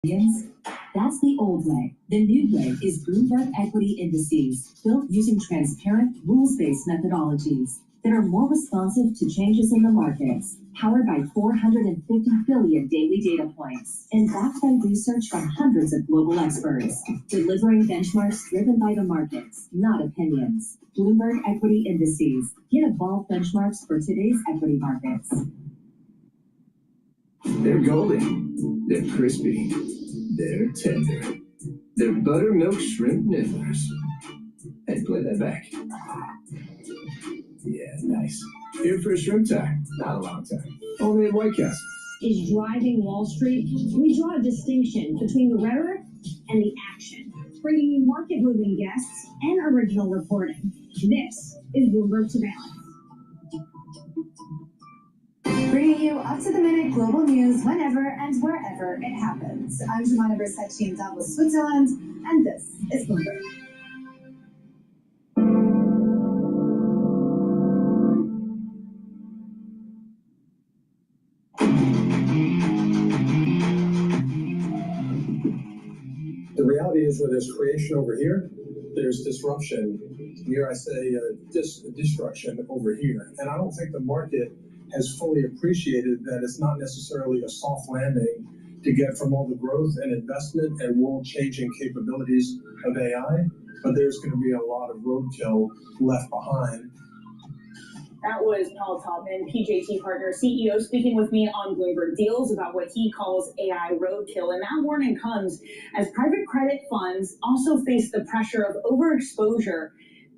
That's the old way. The new way is Bloomberg Equity Indices, built using transparent, rules-based methodologies that are more responsive to changes in the markets, powered by 450 billion daily data points, and backed by research from hundreds of global experts, delivering benchmarks driven by the markets, not opinions. Bloomberg Equity Indices. Get evolved benchmarks for today's equity markets. They're golden, they're crispy, they're tender, they're buttermilk shrimp nibblers. Hey, play that back. Yeah, nice. Here for a shrimp time, not a long time. Only at White Castle. Is driving Wall Street. We draw a distinction between the rhetoric and the action, bringing you market-moving guests and original reporting. This is Bloomberg Surveillance. Bringing you up-to-the-minute global news whenever and wherever it happens. I'm Jemana Bersachi in Davos, Switzerland, and this is Bloomberg. The reality is where there's creation over here, there's disruption. Here I say destruction over here. And I don't think the market has fully appreciated that it's not necessarily a soft landing to get from all the growth and investment and world-changing capabilities of AI, but there's going to be a lot of roadkill left behind. That was Paul Taubman, Ph.D. partner, CEO, speaking with me on Bloomberg Deals about what he calls AI roadkill. And that warning comes as private credit funds also face the pressure of overexposure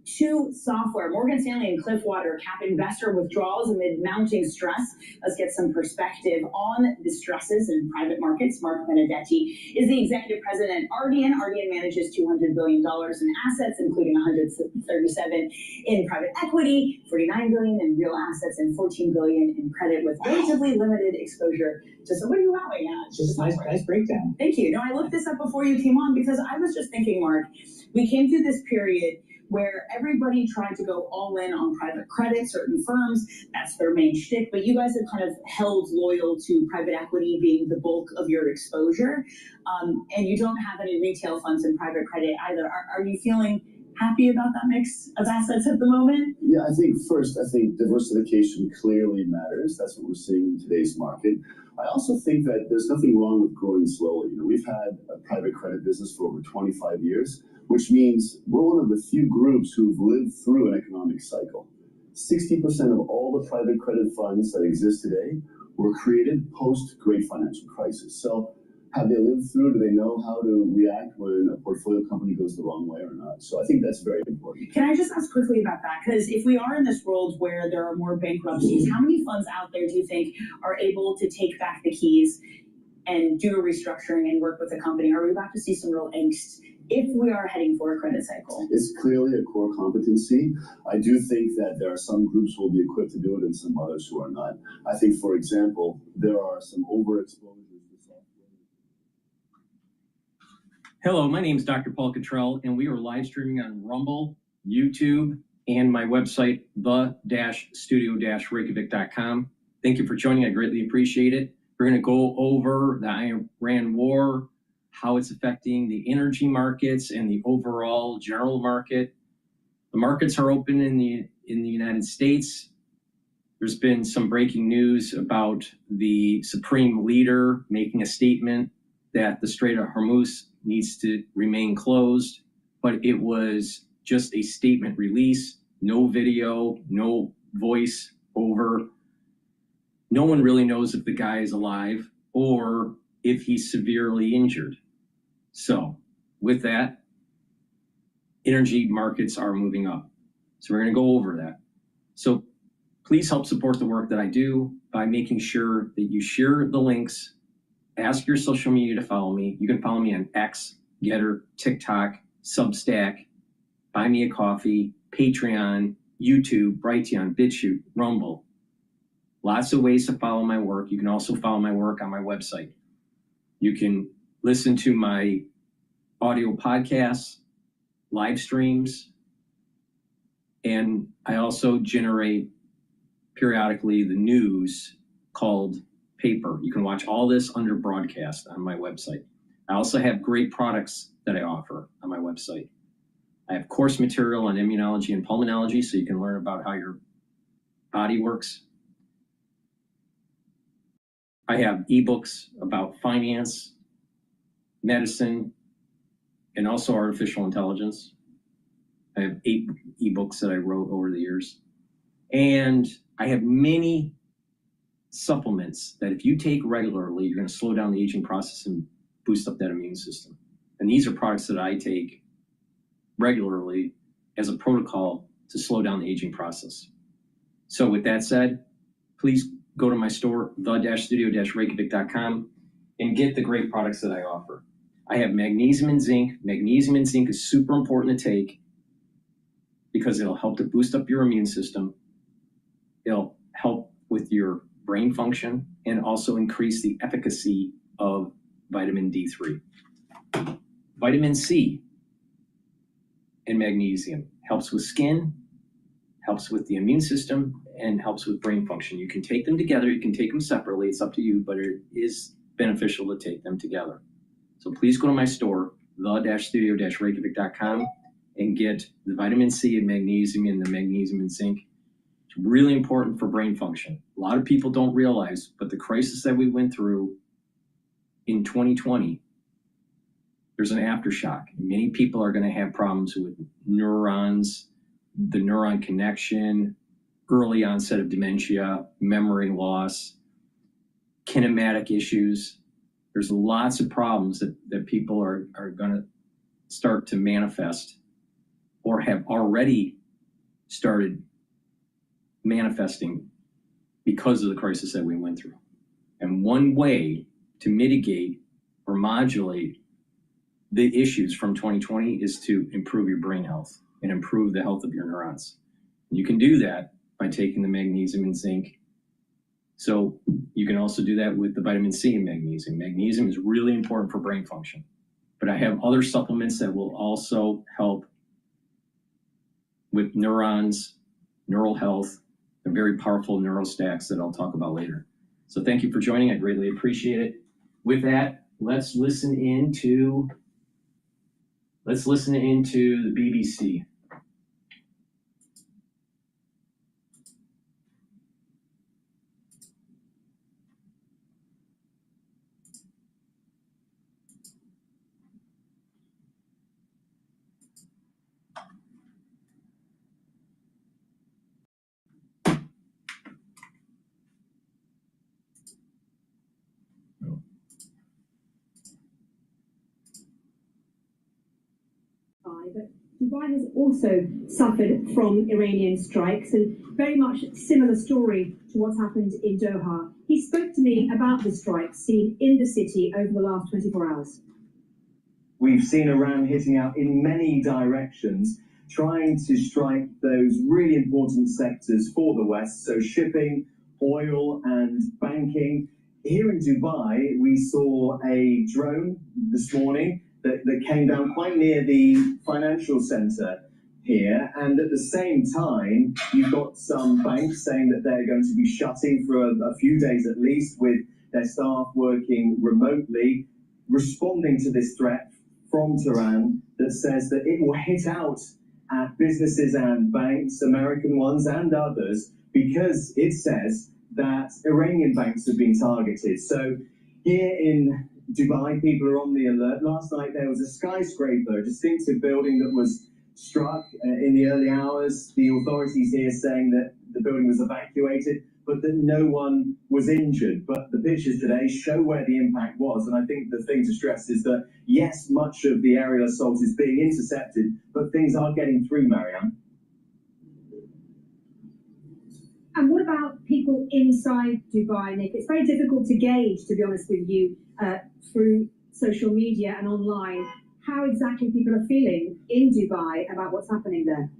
to software. Morgan Stanley and Cliffwater cap investor withdrawals amid mounting stress. Let's get some perspective on the stresses in private markets. Mark Benedetti is the executive president at Ardian. Ardian manages $200 billion in assets, including 137 in private equity, 49 billion in real assets, and 14 billion in credit, with relatively limited exposure to. So what are you laughing at? Just a nice breakdown. Thank you. No, I looked this up before you came on because I was just thinking, Mark, we came through this period where everybody tried to go all in on private credit, certain firms, that's their main shtick, but you guys have kind of held loyal to private equity being the bulk of your exposure, and you don't have any retail funds in private credit either. Are you feeling happy about that mix of assets at the moment? Yeah, I think diversification clearly matters. That's what we're seeing in today's market. I also think that there's nothing wrong with growing slowly. We've had a private credit business for over 25 years, which means we're one of the few groups who've lived through an economic cycle. 60% of all the private credit funds that exist today were created post-Great Financial Crisis. So have they lived through? Do they know how to react when a portfolio company goes the wrong way or not? So I think that's very important. Can I just ask quickly about that? Because if we are in this world where there are more bankruptcies, how many funds out there do you think are able to take back the keys and do a restructuring and work with a company? Are we about to see some real angst if we are heading for a credit cycle? It's clearly a core competency. I do think that there are some groups who will be equipped to do it and some others who are not. I think, for example, there are some overexposures to software. Hello, my name is DrPaulCottrell, and we are live streaming on Rumble, YouTube, and my website, the-studio-reykjavik.com. Thank you for joining. I greatly appreciate it. We're going to go over the Iran war, how it's affecting the energy markets and the overall general market. The markets are open in the United States. There's been some breaking news about the supreme leader making a statement that the Strait of Hormuz needs to remain closed, but it was just a statement release, no video, no voice over. No one really knows if the guy is alive or if he's severely injured. So with that, energy markets are moving up. So we're going to go over that. So please help support the work that I do by making sure that you share the links, ask your social media to follow me. You can follow me on X, GETTR, TikTok, Substack, Buy Me a Coffee, Patreon, YouTube, Brighteon, Bitchute, Rumble. Lots of ways to follow my work. You can also follow my work on my website. You can listen to my audio podcasts, live streams, and I also generate periodically the news called Paper. You can watch all this under broadcast on my website. I also have great products that I offer on my website. I have course material on immunology and pulmonology, so you can learn about how your body works. I have ebooks about finance, medicine, and also artificial intelligence. I have 8 ebooks that I wrote over the years. And I have many supplements that if you take regularly, you're going to slow down the aging process and boost up that immune system. And these are products that I take regularly as a protocol to slow down the aging process. So with that said, please go to my store, the-studio-reykjavik.com, and get the great products that I offer. I have magnesium and zinc. Magnesium and zinc is super important to take because it'll help to boost up your immune system. It'll help with your brain function and also increase the efficacy of vitamin D3. Vitamin C and magnesium helps with skin, helps with the immune system, and helps with brain function. You can take them together, you can take them separately, it's up to you, but it is beneficial to take them together. So please go to my store, the-studio-reykjavik.com, and get the vitamin C and magnesium and the magnesium and zinc. It's really important for brain function. A lot of people don't realize, but the crisis that we went through in 2020, there's an aftershock. Many people are going to have problems with neurons, the neuron connection, early onset of dementia, memory loss, kinematic issues. There's lots of problems that people are going to start to manifest or have already started manifesting because of the crisis that we went through. And one way to mitigate or modulate the issues from 2020 is to improve your brain health and improve the health of your neurons. You can do that by taking the magnesium and zinc. So you can also do that with the vitamin C and magnesium. Magnesium is really important for brain function. But I have other supplements that will also help with neurons, neural health. They're very powerful neurostacks that I'll talk about later. So thank you for joining. I greatly appreciate it. With that, let's listen into the BBC. But Dubai has also suffered from Iranian strikes, and very much similar story to what's happened in Doha. He spoke to me about the strikes seen in the city over the last 24 hours. We've seen Iran hitting out in many directions, trying to strike those really important sectors for the West, so shipping, oil, and banking. Here in Dubai, we saw a drone this morning that came down quite near the financial center here, and at the same time, you've got some banks saying that they're going to be shutting for a few days at least, with their staff working remotely, responding to this threat from Tehran that says that it will hit out at businesses and banks, American ones and others, because it says that Iranian banks have been targeted. So here in Dubai, people are on the alert. Last night there was a skyscraper, a distinctive building that was struck in the early hours. The authorities here saying that the building was evacuated, but that no one was injured. But the pictures today show where the impact was, and I think the thing to stress is that, yes, much of the aerial assault is being intercepted, but things are getting through, Marianne. And what about people inside Dubai, Nick? It's very difficult to gauge, to be honest with you, through social media and online, how exactly people are feeling in Dubai about what's happening there.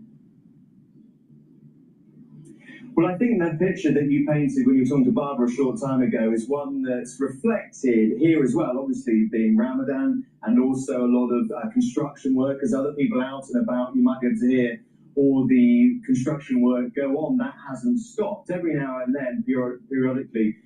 Well, I think that picture that you painted when you were talking to Barbara a short time ago is one that's reflected here as well, obviously being Ramadan and also a lot of construction workers, other people out and about. You might be able to hear all the construction work go on. That hasn't stopped. Every now and then, periodically,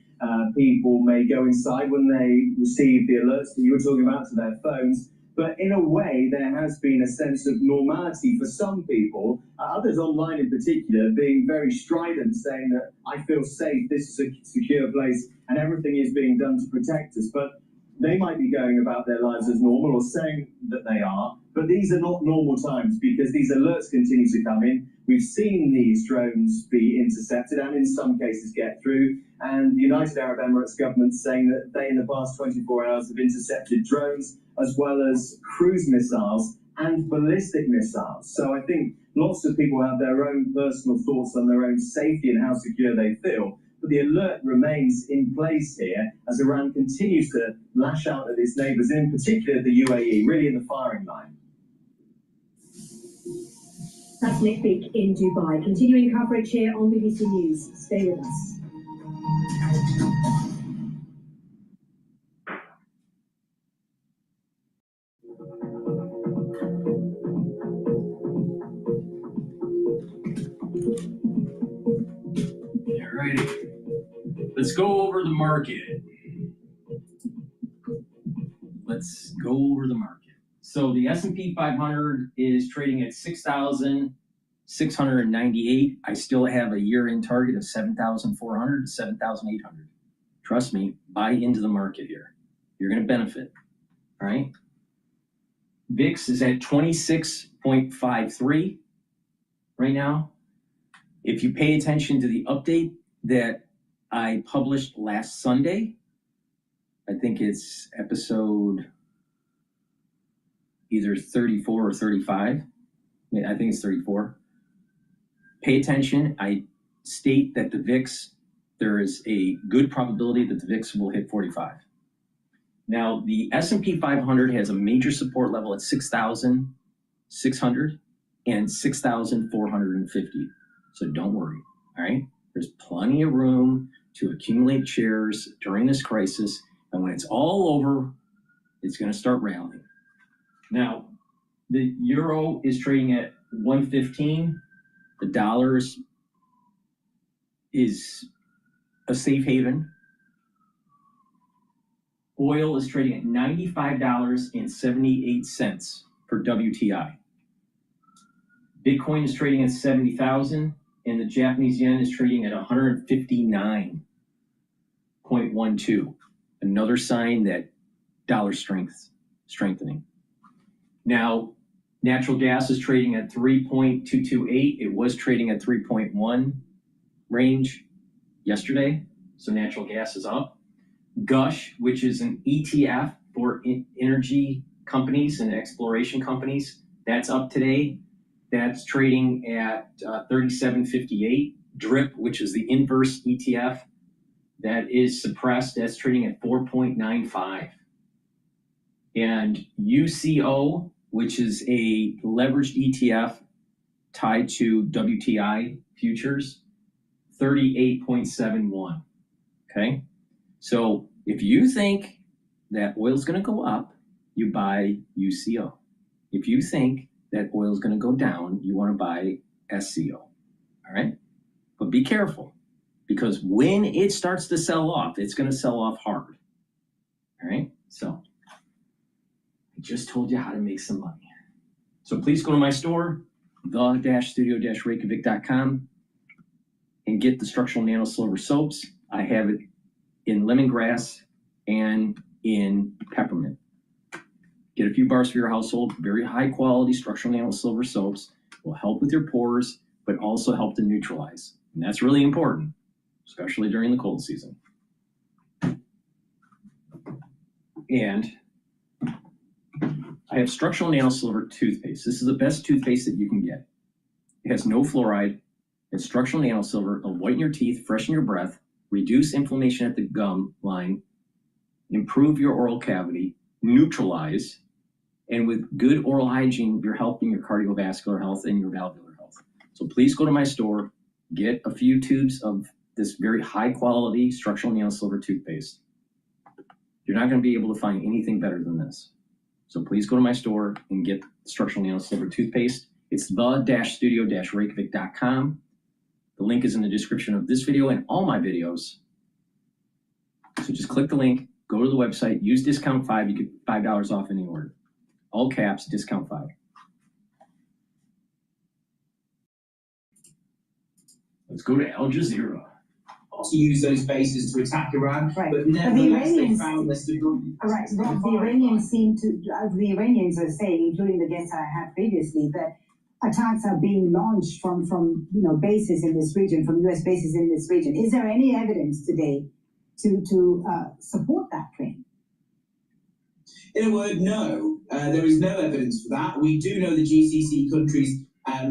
People may go inside when they receive the alerts that you were talking about to their phones. But in a way, there has been a sense of normality for some people, others online in particular, being very strident, saying that I feel safe, this is a secure place, and everything is being done to protect us. But they might be going about their lives as normal or saying that they are, but these are not normal times because these alerts continue to come in. We've seen these drones be intercepted and in some cases get through. And the United Arab Emirates government saying that they in the past 24 hours have intercepted drones as well as cruise missiles and ballistic missiles. So I think lots of people have their own personal thoughts on their own safety and how secure they feel. But the alert remains in place here as Iran continues to lash out at its neighbours, in particular the UAE, really in the firing line. That's Nick Beak in Dubai. Continuing coverage here on BBC News. Stay with us. Alrighty, let's go over the market. So the S&P 500 is trading at 6,698. I still have a year-end target of 7,400 to 7,800. Trust me, buy into the market here. You're going to benefit. All right. VIX is at 26.53 right now. If you pay attention to the update that I published last Sunday, I think it's episode either 34 or 35. I think it's 34. Pay attention. I state that the VIX, there is a good probability that the VIX will hit 45. Now, the S&P 500 has a major support level at 6,600 and 6,450. So don't worry, all right? There's plenty of room to accumulate shares during this crisis. And when it's all over, it's going to start rallying. Now, the euro is trading at 115. The dollar is a safe haven. Oil is trading at $95.78 for WTI. Bitcoin is trading at 70,000, and the Japanese yen is trading at 159.12. Another sign that dollar strengthening. Now, natural gas is trading at 3.228. It was trading at 3.1 range yesterday, so natural gas is up. Gush, which is an ETF for energy companies and exploration companies, that's up today. That's trading at 37.58. DRIP, which is the inverse ETF, that is suppressed. That's trading at 4.95. And UCO, which is a leveraged ETF tied to WTI futures, 38.71. Okay? So if you think that oil's going to go up, you buy UCO. If you think that oil's going to go down, you want to buy SCO. All right? But be careful, because when it starts to sell off, it's going to sell off hard. All right? So I just told you how to make some money. So please go to my store, the-studio-reykjavik.com, and get the structural nano silver soaps. I have it in lemongrass and in peppermint. Get a few bars for your household. Very high quality structural nano silver soaps will help with your pores, but also help to neutralize. And that's really important, especially during the cold season. And I have structural nano silver toothpaste. This is the best toothpaste that you can get. It has no fluoride. It's structural nano silver. It'll whiten your teeth, freshen your breath, reduce inflammation at the gum line, improve your oral cavity, neutralize, and with good oral hygiene, you're helping your cardiovascular health and your valvular health. So please go to my store, get a few tubes of this very high quality structural nano silver toothpaste. You're not going to be able to find anything better than this. So please go to my store and get structural nano silver toothpaste. It's the-studio-reykjavik.com. The link is in the description of this video and all my videos. So just click the link, go to the website, use discount 5, you get $5 off any order. All caps, discount 5. Let's go to Al Jazeera. To use those bases to attack Iran, Right. but nevertheless they Iranians, found this. right, Rob, the Iranians seem to, the Iranians are saying, including the guests I had previously, that attacks are being launched from bases in this region, from U.S. bases in this region. Is there any evidence today to support that claim? In a word, no. There is no evidence for that. We do know the GCC countries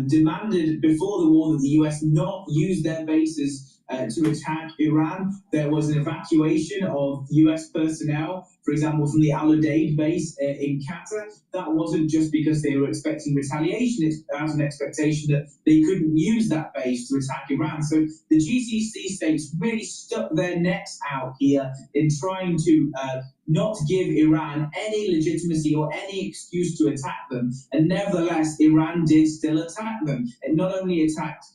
demanded before the war that the US not use their bases to attack Iran. There was an evacuation of US personnel, for example, from the Al Udeid base in Qatar. That wasn't just because they were expecting retaliation, it's as an expectation that they couldn't use that base to attack Iran. So the GCC states really stuck their necks out here in trying to not give Iran any legitimacy or any excuse to attack them. And nevertheless, Iran did still attack them. It not only attacked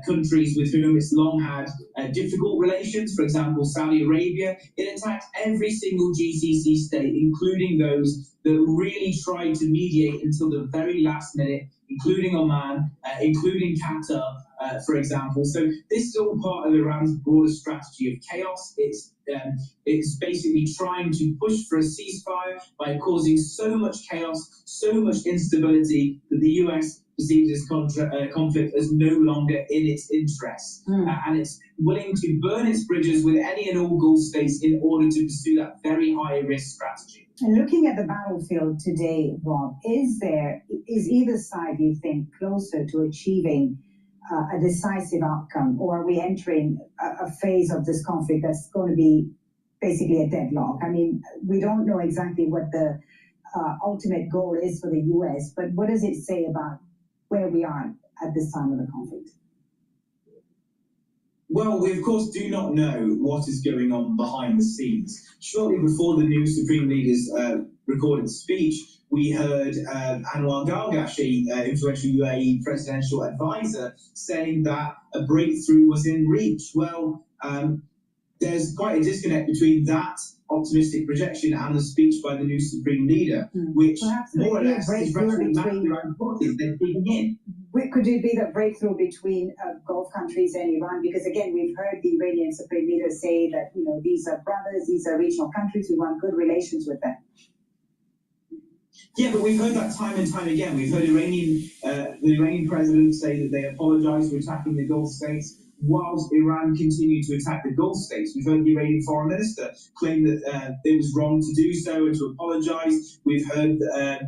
countries with whom it's long had difficult relations, for example, Saudi Arabia, it attacked every single GCC state, including those that really tried to mediate until the very last minute, including Oman, including Qatar, for example. So this is all part of Iran's broader strategy of chaos. It's basically trying to push for a ceasefire by causing so much chaos, so much instability that the US perceives this conflict as no longer in its interests. And it's willing to burn its bridges with any and all Gulf states in order to pursue that very high-risk strategy. And looking at the battlefield today, Rob, is either side, you think, closer to achieving a decisive outcome, or are we entering a phase of this conflict that's going to be basically a deadlock? I mean, we don't know exactly what the ultimate goal is for the US, but what does it say about where we are at this time of the conflict? Well, we of course do not know what is going on behind the scenes. Shortly before the new Supreme Leader's recorded speech, we heard Anwar Gargash, influential UAE presidential advisor, saying that a breakthrough was in reach. Well, there's quite a disconnect between that optimistic projection and the speech by the new Supreme Leader, which more or less is rhetorically mapping around forces. They're digging in. Could it be the breakthrough between Gulf countries and Iran? Because again, we've heard the Iranian Supreme Leader say that these are brothers, these are regional countries, we want good relations with them. Yeah, but we've heard that time and time again. We've heard the Iranian president say that they apologized for attacking the Gulf states, whilst Iran continued to attack the Gulf states. We've heard the Iranian foreign minister claim that it was wrong to do so and to apologize. We've heard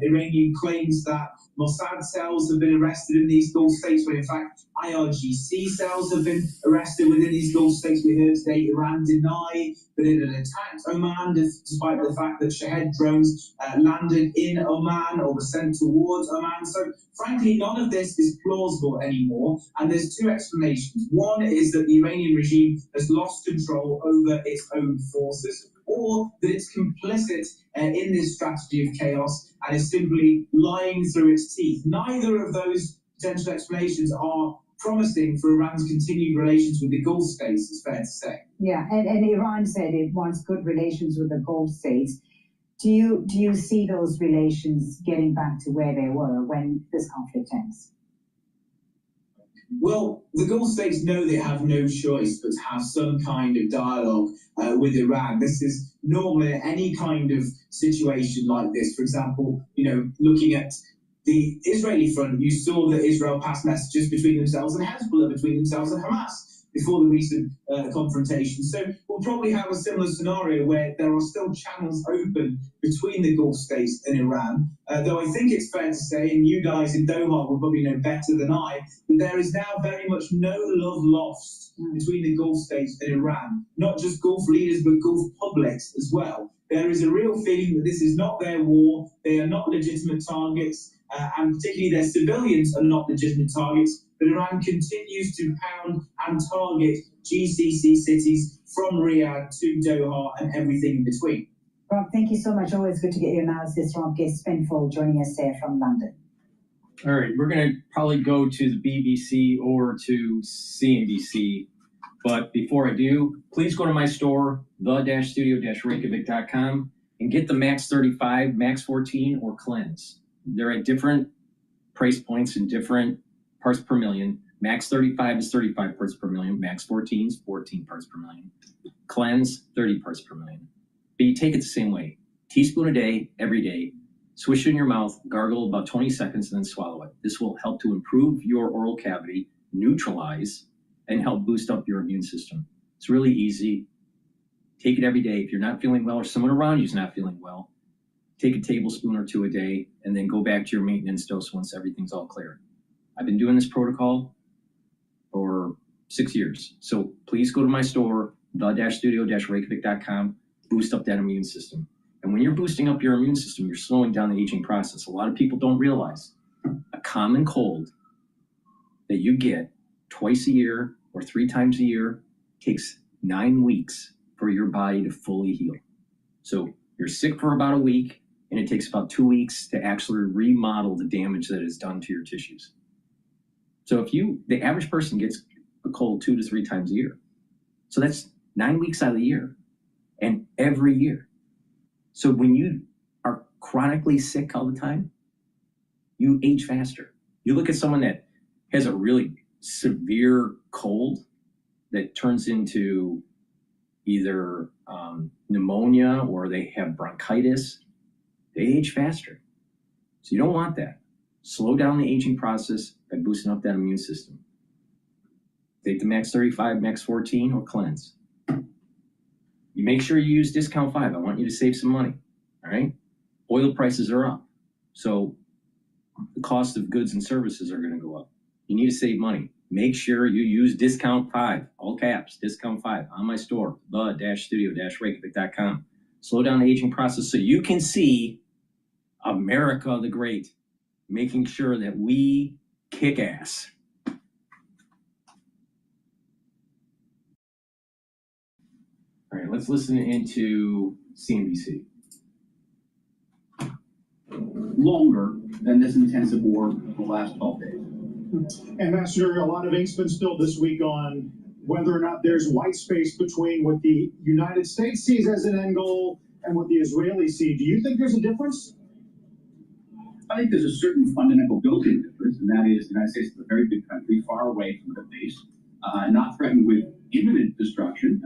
Iranian claims that Mossad cells have been arrested in these Gulf states, when in fact IRGC cells have been arrested within these Gulf states. We heard today Iran deny that it had attacked Oman, despite the fact that Shahed drones landed in Oman or were sent towards Oman. So frankly, none of this is plausible anymore, and there's two explanations. One is that the Iranian regime has lost control over its own forces, or that it's complicit in this strategy of chaos and is simply lying through its teeth. Neither of those potential explanations are promising for Iran's continued relations with the Gulf states, it's fair to say. Yeah, and Iran said it wants good relations with the Gulf states. Do you see those relations getting back to where they were when this conflict ends? Well, the Gulf states know they have no choice but to have some kind of dialogue with Iran. This is normally any kind of situation like this. For example, looking at the Israeli front, you saw that Israel passed messages between themselves and Hezbollah, between themselves and Hamas, before the recent confrontation. So we'll probably have a similar scenario where there are still channels open between the Gulf states and Iran, though I think it's fair to say, and you guys in Doha will probably know better than I, that there is now very much no love lost between the Gulf states and Iran. Not just Gulf leaders, but Gulf publics as well. There is a real feeling that this is not their war, they are not legitimate targets, and particularly their civilians are not legitimate targets, but Iran continues to pound and target GCC cities from Riyadh to Doha and everything in between. Rob, thank you so much. Always good to get your analysis. Rob Spenfold joining us there from London. All right, we're going to probably go to the BBC or to CNBC But before I do, please go to my store, the-studio-reykjavik.com, and get the Max 35, Max 14, or Cleanse. They're at different price points and different parts per million. Max 35 is 35 parts per million. Max 14 is 14 parts per million. Cleanse, 30 parts per million. But you take it the same way. Teaspoon a day, every day. Swish it in your mouth, gargle about 20 seconds, and then swallow it. This will help to improve your oral cavity, neutralize, and help boost up your immune system. It's really easy. Take it every day. If you're not feeling well or someone around you is not feeling well, take a tablespoon or two a day, and then go back to your maintenance dose once everything's all clear. I've been doing this protocol for 6 years. So please go to my store, the-studio-reykjavik.com, boost up that immune system. And when you're boosting up your immune system, you're slowing down the aging process. A lot of people don't realize a common cold that you get twice a year or 3 times a year takes 9 weeks for your body to fully heal. So you're sick for about a week, and it takes about 2 weeks to actually remodel the damage that is done to your tissues. So the average person gets a cold 2 to 3 times a year. So that's 9 weeks out of the year, and every year. So when you are chronically sick all the time, you age faster. You look at someone that has a really severe cold that turns into either pneumonia or they have bronchitis, they age faster. So you don't want that. Slow down the aging process by boosting up that immune system. Take the Max 35, Max 14, or Cleanse. You make sure you use discount 5. I want you to save some money, all right? Oil prices are up, so the cost of goods and services are gonna go up. You need to save money. Make sure you use discount 5, all caps, discount 5, on my store, the-studio-reykjavik.com. Slow down the aging process so you can see America the Great, making sure that we kick ass. All right, let's listen into CNBC. Longer than this intensive war of the last 12 days. Ambassador, a lot of ink's been spilled this week on whether or not there's white space between what the United States sees as an end goal and what the Israelis see. Do you think there's a difference? I think there's a certain fundamental built-in difference, and that is the United States is a very big country, far away from the base, not threatened with imminent destruction.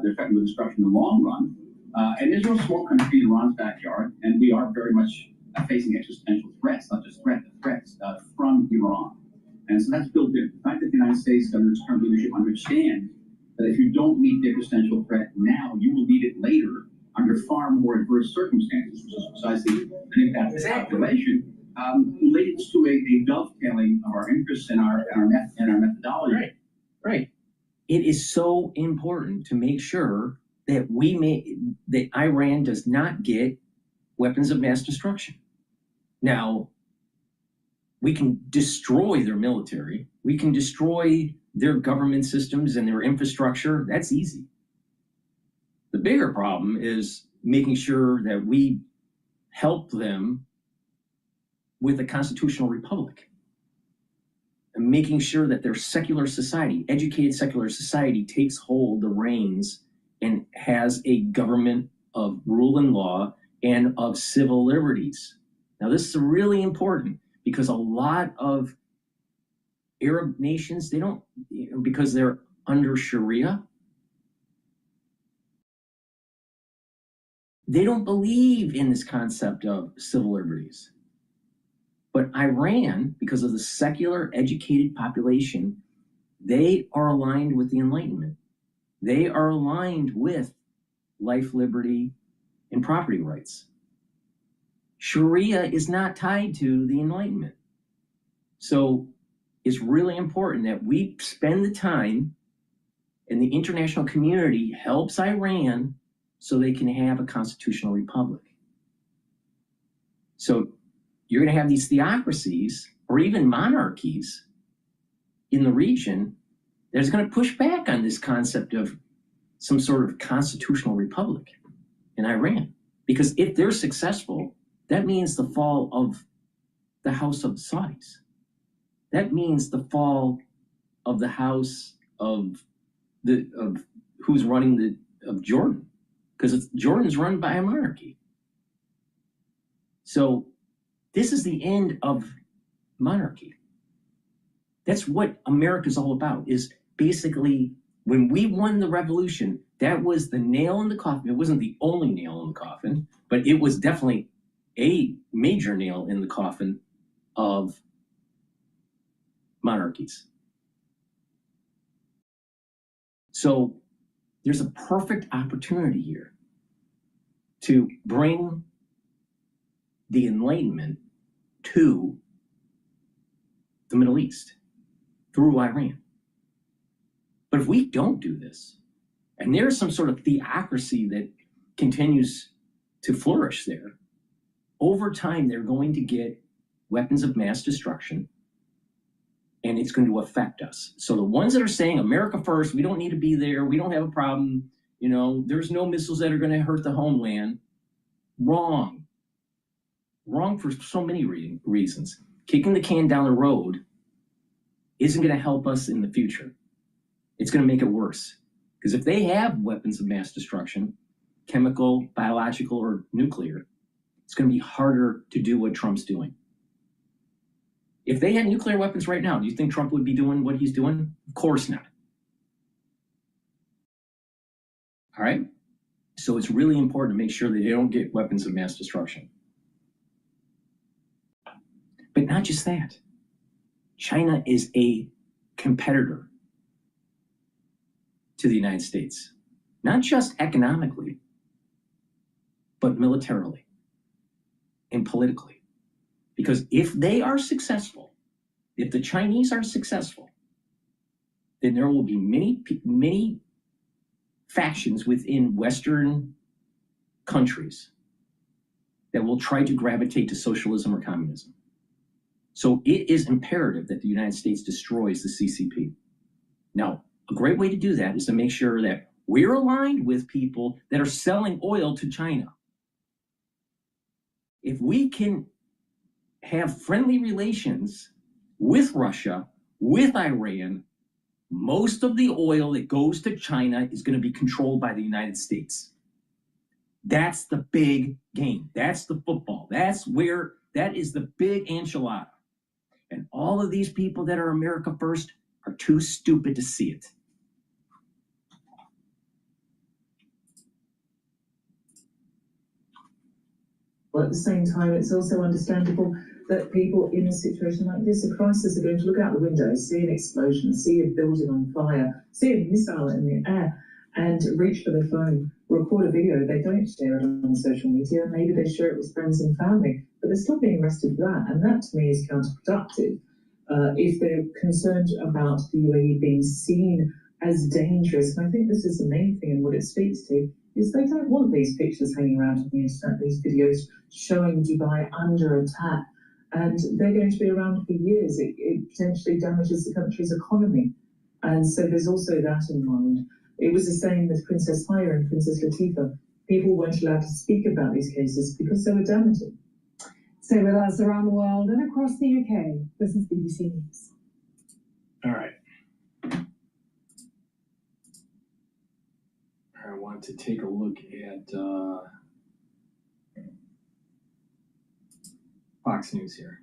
They're threatened with destruction in the long run. And Israel's a small country in Iran's backyard, and we are very much facing existential threats, not just threats from Iran. And so that's built in. The fact that the United States under its current leadership understands that if you don't meet the existential threat now, you will need it later under far more adverse circumstances, which is precisely, I think, that calculation leads to a dovetailing of our interests and our methodology. Right. It is so important to make sure that that Iran does not get weapons of mass destruction. Now, we can destroy their military. We can destroy their government systems and their infrastructure. That's easy. The bigger problem is making sure that we help them with a constitutional republic and making sure that their secular society, educated secular society, takes hold the reins and has a government of rule and law and of civil liberties. Now, this is really important because a lot of Arab nations, they don't, because they're under Sharia, they don't believe in this concept of civil liberties. But Iran, because of the secular educated population, they are aligned with the Enlightenment. They are aligned with life, liberty, and property rights. Sharia is not tied to the Enlightenment. So it's really important that we spend the time and the international community helps Iran so they can have a constitutional republic. So you're going to have these theocracies or even monarchies in the region that's going to push back on this concept of some sort of constitutional republic in Iran. Because if they're successful, that means the fall of the House of the Saudis. That means the fall of the House of who's running of Jordan, because Jordan's run by a monarchy. So this is the end of monarchy. That's what America's all about, is basically when we won the revolution, that was the nail in the coffin. It wasn't the only nail in the coffin, but it was definitely a major nail in the coffin of monarchies. So there's a perfect opportunity here to bring the Enlightenment to the Middle East through Iran. But if we don't do this, and there's some sort of theocracy that continues to flourish there, over time they're going to get weapons of mass destruction, and it's going to affect us. So the ones that are saying America first, we don't need to be there, we don't have a problem, you know, there's no missiles that are going to hurt the homeland, wrong. Wrong for so many reasons. Kicking the can down the road isn't going to help us in the future. It's going to make it worse. Because if they have weapons of mass destruction, chemical, biological, or nuclear, it's going to be harder to do what Trump's doing. If they had nuclear weapons right now, do you think Trump would be doing what he's doing? Of course not. All right? So it's really important to make sure that they don't get weapons of mass destruction. But not just that. China is a competitor to the United States, not just economically, but militarily and politically. Because if they are successful, if the Chinese are successful, then there will be many factions within Western countries that will try to gravitate to socialism or communism. So it is imperative that the United States destroys the CCP. Now, a great way to do that is to make sure that we're aligned with people that are selling oil to China. If we can have friendly relations with Russia, with Iran, most of the oil that goes to China is going to be controlled by the United States. That's the big game. That's the football. That is the big enchilada. And all of these people that are America first are too stupid to see it. But at the same time, it's also understandable that people in a situation like this, a crisis, are going to look out the window, see an explosion, see a building on fire, see a missile in the air, and reach for their phone, record a video. They don't share it on social media. Maybe they share it with friends and family, but they're still being arrested for that. And that, to me, is counterproductive. If they're concerned about the UAE being seen as dangerous, and I think this is the main thing, and what it speaks to, is they don't want these pictures hanging around on the internet, these videos showing Dubai under attack, and they're going to be around for years. It potentially damages the country's economy. And so there's also that in mind. It was the same with Princess Haya and Princess Latifa. People weren't allowed to speak about these cases because they were damaging. So with us around the world and across the UK, this is BBC News. All right. I want to take a look at Fox News here.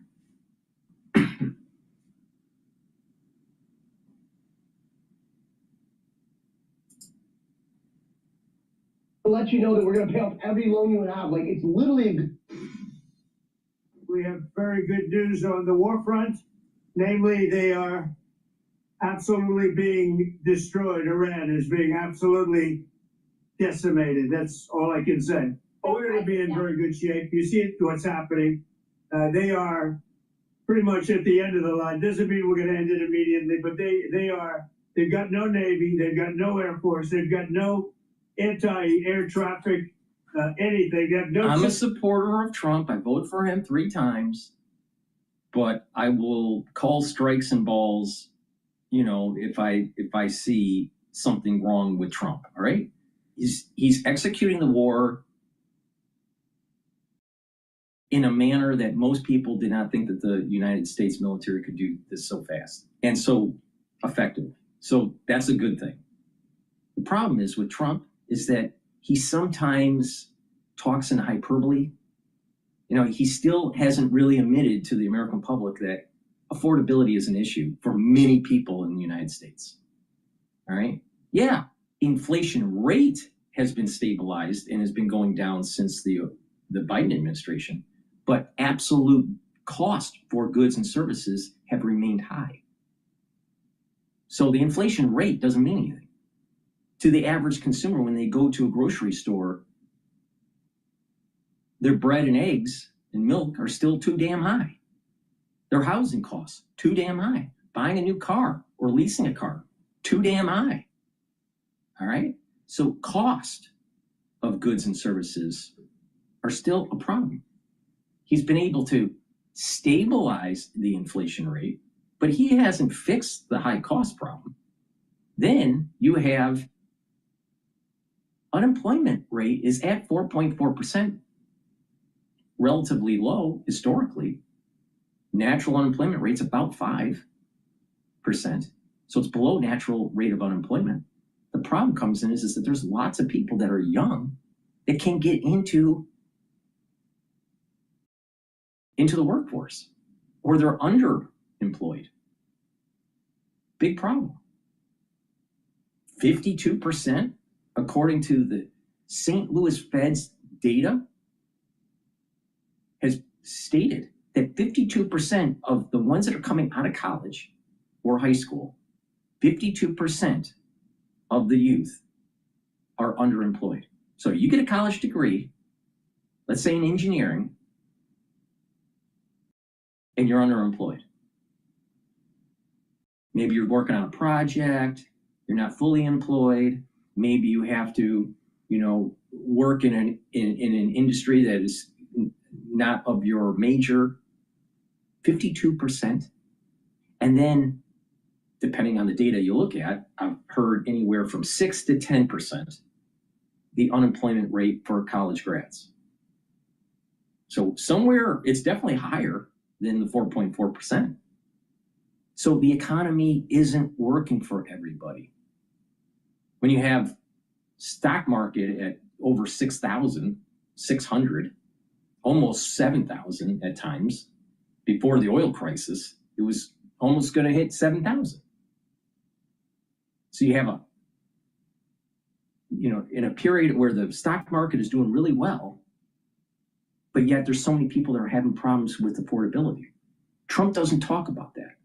To let you know that we're going to pay off every loan you have. Like, it's literally. We have very good news on the war front. Namely, they are absolutely being destroyed. Iran is being absolutely decimated. That's all I can say. But we're going to be in very good shape. You see what's happening. They are pretty much at the end of the line. Doesn't mean we're going to end it immediately, but they've got no Navy, they've got no Air Force, they've got no anti-air traffic, anything. I'm a supporter of Trump. I voted for him 3 times, but I will call strikes and balls, you know, if I see something wrong with Trump. All right, he's executing the war in a manner that most people did not think that the United States military could do this so fast and so effectively. So that's a good thing. problem is with Trump is that he sometimes talks in hyperbole. You know, he still hasn't really admitted to the American public that affordability is an issue for many people in the United States. All right. Yeah. Inflation rate has been stabilized and has been going down since the Biden administration, but absolute cost for goods and services have remained high. So the inflation rate doesn't mean anything to the average consumer. When they go to a grocery store, their bread and eggs and milk are still too damn high. Their housing costs too damn high. Buying a new car or leasing a car, too damn high. All right. So cost of goods and services are still a problem. He's been able to stabilize the inflation rate, but he hasn't fixed the high cost problem. Then you have unemployment rate is at 4.4%, relatively low historically. Natural unemployment rate's about 5%. So it's below natural rate of unemployment. The problem comes in is that there's lots of people that are young that can't get into the workforce, or they're underemployed. Big problem. 52%, according to the St. Louis Fed's data, has stated that 52% of the ones that are coming out of college or high school, 52% of the youth are underemployed. So you get a college degree, let's say in engineering, and you're underemployed. Maybe you're working on a project, you're not fully employed. Maybe you have to, work in an industry that is not of your major. 52%. And then, depending on the data you look at, I've heard anywhere from 6 to 10% the unemployment rate for college grads. So somewhere it's definitely higher than the 4.4%. So the economy isn't working for everybody. When you have stock market at over 6,600, almost 7,000 at times, before the oil crisis, it was almost going to hit 7,000. So you have in a period where the stock market is doing really well, but yet there's so many people that are having problems with affordability. Trump doesn't talk about that.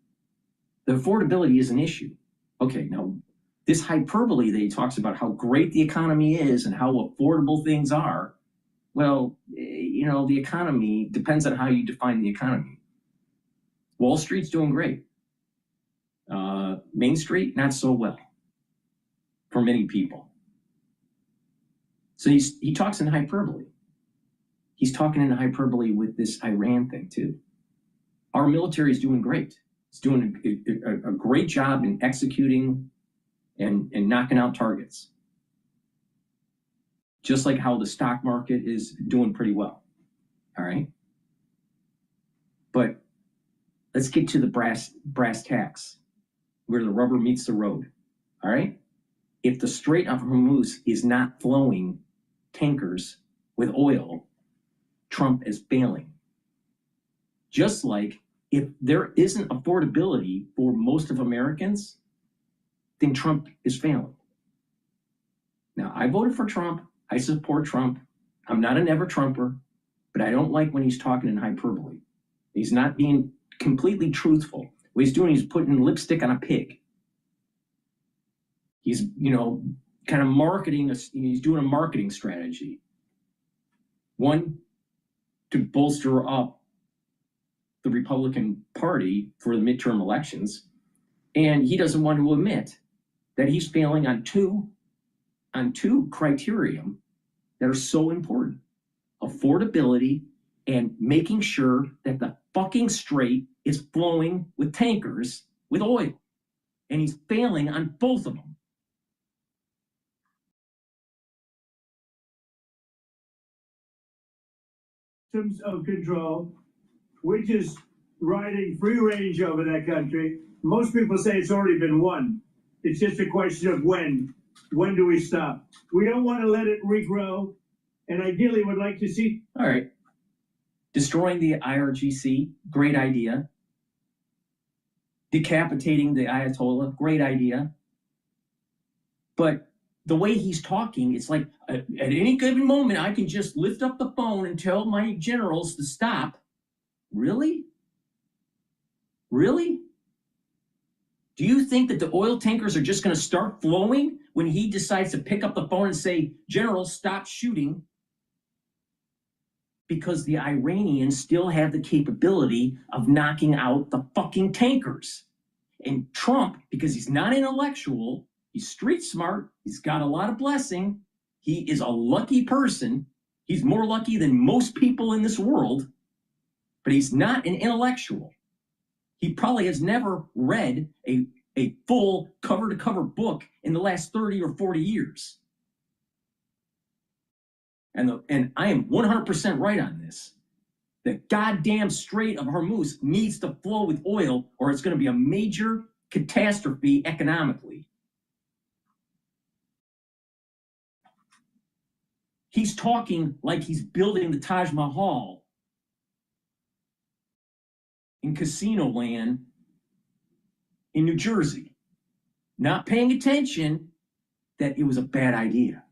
The affordability is an issue. Okay, now this hyperbole that he talks about how great the economy is and how affordable things are, well, the economy depends on how you define the economy. Wall Street's doing great. Main Street, not so well for many people. So he talks in hyperbole. He's talking in hyperbole with this Iran thing too. Our military is doing great. It's doing a great job in executing and knocking out targets. Just like how the stock market is doing pretty well. All right. But let's get to the brass tacks, where the rubber meets the road. All right. If the Strait of Hormuz is not flowing tankers with oil, Trump is failing. Just like if there isn't affordability for most of Americans, then Trump is failing. Now, I voted for Trump. I support Trump. I'm not a never Trumper, but I don't like when he's talking in hyperbole. He's not being completely truthful. What he's doing is putting lipstick on a pig. He's, kind of marketing, he's doing a marketing strategy. One, to bolster up the Republican Party for the midterm elections. And he doesn't want to admit that he's failing on two criteria that are so important: affordability and making sure that the fucking strait is flowing with tankers with oil. And he's failing on both of them. Systems of control, which is riding free range over that country. Most people say it's already been won. It's just a question of when. when do we stop? We don't want to let it regrow, and ideally would like to see. All right. Destroying the IRGC, great idea. Decapitating the Ayatollah, great idea. But the way he's talking, it's like at any given moment, I can just lift up the phone and tell my generals to stop. Really? Really? Do you think that the oil tankers are just going to start flowing when he decides to pick up the phone and say, General, stop shooting? Because the Iranians still have the capability of knocking out the fucking tankers. And Trump, because he's not intellectual, he's street smart, he's got a lot of blessing, he is a lucky person. He's more lucky than most people in this world, but he's not an intellectual. He probably has never read a full cover-to-cover book in the last 30 or 40 years. And I am 100% right on this. The goddamn Strait of Hormuz needs to flow with oil, or it's going to be a major catastrophe economically. He's talking like he's building the Taj Mahal in Casino Land in New Jersey, not paying attention that it was a bad idea.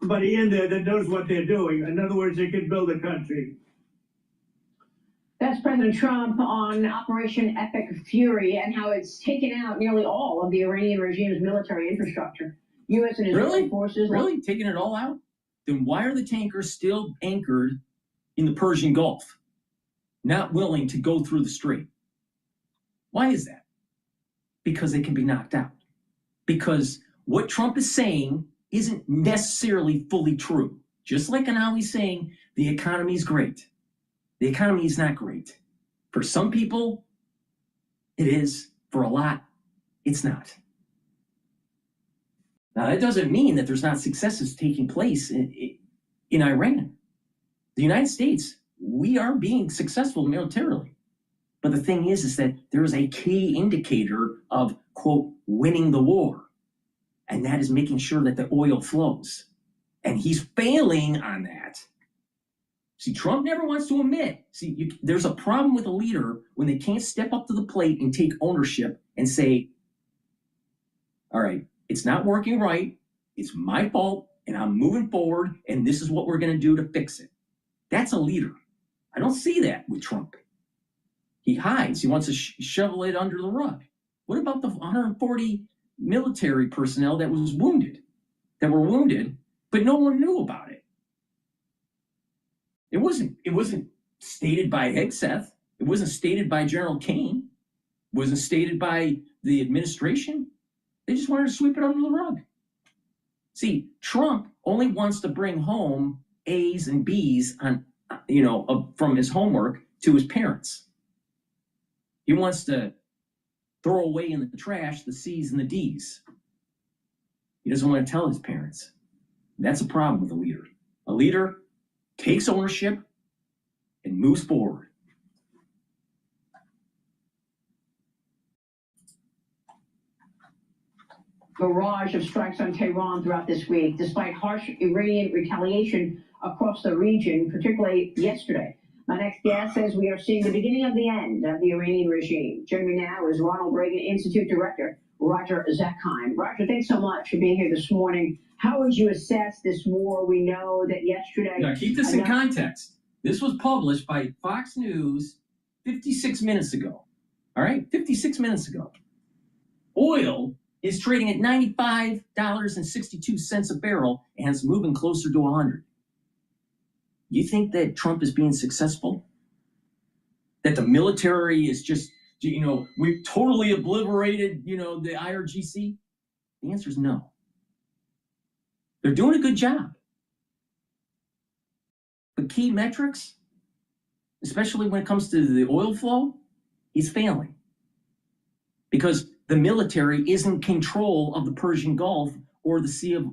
Somebody in there that knows what they're doing. In other words, they could build a country. That's President Trump on Operation Epic Fury and how it's taken out nearly all of the Iranian regime's military infrastructure. U.S. and Israeli forces... Really? Taking it all out? Then why are the tankers still anchored in the Persian Gulf, not willing to go through the strait? Why is that? Because they can be knocked out. Because what Trump is saying isn't necessarily fully true. Just like now he's saying the economy is great. The economy is not great. For some people, it is. For a lot, it's not. Now, that doesn't mean that there's not successes taking place in Iran. The United States, we are being successful militarily. But the thing is that there is a key indicator of, quote, winning the war. And that is making sure that the oil flows. And he's failing on that. See, Trump never wants to admit. See, there's a problem with a leader when they can't step up to the plate and take ownership and say, all right, it's not working right. It's my fault, and I'm moving forward, and this is what we're going to do to fix it. That's a leader. I don't see that with Trump. He hides. He wants to shovel it under the rug. What about the 140 military personnel that were wounded, but no one knew about it? It wasn't stated by Hegseth. It wasn't stated by General Kane. It wasn't stated by the administration. They just wanted to sweep it under the rug. See, Trump only wants to bring home A's and B's on, from his homework to his parents. He wants to throw away in the trash the C's and the D's. He doesn't want to tell his parents. That's a problem with a leader. A leader takes ownership and moves forward. Barrage of strikes on Tehran throughout this week, despite harsh Iranian retaliation across the region, particularly yesterday. My next guest says we are seeing the beginning of the end of the Iranian regime. Joining me now is Ronald Reagan Institute Director Roger Zakheim. Roger, thanks so much for being here this morning. How would you assess this war? We know that yesterday... Now, keep this in context. This was published by Fox News 56 minutes ago. All right? 56 minutes ago. Oil is trading at $95.62 a barrel and it's moving closer to 100. You think that Trump is being successful? That the military is just, we've totally obliterated, the IRGC? The answer is no. They're doing a good job. But key metrics, especially when it comes to the oil flow, he's failing. Because the military is in control of the Persian Gulf or the Sea of,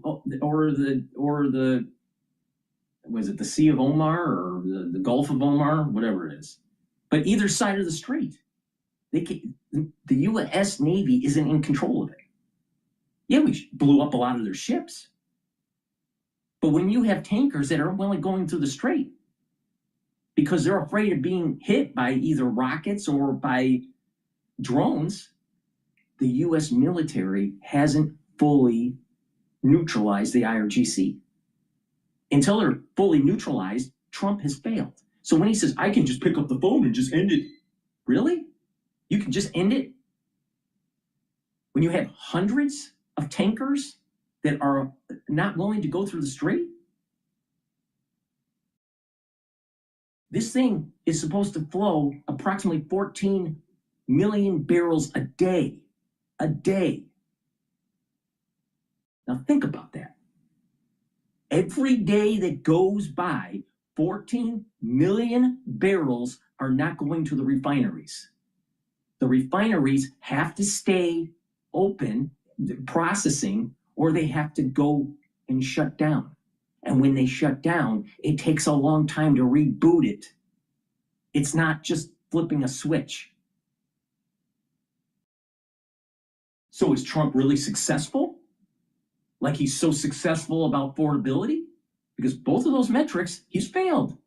was it the Sea of Omar or the Gulf of Omar, whatever it is. But either side of the strait. The U.S. Navy isn't in control of it. Yeah, we blew up a lot of their ships. But when you have tankers that are only going through the strait because they're afraid of being hit by either rockets or by drones, the U.S. military hasn't fully neutralized the IRGC. Until they're fully neutralized, Trump has failed. So when he says, I can just pick up the phone and just end it, really? You can just end it? When you have hundreds of tankers that are not willing to go through the strait? This thing is supposed to flow approximately 14 million barrels a day. A day. Now think about that. Every day that goes by, 14 million barrels are not going to the refineries. The refineries have to stay open, processing, or they have to go and shut down. And when they shut down, it takes a long time to reboot it. It's not just flipping a switch. So is Trump really successful? Like he's so successful about affordability? Because both of those metrics, he's failed.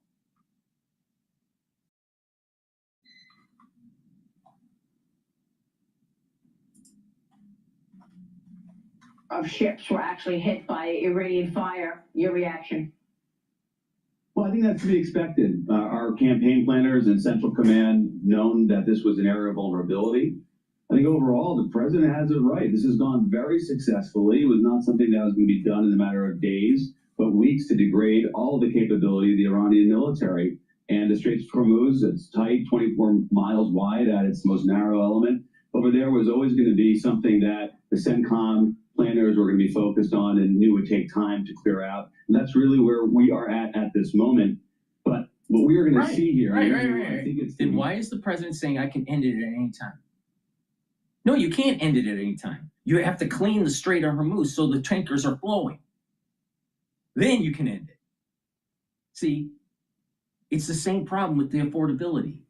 Of ships were actually hit by Iranian fire. Your reaction? Well, I think that's to be expected. Our campaign planners and Central Command known that this was an area of vulnerability. I think overall, the president has it right. This has gone very successfully. It was not something that was going to be done in a matter of days, but weeks to degrade all of the capability of the Iranian military. And the Straits of Hormuz, it's tight, 24 miles wide at its most narrow element. Over there was always going to be something that the CENTCOM planners were going to be focused on and knew would take time to clear out. And that's really where we are at this moment. But what we are going to see here, I think it's then why is the president saying I can end it at any time? No, you can't end it at any time. You have to clean the Strait of Hormuz so the tankers are flowing. Then you can end it. See, it's the same problem with the affordability.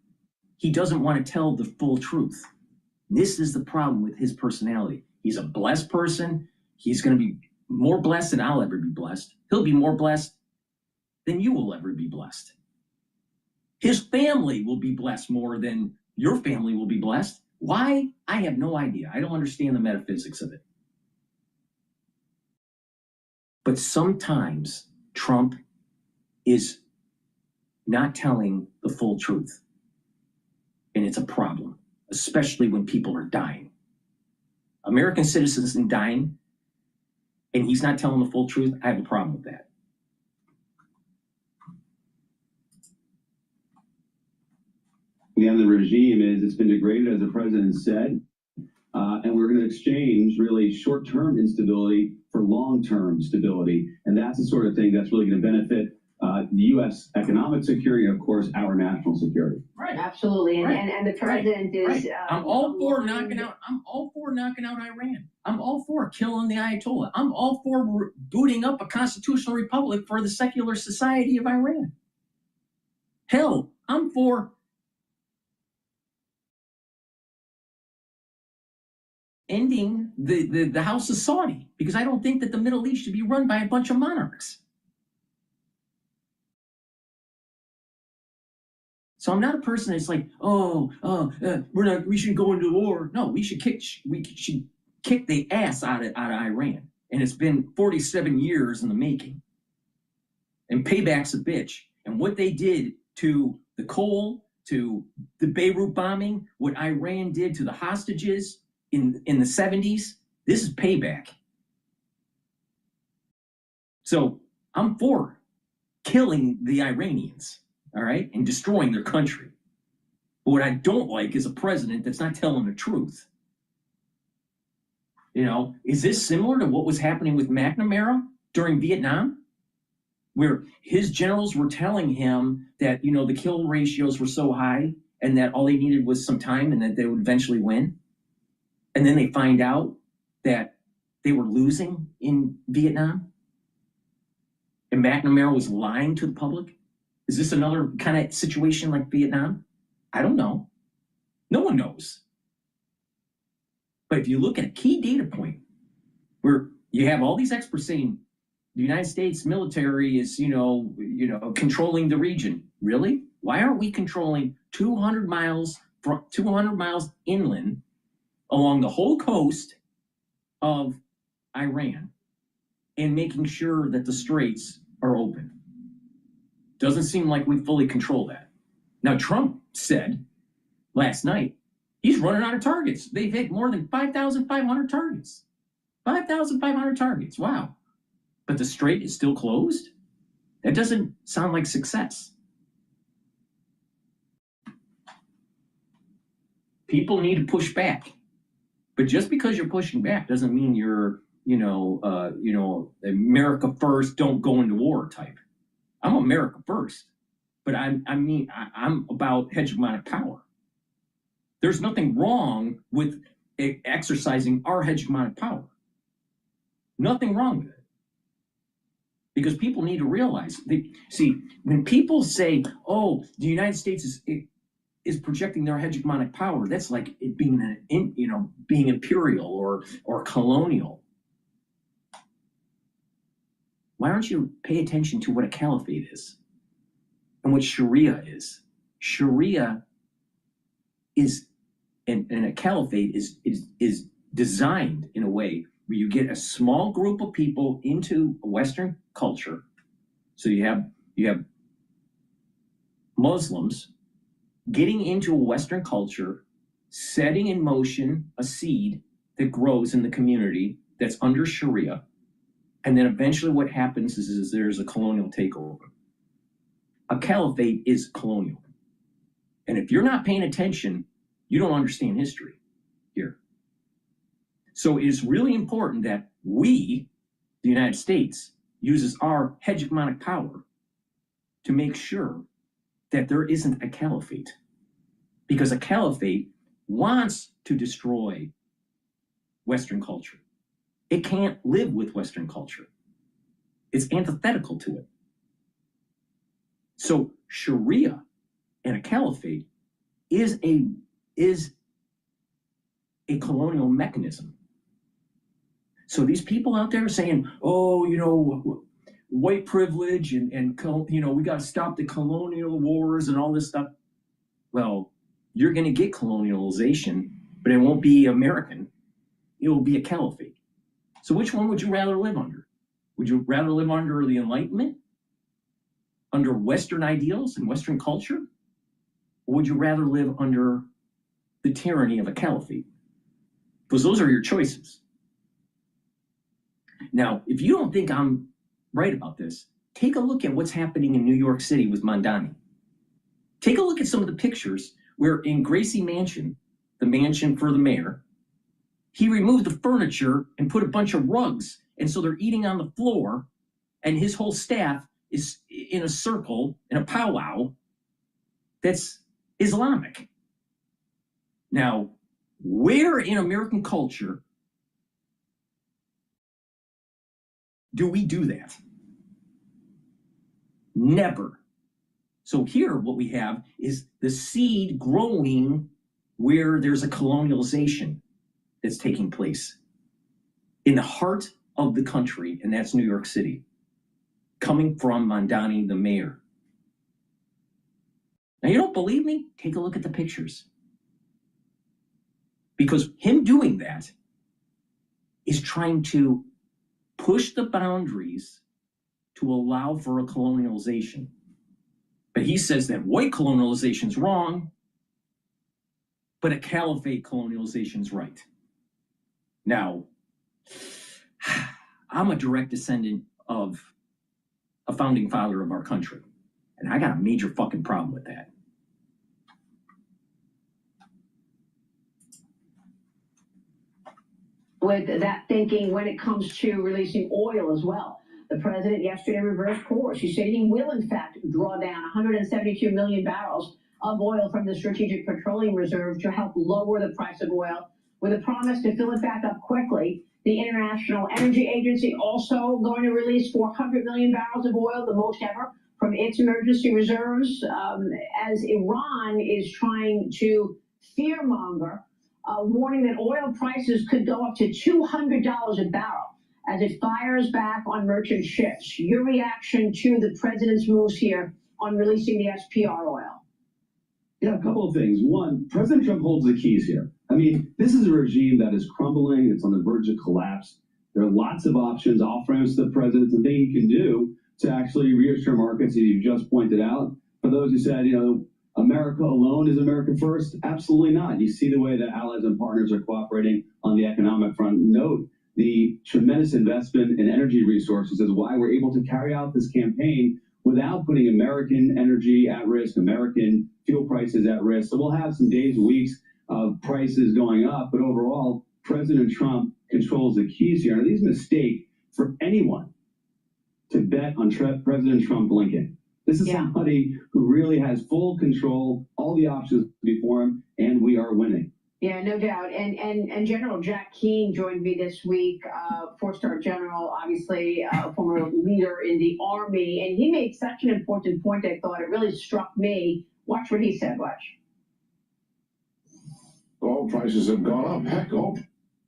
He doesn't want to tell the full truth. This is the problem with his personality. He's a blessed person. He's going to be more blessed than I'll ever be blessed. He'll be more blessed than you will ever be blessed. His family will be blessed more than your family will be blessed. Why? I have no idea. I don't understand the metaphysics of it. But sometimes Trump is not telling the full truth. And it's a problem, especially when people are dying. American citizens are dying, and he's not telling the full truth. I have a problem with that. And the regime is, it's been degraded, as the president said, and we're going to exchange really short-term instability for long-term stability. And that's the sort of thing that's really going to benefit the U.S. economic security and, of course, our national security. Right. Absolutely. And the president is... I'm all for knocking out Iran. I'm all for killing the Ayatollah. I'm all for booting up a constitutional republic for the secular society of Iran. Hell, I'm for ending the House of Saudi, because I don't think that the Middle East should be run by a bunch of monarchs. So I'm not a person that's like, we shouldn't go into war. No, we should kick the ass out of Iran. And it's been 47 years in the making. And payback's a bitch. And what they did to the coal, to the Beirut bombing, what Iran did to the hostages in the 70s, this is payback. So I'm for killing the Iranians, all right, and destroying their country. But what I don't like is a president that's not telling the truth. You know, is this similar to what was happening with McNamara during Vietnam? Where his generals were telling him that, you know, the kill ratios were so high and that all they needed was some time and that they would eventually win. And then they find out that they were losing in Vietnam. And McNamara was lying to the public. Is this another kind of situation like Vietnam? I don't know. No one knows. But if you look at a key data point where you have all these experts saying the United States military is, controlling the region. Really? Why aren't we controlling 200 miles inland along the whole coast of Iran and making sure that the straits are open? Doesn't seem like we fully control that. Now, Trump said last night he's running out of targets. They've hit more than 5,500 targets. 5,500 targets. Wow. But the strait is still closed? That doesn't sound like success. People need to push back. But just because you're pushing back doesn't mean you're, America first, don't go into war type. I'm America first. But I'm about hegemonic power. There's nothing wrong with exercising our hegemonic power. Nothing wrong with it. Because people need to realize, when people say, oh, the United States is projecting their hegemonic power, that's like it being being imperial or colonial. Why don't you pay attention to what a caliphate is and what Sharia is? Sharia is, and a caliphate is designed in a way where you get a small group of people into a Western culture. So you have Muslims getting into a Western culture, setting in motion a seed that grows in the community that's under Sharia. And then eventually what happens is there's a colonial takeover. A caliphate is colonial. And if you're not paying attention, you don't understand history here. So it is really important that we, the United States, uses our hegemonic power to make sure that there isn't a caliphate. Because a caliphate wants to destroy Western culture. It can't live with Western culture. It's antithetical to it. So Sharia and a caliphate is a colonial mechanism. So these people out there saying, oh, white privilege and we got to stop the colonial wars and all this stuff. Well, you're going to get colonialization, but it won't be American. It will be a caliphate. So which one would you rather live under? Would you rather live under the Enlightenment? Under Western ideals and Western culture? Or would you rather live under the tyranny of a caliphate? Because those are your choices. Now, if you don't think I'm right about this, take a look at what's happening in New York City with Mondani. Take a look at some of the pictures where in Gracie Mansion, the mansion for the mayor, he removed the furniture and put a bunch of rugs. And so they're eating on the floor and his whole staff is in a circle, in a powwow that's Islamic. Now, where in American culture do we do that? Never. So here what we have is the seed growing where there's a colonialization that's taking place in the heart of the country, and that's New York City, coming from Mondani, the mayor. Now, you don't believe me? Take a look at the pictures. Because him doing that is trying to push the boundaries to allow for a colonialization. But he says that white colonialization is wrong, but a caliphate colonialization is right. Now, I'm a direct descendant of a founding father of our country, and I got a major fucking problem with that. With that thinking when it comes to releasing oil as well. The president yesterday reversed course. He said he will, in fact, draw down 172 million barrels of oil from the Strategic Petroleum Reserve to help lower the price of oil, with a promise to fill it back up quickly. The International Energy Agency also going to release 400 million barrels of oil, the most ever, from its emergency reserves, as Iran is trying to fearmonger, warning that oil prices could go up to $200 a barrel as it fires back on merchant ships. Your reaction to the president's moves here on releasing the SPR oil? Yeah, a couple of things. One, President Trump holds the keys here. I mean, this is a regime that is crumbling. It's on the verge of collapse. There are lots of options off ramps to the president and things he can do to actually reassure markets, as you just pointed out. For those who said, America alone is America first, absolutely not. You see the way that allies and partners are cooperating on the economic front. Note the tremendous investment in energy resources is why we're able to carry out this campaign without putting American energy at risk, American fuel prices at risk. So we'll have some days, weeks of prices going up, but overall, President Trump controls the keys here. And it is a mistake for anyone to bet on President Trump blinking. This is somebody who really has full control, all the options before him, and we are winning. Yeah, no doubt. And General Jack Keane joined me this week, four-star general, obviously a former leader in the Army, and he made such an important point, I thought. It really struck me. Watch what he said, watch. Oil prices have gone up. Heck,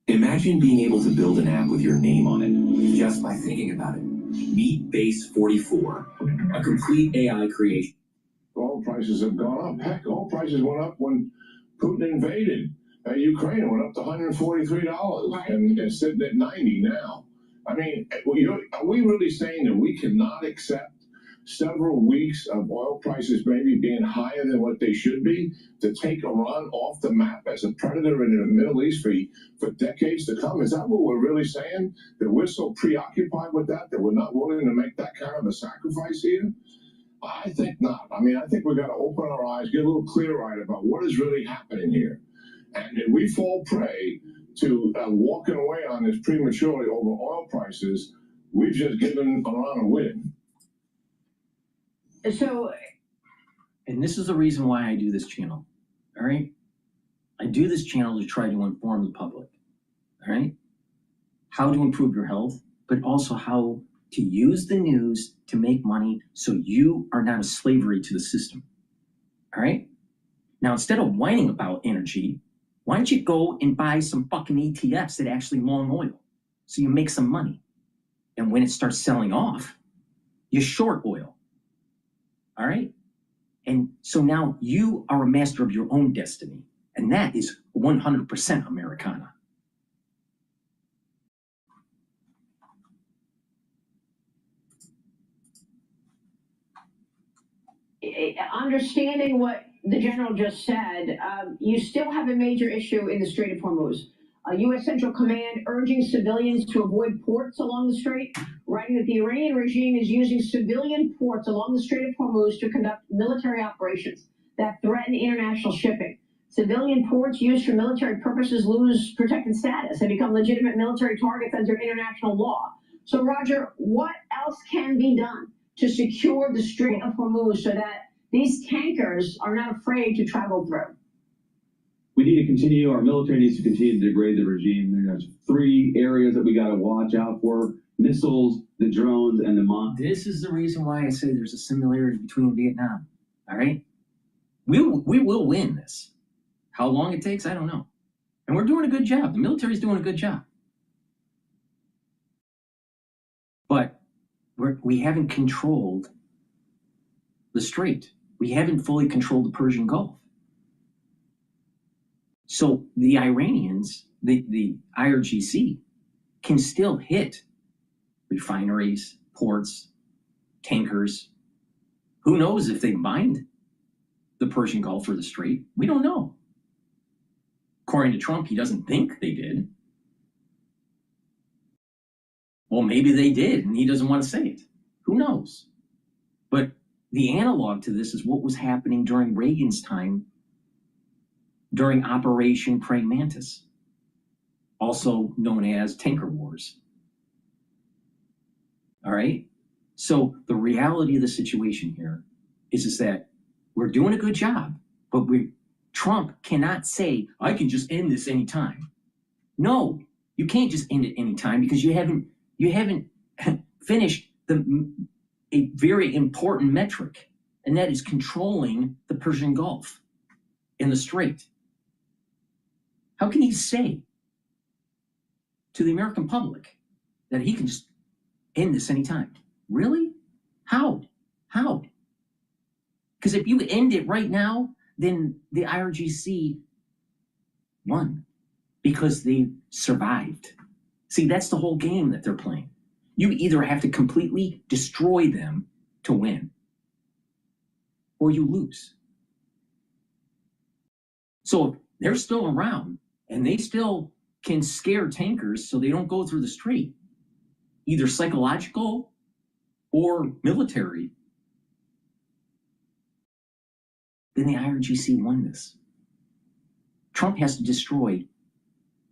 Imagine being able to build an app with your name on it just by thinking about it. Meet Base 44, a complete AI creation. Oil prices have gone up. Heck, oil prices went up when Putin invaded Ukraine. It went up to $143 and it's sitting at 90 now. I mean, are we really saying that we cannot accept several weeks of oil prices maybe being higher than what they should be to take Iran off the map as a predator in the Middle East for decades to come? Is that what we're really saying? That we're so preoccupied with that we're not willing to make that kind of a sacrifice here? I think not. I mean, I think we've got to open our eyes, get a little clear-eyed about what is really happening here. And if we fall prey to walking away on this prematurely over oil prices, we've just given Iran a win. So, and this is the reason why I do this channel, all right? I do this channel to try to inform the public, all right? How to improve your health, but also how to use the news to make money so you are not a slavery to the system, all right? Now, instead of whining about energy, why don't you go and buy some fucking ETFs that actually long oil so you make some money? And when it starts selling off, you short oil. All right? And so now you are a master of your own destiny. And that is 100% Americana. Understanding what the general just said, you still have a major issue in the Strait of Hormuz. U.S. Central Command urging civilians to avoid ports along the strait, writing that the Iranian regime is using civilian ports along the Strait of Hormuz to conduct military operations that threaten international shipping. Civilian ports used for military purposes lose protected status and become legitimate military targets under international law. So, Roger, what else can be done to secure the Strait of Hormuz so that these tankers are not afraid to travel through? We need to continue, our military needs to continue to degrade the regime. There's 3 areas that we got to watch out for: missiles, the drones, and the mines. This is the reason why I say there's a similarity between Vietnam, all right? We will win this. How long it takes, I don't know. And we're doing a good job. The military's doing a good job. But we haven't controlled the strait. We haven't fully controlled the Persian Gulf. So the Iranians, the IRGC, can still hit refineries, ports, tankers. Who knows if they mined the Persian Gulf or the Strait? We don't know. According to Trump, he doesn't think they did. Well, maybe they did, and he doesn't want to say it. Who knows? But the analog to this is what was happening during Reagan's time during Operation Praying Mantis, also known as Tanker Wars. All right? So the reality of the situation here is that we're doing a good job, but Trump cannot say, I can just end this anytime. No, you can't just end it anytime because you haven't finished a very important metric, and that is controlling the Persian Gulf and the Strait. How can he say to the American public that he can just end this anytime? Really? How? How? Because if you end it right now, then the IRGC won because they survived. See, that's the whole game that they're playing. You either have to completely destroy them to win, or you lose. So if they're still around and they still can scare tankers so they don't go through the strait, either psychological or military, then the IRGC won this. Trump has to destroy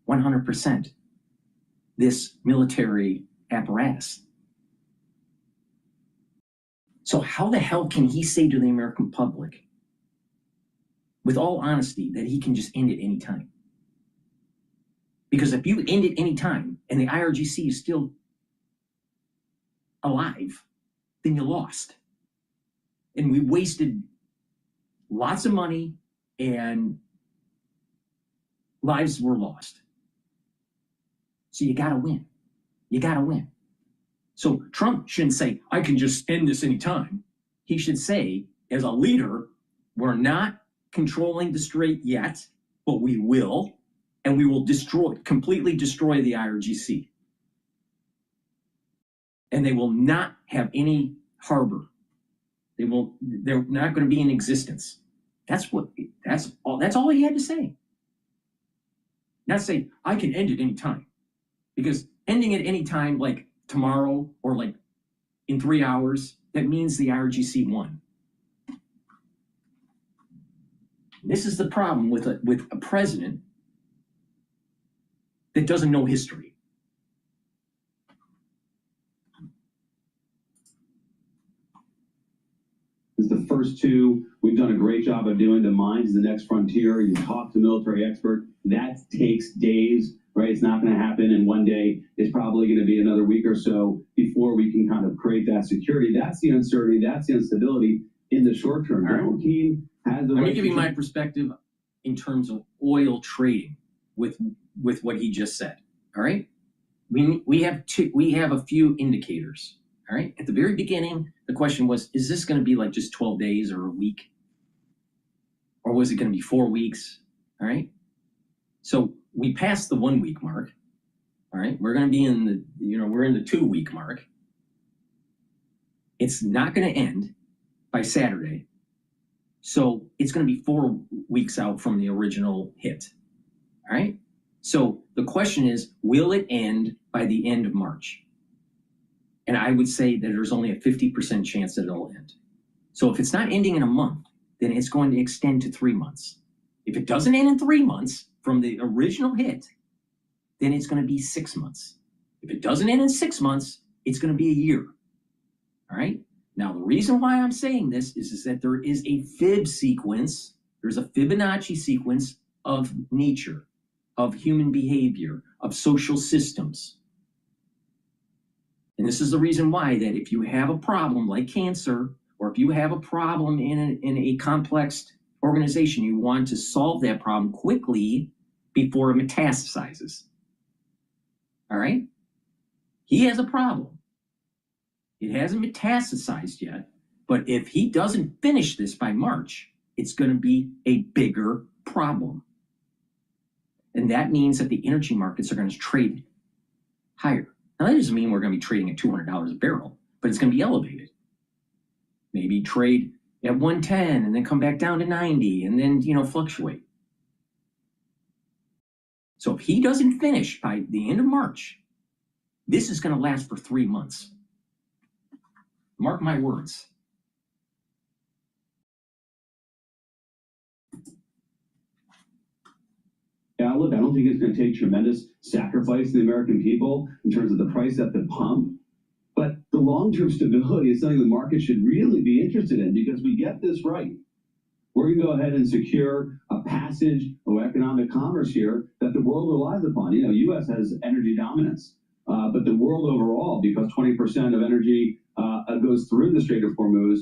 100% this military apparatus. So how the hell can he say to the American public, with all honesty, that he can just end it anytime? Because if you end it anytime and the IRGC is still alive, then you lost. And we wasted lots of money and lives were lost. So you gotta win. You gotta win. So Trump shouldn't say, I can just end this anytime. He should say, as a leader, we're not controlling the strait yet, but we will, and we will completely destroy the IRGC. And they will not have any harbor. They're not going to be in existence. That's all he had to say. Not say, I can end it anytime. Because ending it anytime, like tomorrow or like in 3 hours, that means the IRGC won. This is the problem with a president that doesn't know history. Is the first two we've done a great job of doing. The mines is the next frontier. You talk to military expert. That takes days, right? It's not going to happen in one day. It's probably going to be another week or so before we can kind of create that security. That's the uncertainty. That's the instability in the short term. General Keane has the Let me give you my perspective in terms of oil trading with what he just said. All right, we have a few indicators. All right, at the very beginning, the question was, is this going to be like just 12 days or a week? Or was it going to be 4 weeks? All right. So we passed the 1 week mark. All right. We're going to be in we're in the 2 week mark. It's not going to end by Saturday. So it's going to be 4 weeks out from the original hit. All right. So the question is, will it end by the end of March? And I would say that there's only a 50% chance that it'll end. So if it's not ending in a month, then it's going to extend to 3 months. If it doesn't end in 3 months from the original hit, then it's going to be 6 months. If it doesn't end in 6 months, it's going to be a year. All right. Now, the reason why I'm saying this is that there is a Fib sequence. There's a Fibonacci sequence of nature, of human behavior, of social systems. And this is the reason why that if you have a problem like cancer, or if you have a problem in a complex organization, you want to solve that problem quickly before it metastasizes. All right? He has a problem. It hasn't metastasized yet, but if he doesn't finish this by March, it's going to be a bigger problem. And that means that the energy markets are going to trade higher. Now, that doesn't mean we're going to be trading at $200 a barrel, but it's going to be elevated. Maybe trade at 110 and then come back down to 90 and then, fluctuate. So if he doesn't finish by the end of March, this is going to last for 3 months. Mark my words. Yeah, look, I don't think it's going to take tremendous sacrifice to the American people in terms of the price at the pump. But the long-term stability is something the market should really be interested in, because we get this right. We're going to go ahead and secure a passage of economic commerce here that the world relies upon. U.S. has energy dominance, but the world overall, because 20% of energy goes through the Strait of Hormuz,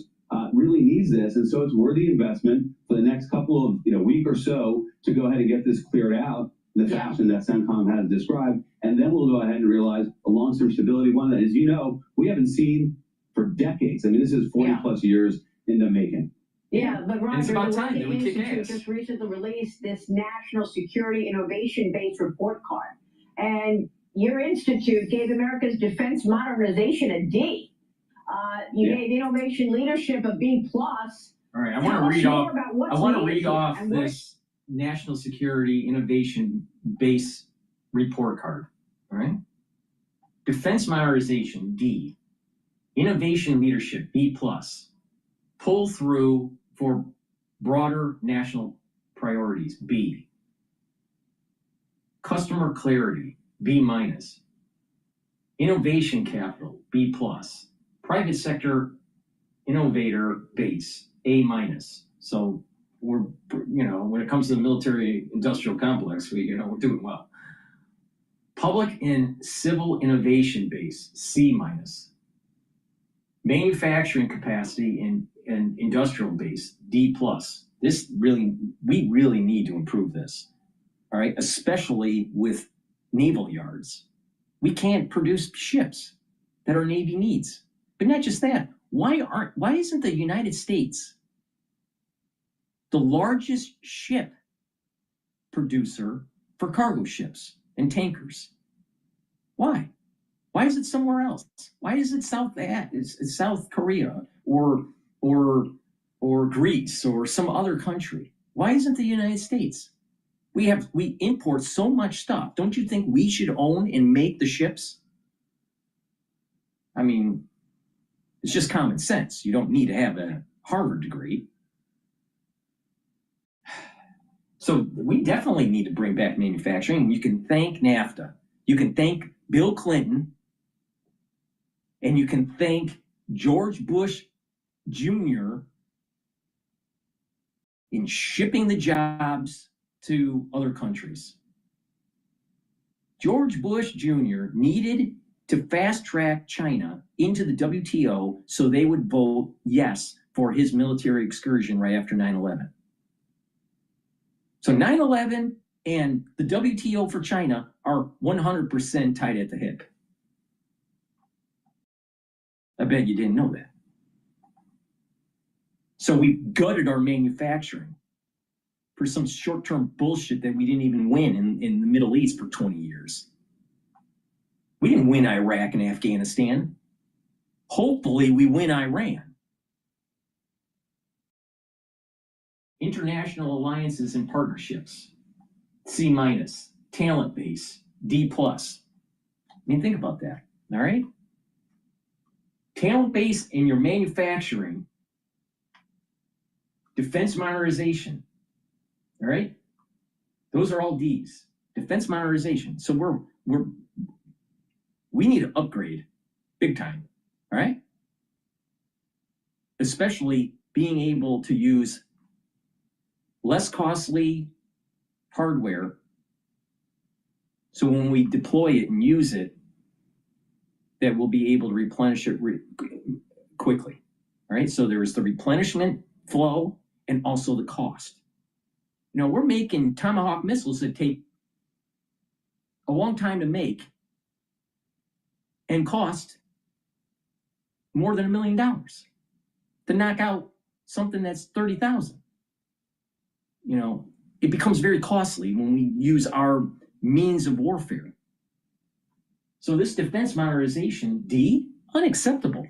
really needs this. And so it's worthy investment for the next couple of week or so to go ahead and get this cleared out the fashion that CENTCOM has described, and then we'll go ahead and realize a long-term stability, one that, as you know, we haven't seen for decades. I mean, this is 40 plus years in the making. Yeah, but Roger, it's about the time that we kick Institute ass. just recently released this National Security Innovation-Based Report Card. And your institute gave America's defense modernization a D. You gave innovation leadership a B+. All right, I want to read off this National Security Innovation Base Report Card. All right. Defense modernization, D. Innovation leadership, B+. Pull through for broader national priorities, B. Customer clarity, B-. Innovation capital, B+. Private sector innovator base, A-. So we're, when it comes to the military industrial complex, we're doing well. Public and civil innovation base, C-. Manufacturing capacity and industrial base, D+. We really need to improve this. All right, especially with naval yards. We can't produce ships that our Navy needs. But not just that, why isn't the United States the largest ship producer for cargo ships and tankers? Why? Why is it somewhere else? Why is it South Korea or Greece or some other country? Why isn't the United States? We import so much stuff. Don't you think we should own and make the ships? I mean, it's just common sense. You don't need to have a Harvard degree. So we definitely need to bring back manufacturing. You can thank NAFTA. You can thank Bill Clinton. And you can thank George Bush Jr. in shipping the jobs to other countries. George Bush Jr. needed to fast track China into the WTO so they would vote yes for his military excursion right after 9/11. So 9/11 and the WTO for China are 100% tied at the hip. I bet you didn't know that. So we gutted our manufacturing for some short-term bullshit that we didn't even win in the Middle East for 20 years. We didn't win Iraq and Afghanistan. Hopefully we win Iran. International alliances and partnerships, C-. Talent base, D+. I mean, think about that, all right? Talent base in your manufacturing, defense modernization, all right? Those are all D's. Defense modernization. So we need to upgrade big time, all right? Especially being able to use less costly hardware. So when we deploy it and use it, that we'll be able to replenish it quickly, all right? So there's the replenishment flow and also the cost. We're making Tomahawk missiles that take a long time to make and cost more than $1 million to knock out something that's 30,000. It becomes very costly when we use our means of warfare. So this defense modernization, D, unacceptable.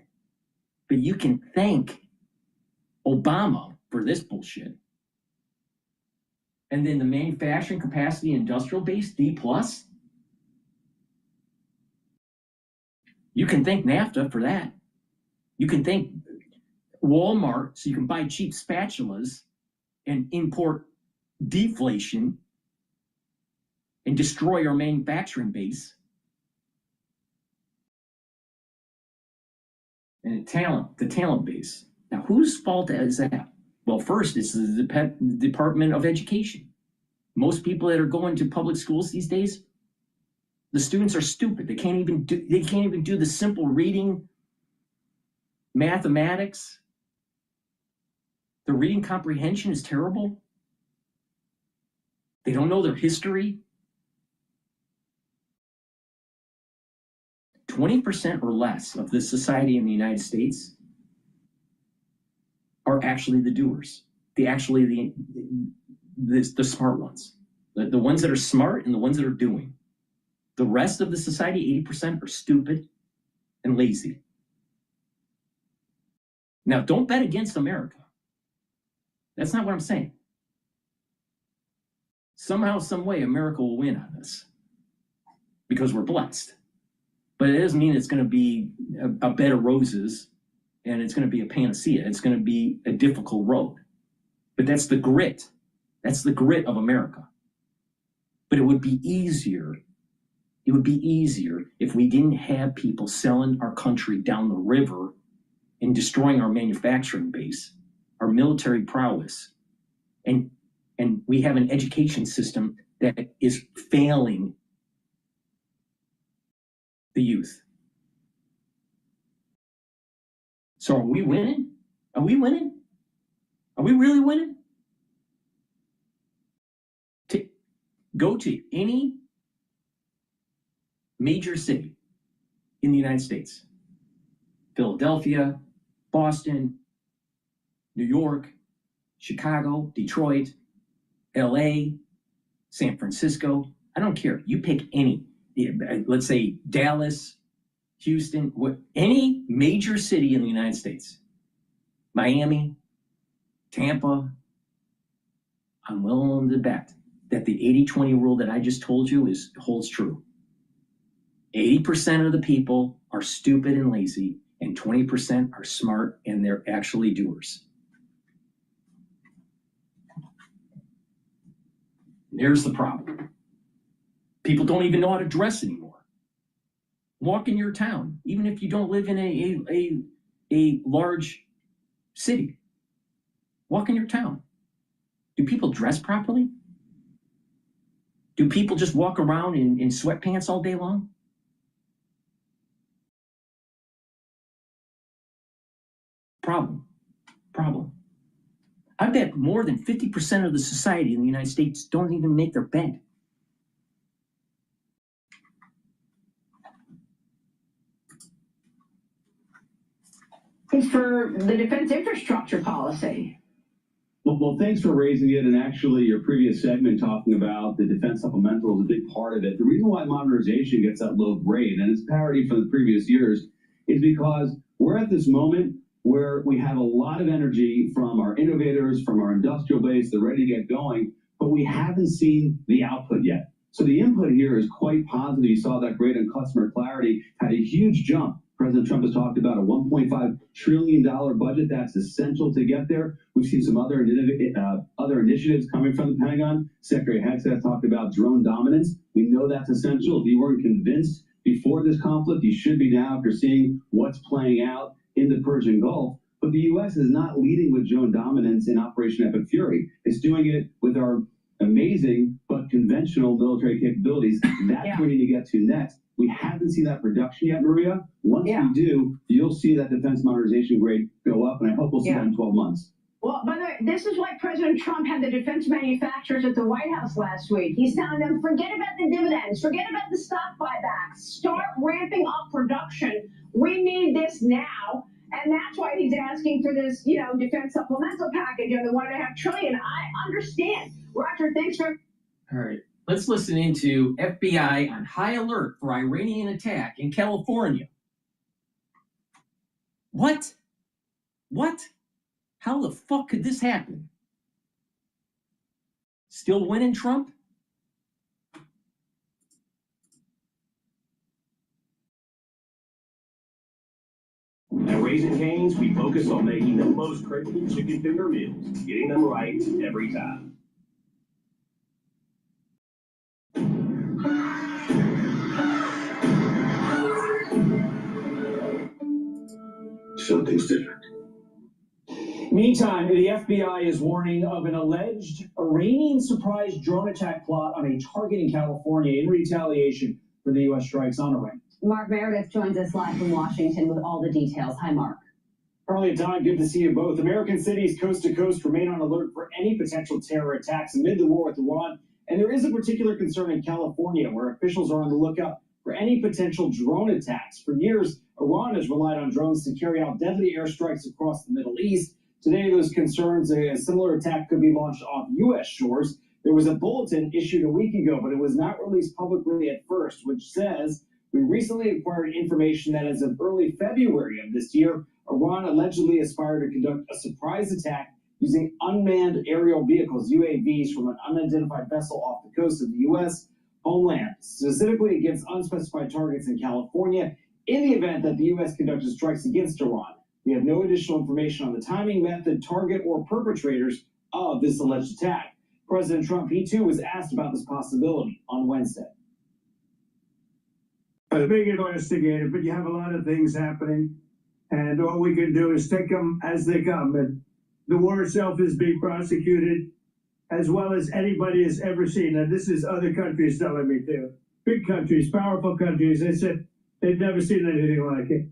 But you can thank Obama for this bullshit. And then the manufacturing capacity industrial base, D+. You can thank NAFTA for that. You can thank Walmart so you can buy cheap spatulas and import deflation and destroy our manufacturing base. And the talent base. Now, whose fault is that? Well, first, it's the Department of Education. Most people that are going to public schools these days, the students are stupid. They can't even do the simple reading, mathematics. The reading comprehension is terrible. They don't know their history. 20% or less of the society in the United States are actually the doers. The smart ones. The ones that are smart and the ones that are doing. The rest of the society, 80%, are stupid and lazy. Now, don't bet against America. That's not what I'm saying. Somehow, some way, America will win on this because we're blessed. But it doesn't mean it's going to be a bed of roses and it's going to be a panacea. It's going to be a difficult road. But that's the grit. That's the grit of America. But it would be easier. It would be easier if we didn't have people selling our country down the river and destroying our manufacturing base, our military prowess, and we have an education system that is failing the youth. So are we winning? Are we winning? Are we really winning? Go to any major city in the United States. Philadelphia, Boston, New York, Chicago, Detroit, LA, San Francisco. I don't care. You pick any. Let's say Dallas, Houston, any major city in the United States. Miami, Tampa. I'm willing to bet that the 80-20 rule that I just told you holds true. 80% of the people are stupid and lazy, and 20% are smart and they're actually doers. There's the problem. People don't even know how to dress anymore. Walk in your town, even if you don't live in a large city. Walk in your town. Do people dress properly? Do people just walk around in sweatpants all day long? Problem. I bet more than 50% of the society in the United States don't even make their bed. It's for the defense infrastructure policy. Well, thanks for raising it. And actually, your previous segment talking about the defense supplemental is a big part of it. The reason why modernization gets that low grade, and it's parity from the previous years, is because we're at this moment where we have a lot of energy from our innovators, from our industrial base, they're ready to get going, but we haven't seen the output yet. So the input here is quite positive. You saw that grade on customer clarity had a huge jump. President Trump has talked about a $1.5 trillion budget that's essential to get there. We've seen some other initiatives coming from the Pentagon. Secretary Hegseth talked about drone dominance. We know that's essential. If you weren't convinced before this conflict, you should be now after seeing what's playing out in the Persian Gulf. But the U.S. is not leading with drone dominance in Operation Epic Fury. It's doing it with our amazing but conventional military capabilities. That's where we need to get to next. We haven't seen that production yet, Maria. Once we do, you'll see that defense modernization grade go up, and I hope we'll see that in 12 months. Well, by the way, this is why President Trump had the defense manufacturers at the White House last week. He's telling them, forget about the dividends, forget about the stock buybacks, start ramping up production. We need this now. And that's why he's asking for this, defense supplemental package of the $1.5 trillion. I understand. Roger, thanks for... All right. Let's listen into FBI on high alert for Iranian attack in California. What? How the fuck could this happen? Still winning, Trump? At Raising Cane's, we focus on making the most craveable chicken finger meals, getting them right every time. Something's different. Meantime, the FBI is warning of an alleged Iranian surprise drone attack plot on a target in California in retaliation for the U.S. strikes on Iran. Mark Meredith joins us live from Washington with all the details. Hi, Mark. Carly and Don, good to see you both. American cities coast to coast remain on alert for any potential terror attacks amid the war with Iran. And there is a particular concern in California where officials are on the lookout for for any potential drone attacks. For years, Iran has relied on drones to carry out deadly airstrikes across the Middle East. Today, those concerns a similar attack could be launched off U.S. shores. There was a bulletin issued a week ago, but it was not released publicly at first, which says, we recently acquired information that as of early February of this year, Iran allegedly aspired to conduct a surprise attack using unmanned aerial vehicles, UAVs, from an unidentified vessel off the coast of the U.S. homeland, specifically against unspecified targets in California, in the event that the U.S. conducted strikes against Iran. We have no additional information on the timing, method, target, or perpetrators of this alleged attack. President Trump, he too, was asked about this possibility on Wednesday. It's being investigated, but you have a lot of things happening, and all we can do is take them as they come. And the war itself is being prosecuted as well as anybody has ever seen. And this is other countries telling me too. Big countries, powerful countries. They said they've never seen anything like it.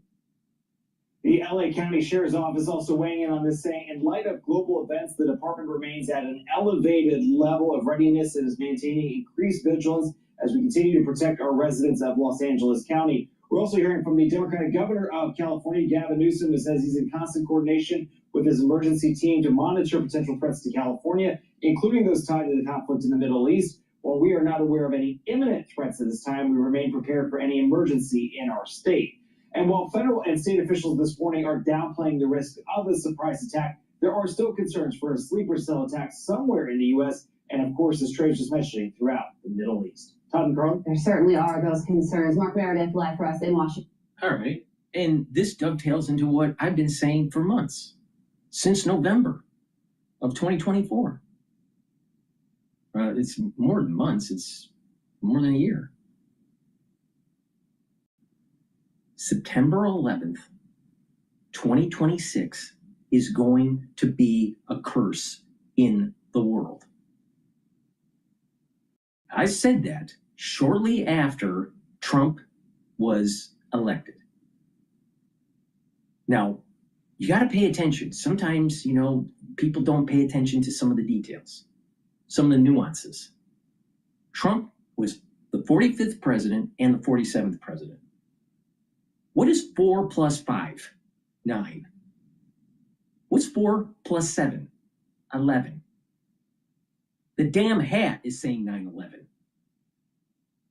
The LA County Sheriff's Office also weighing in on this, saying, in light of global events, the department remains at an elevated level of readiness and is maintaining increased vigilance as we continue to protect our residents of Los Angeles County. We're also hearing from the Democratic governor of California, Gavin Newsom, who says he's in constant coordination with his emergency team to monitor potential threats to California, including those tied to the conflict in the Middle East. While we are not aware of any imminent threats at this time, we remain prepared for any emergency in our state. And while federal and state officials this morning are downplaying the risk of a surprise attack, there are still concerns for a sleeper cell attack somewhere in the U.S. and, of course, as Trey's just mentioning, throughout the Middle East. Todd and Carl? There certainly are those concerns. Mark Meredith, live for us in Washington. All right. And this dovetails into what I've been saying for months, since November of 2024. It's more than months. It's more than a year. September 11th, 2026 is going to be a curse in the world. I said that shortly after Trump was elected. Now, you got to pay attention. Sometimes, people don't pay attention to some of the details, some of the nuances. Trump was the 45th president and the 47th president. What is 4 plus 5? 9. What's 4 plus 7? 11. The damn hat is saying 9/11.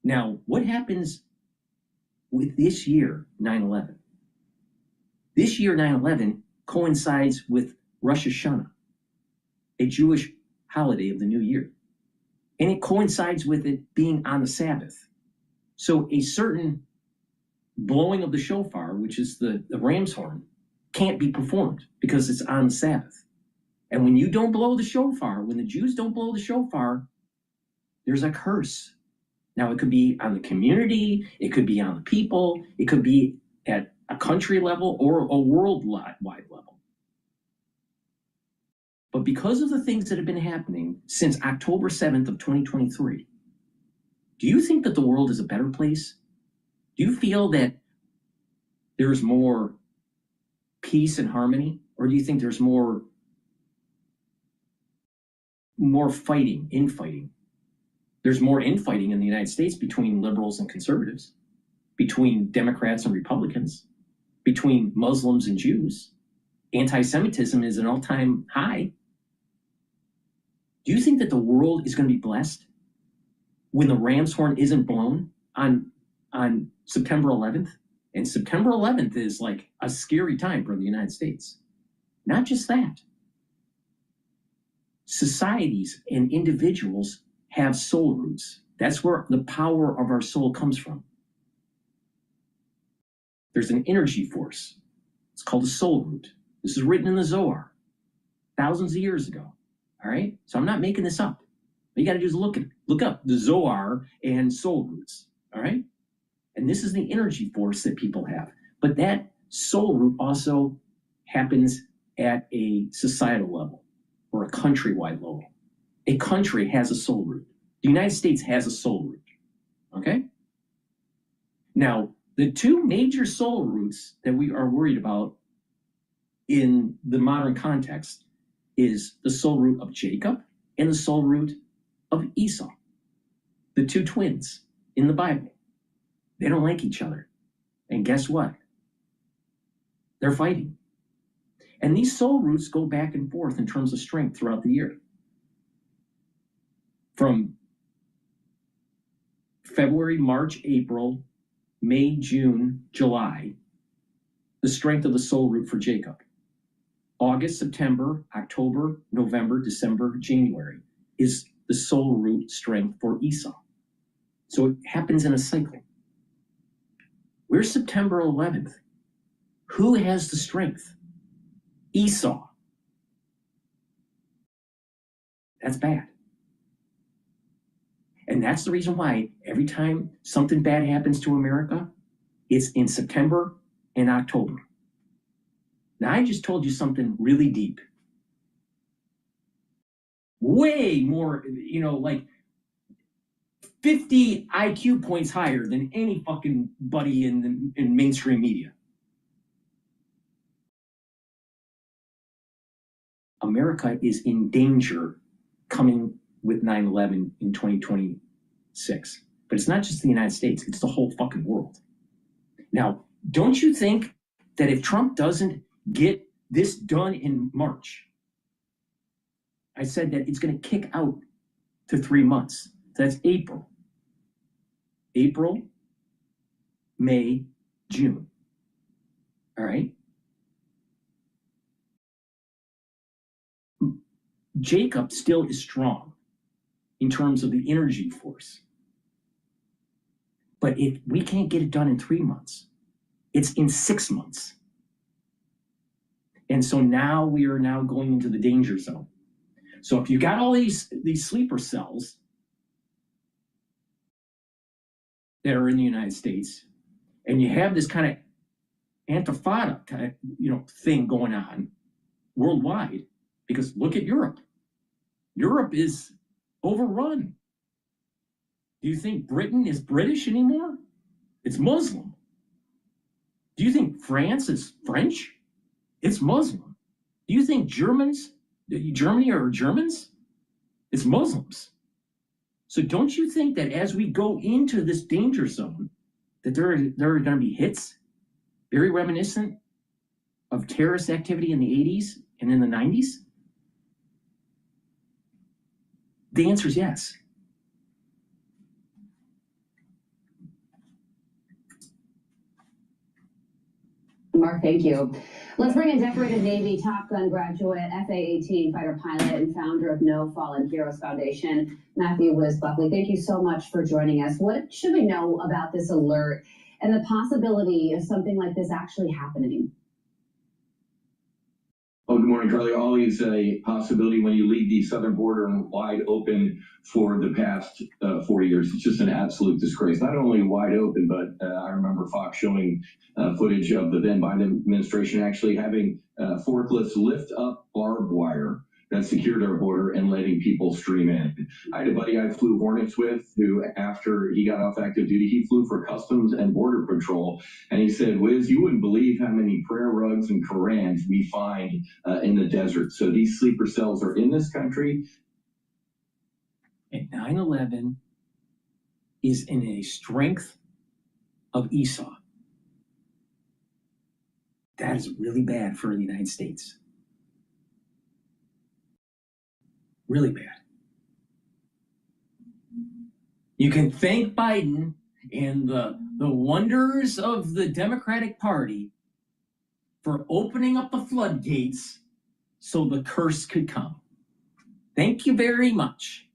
Now, what happens with this year, 9/11? This year, 9/11, coincides with Rosh Hashanah, a Jewish holiday of the new year. And it coincides with it being on the Sabbath. So a certain blowing of the shofar, which is the ram's horn, can't be performed because it's on the Sabbath. And when you don't blow the shofar, when the Jews don't blow the shofar, there's a curse. Now, it could be on the community, it could be on the people, it could be at a country level or a worldwide level. But because of the things that have been happening since October 7th of 2023, do you think that the world is a better place? Do you feel that there's more peace and harmony? Or do you think there's more fighting, infighting? There's more infighting in the United States between liberals and conservatives, between Democrats and Republicans, between Muslims and Jews. Anti-Semitism is an all-time high. Do you think that the world is going to be blessed when the ram's horn isn't blown on September 11th? And September 11th is like a scary time for the United States. Not just that. Societies and individuals have soul roots. That's where the power of our soul comes from. There's an energy force. It's called a soul root. This is written in the Zohar thousands of years ago. All right? So I'm not making this up. All you got to do is look up the Zohar and soul roots. All right? And this is the energy force that people have. But that soul root also happens at a societal level or a countrywide level. A country has a soul root. The United States has a soul root. Okay? Now, the two major soul roots that we are worried about in the modern context is the soul root of Jacob and the soul root of Esau, the two twins in the Bible. They don't like each other. And guess what? They're fighting. And these soul roots go back and forth in terms of strength throughout the year. From February, March, April, May, June, July, the strength of the soul root for Jacob. August, September, October, November, December, January is the soul root strength for Esau. So it happens in a cycle. We're September 11th. Who has the strength? Esau. That's bad. And that's the reason why every time something bad happens to America, it's in September and October. Now, I just told you something really deep. Way more, like 50 IQ points higher than any fucking buddy in mainstream media. America is in danger coming with 9/11 in 2026. But it's not just the United States, it's the whole fucking world. Now, don't you think that if Trump doesn't get this done in March, I said that it's going to kick out to 3 months. That's April. April, May, June. All right? Jacob still is strong in terms of the energy force. But if we can't get it done in 3 months, it's in 6 months. And so now we are now going into the danger zone. So if you got all these sleeper cells that are in the United States, and you have this kind of intifada kind of, thing going on worldwide, because look at Europe. Europe is overrun. Do you think Britain is British anymore? It's Muslim. Do you think France is French? It's Muslim. Do you think Germany are Germans? It's Muslims. So don't you think that as we go into this danger zone, that there are going to be hits very reminiscent of terrorist activity in the 80s and in the 90s? The answer is yes. Mark, thank you. Let's bring in decorated Navy Top Gun graduate, F/A-18 fighter pilot, and founder of No Fallen Heroes Foundation, Matthew Buckley. Thank you so much for joining us. What should we know about this alert and the possibility of something like this actually happening? Oh, good morning, Carly. Always a possibility when you leave the southern border wide open for the past 4 years. It's just an absolute disgrace. Not only wide open, but I remember Fox showing footage of the then Biden administration actually having forklifts lift up barbed wire that secured our border and letting people stream in. I had a buddy I flew Hornets with who, after he got off active duty, he flew for Customs and Border Patrol. And he said, Wiz, you wouldn't believe how many prayer rugs and Korans we find in the desert. So these sleeper cells are in this country. And 9/11 is in a strength of Esau. That is really bad for the United States. Really bad. You can thank Biden and the wonders of the Democratic Party for opening up the floodgates so the curse could come. Thank you very much.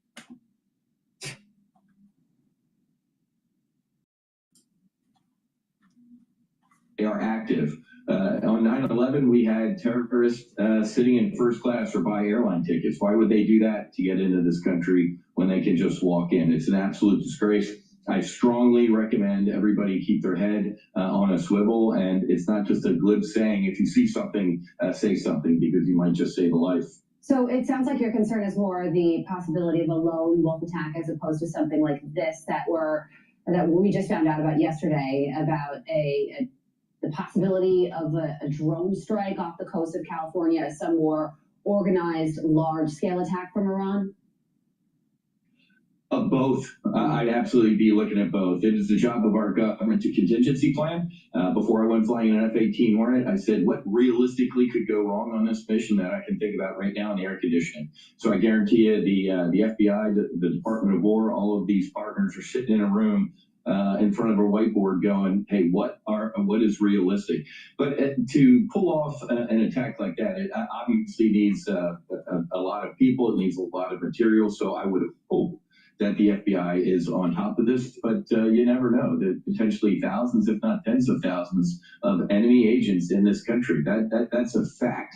They are active. On 9/11, we had terrorists sitting in first class or buy airline tickets. Why would they do that to get into this country when they can just walk in? It's an absolute disgrace. I strongly recommend everybody keep their head on a swivel, and it's not just a glib saying. If you see something, say something, because you might just save a life. So it sounds like your concern is more the possibility of a lone wolf attack as opposed to something like this that we just found out about yesterday, about the possibility of a drone strike off the coast of California, some more organized, large-scale attack from Iran? Both. I'd absolutely be looking at both. It is the job of our government to contingency plan. Before I went flying an F-18 Hornet, I said, what realistically could go wrong on this mission that I can think about right now in the air conditioning? So I guarantee you the FBI, the Department of War, all of these partners are sitting in a room in front of a whiteboard going, hey, what is realistic? But to pull off an attack like that, it obviously needs a lot of people. It needs a lot of material. So I would hope that the FBI is on top of this, but you never know. That potentially thousands, if not tens of thousands, of enemy agents in this country. That's a fact.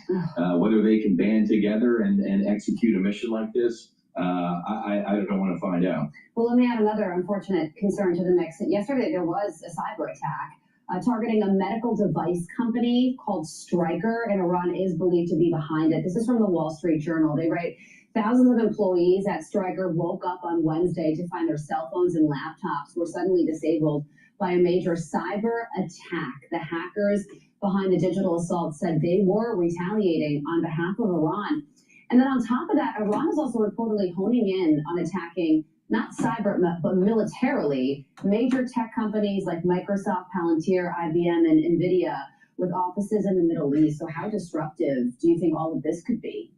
Whether they can band together and execute a mission like this, I don't want to find out. Well, let me add another unfortunate concern to the mix. Yesterday, there was a cyber attack targeting a medical device company called Stryker, and Iran is believed to be behind it. This is from the Wall Street Journal. They write, thousands of employees at Stryker woke up on Wednesday to find their cell phones and laptops were suddenly disabled by a major cyber attack. The hackers behind the digital assault said they were retaliating on behalf of Iran. And then on top of that, Iran is also reportedly honing in on attacking not cyber, but militarily, major tech companies like Microsoft, Palantir, IBM, and NVIDIA with offices in the Middle East. So how disruptive do you think all of this could be?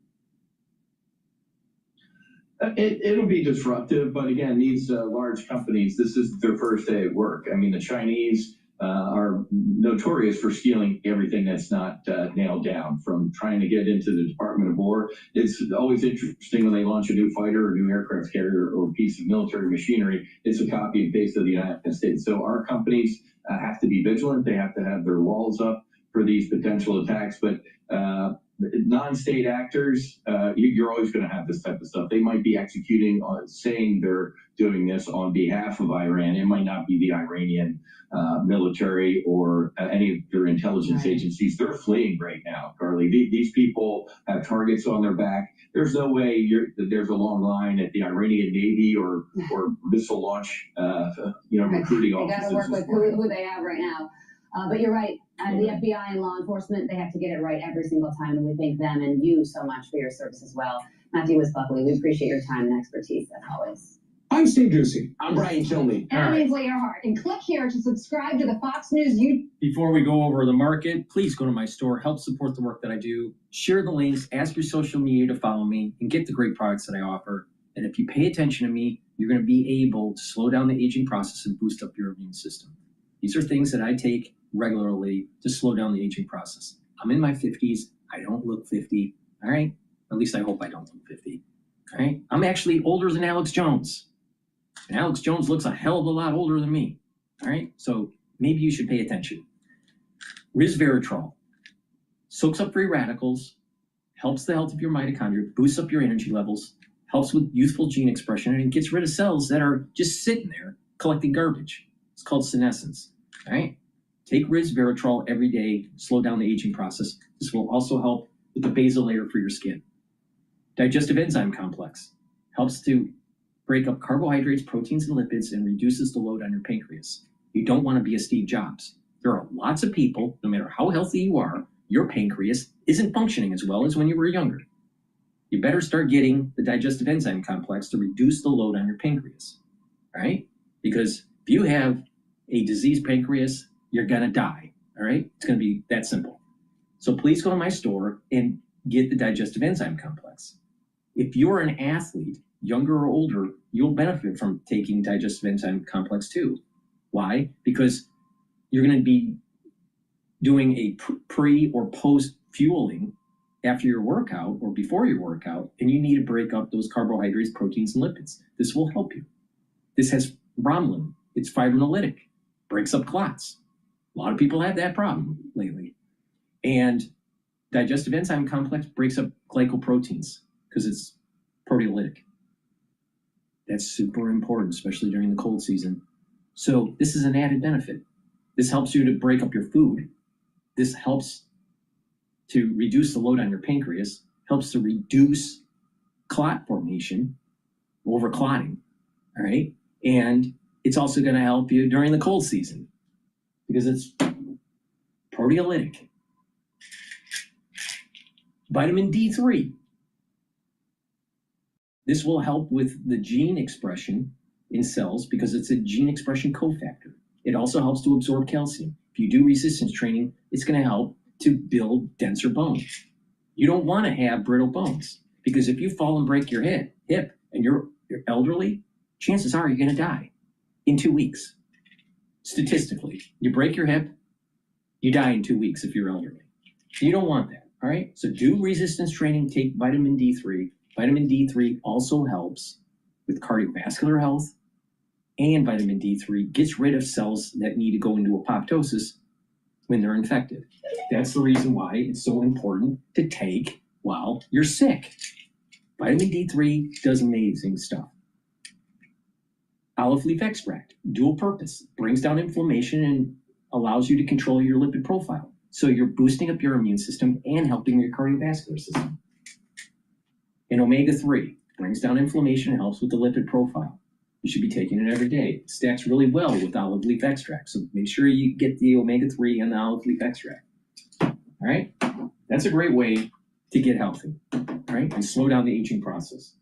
It'll be disruptive, but again, these large companies, this is their first day at work. I mean, the Chinese are notorious for stealing everything that's not nailed down, from trying to get into the Department of War. It's always interesting when they launch a new fighter or new aircraft carrier or piece of military machinery, it's a copy and paste of the United States. So our companies have to be vigilant. They have to have their walls up for these potential attacks, but non-state actors, you're always going to have this type of stuff. They might be executing on saying they're doing this on behalf of Iran. It might not be the Iranian military or any of their intelligence agencies. They're fleeing right now, Carly. These people have targets on their back. There's no way there's a long line at the Iranian Navy or missile launch, recruiting offices. They got to work with who they have right now. But you're right. The FBI and law enforcement, they have to get it right every single time, and we thank them and you so much for your service as well. Matthew Buckley, we appreciate your time and expertise as always. I'm Steve Ducey. I'm Brighteon Channel. And I'm Ainsley Earhart. And click here to subscribe to the Fox News YouTube. Before we go over the market, please go to my store, help support the work that I do, share the links, ask your social media to follow me, and get the great products that I offer. And if you pay attention to me, you're going to be able to slow down the aging process and boost up your immune system. These are things that I take regularly to slow down the aging process. I'm in my 50s. I don't look 50. All right. At least I hope I don't look 50. All right. I'm actually older than Alex Jones. And Alex Jones looks a hell of a lot older than me. All right. So maybe you should pay attention. Resveratrol soaks up free radicals, helps the health of your mitochondria, boosts up your energy levels, helps with youthful gene expression, and it gets rid of cells that are just sitting there collecting garbage. It's called senescence. All right. Take resveratrol every day, slow down the aging process. This will also help with the basal layer for your skin. Digestive enzyme complex helps to break up carbohydrates, proteins, and lipids and reduces the load on your pancreas. You don't want to be a Steve Jobs. There are lots of people, no matter how healthy you are, your pancreas isn't functioning as well as when you were younger. You better start getting the digestive enzyme complex to reduce the load on your pancreas, all right? Because if you have a diseased pancreas, you're going to die, all right? It's going to be that simple. So please go to my store and get the digestive enzyme complex. If you're an athlete, younger or older, you'll benefit from taking digestive enzyme complex too. Why? Because you're going to be doing a pre or post fueling after your workout or before your workout, and you need to break up those carbohydrates, proteins, and lipids. This will help you. This has bromelain. It's fibrinolytic, breaks up clots. A lot of people have that problem lately. And digestive enzyme complex breaks up glycoproteins because it's proteolytic. That's super important, especially during the cold season. So this is an added benefit. This helps you to break up your food. This helps to reduce the load on your pancreas, helps to reduce clot formation, overclotting, all right? And it's also going to help you during the cold season because it's proteolytic. Vitamin D3. This will help with the gene expression in cells because it's a gene expression cofactor. It also helps to absorb calcium. If you do resistance training, it's going to help to build denser bones. You don't want to have brittle bones because if you fall and break your hip and you're elderly, chances are you're going to die in 2 weeks. Statistically, you break your hip, you die in 2 weeks if you're elderly. You don't want that, all right? So do resistance training, take vitamin D3. Vitamin D3 also helps with cardiovascular health, and vitamin D3 gets rid of cells that need to go into apoptosis when they're infected. That's the reason why it's so important to take while you're sick. Vitamin D3 does amazing stuff. Olive leaf extract, dual purpose, brings down inflammation and allows you to control your lipid profile. So you're boosting up your immune system and helping your cardiovascular system. And omega-3 brings down inflammation and helps with the lipid profile. You should be taking it every day. It stacks really well with olive leaf extract. So make sure you get the omega-3 and the olive leaf extract. All right? That's a great way to get healthy, right? And slow down the aging process.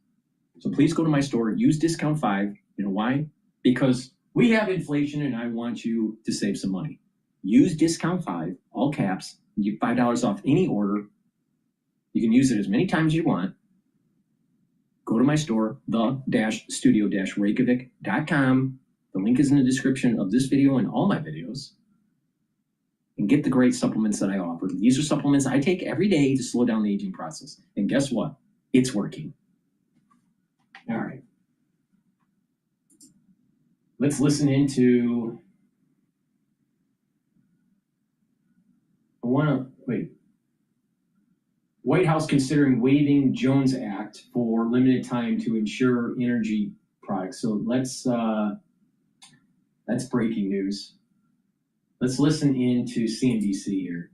So please go to my store, use discount 5. You know why? Because we have inflation and I want you to save some money. Use discount 5, all caps, and get $5 off any order. You can use it as many times as you want. Go to my store, the-studio-reykjavik.com. The link is in the description of this video and all my videos. And get the great supplements that I offer. These are supplements I take every day to slow down the aging process. And guess what? It's working. All right. Let's listen into... White House considering waiving Jones Act for limited time to ensure energy products. So that's breaking news. Let's listen into CNBC here.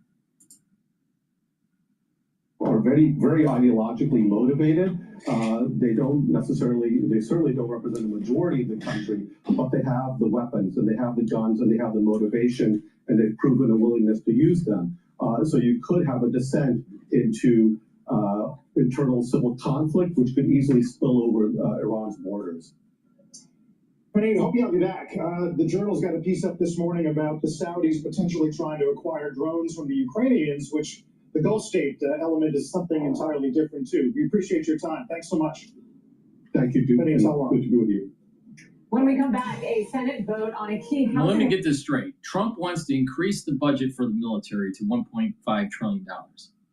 Are very, very ideologically motivated. They certainly don't represent the majority of the country, but they have the weapons and they have the guns and they have the motivation and they've proven a willingness to use them. So you could have a descent into internal civil conflict, which could easily spill over Iran's borders. Penny, hope you have you back. The Journal's got a piece up this morning about the Saudis potentially trying to acquire drones from the Ukrainians, which the Gulf state element is something entirely different too. We appreciate your time. Thanks so much. Thank you. Good to be with you. When we come back, a Senate vote on a key Now, let me get this straight. Trump wants to increase the budget for the military to $1.5 trillion.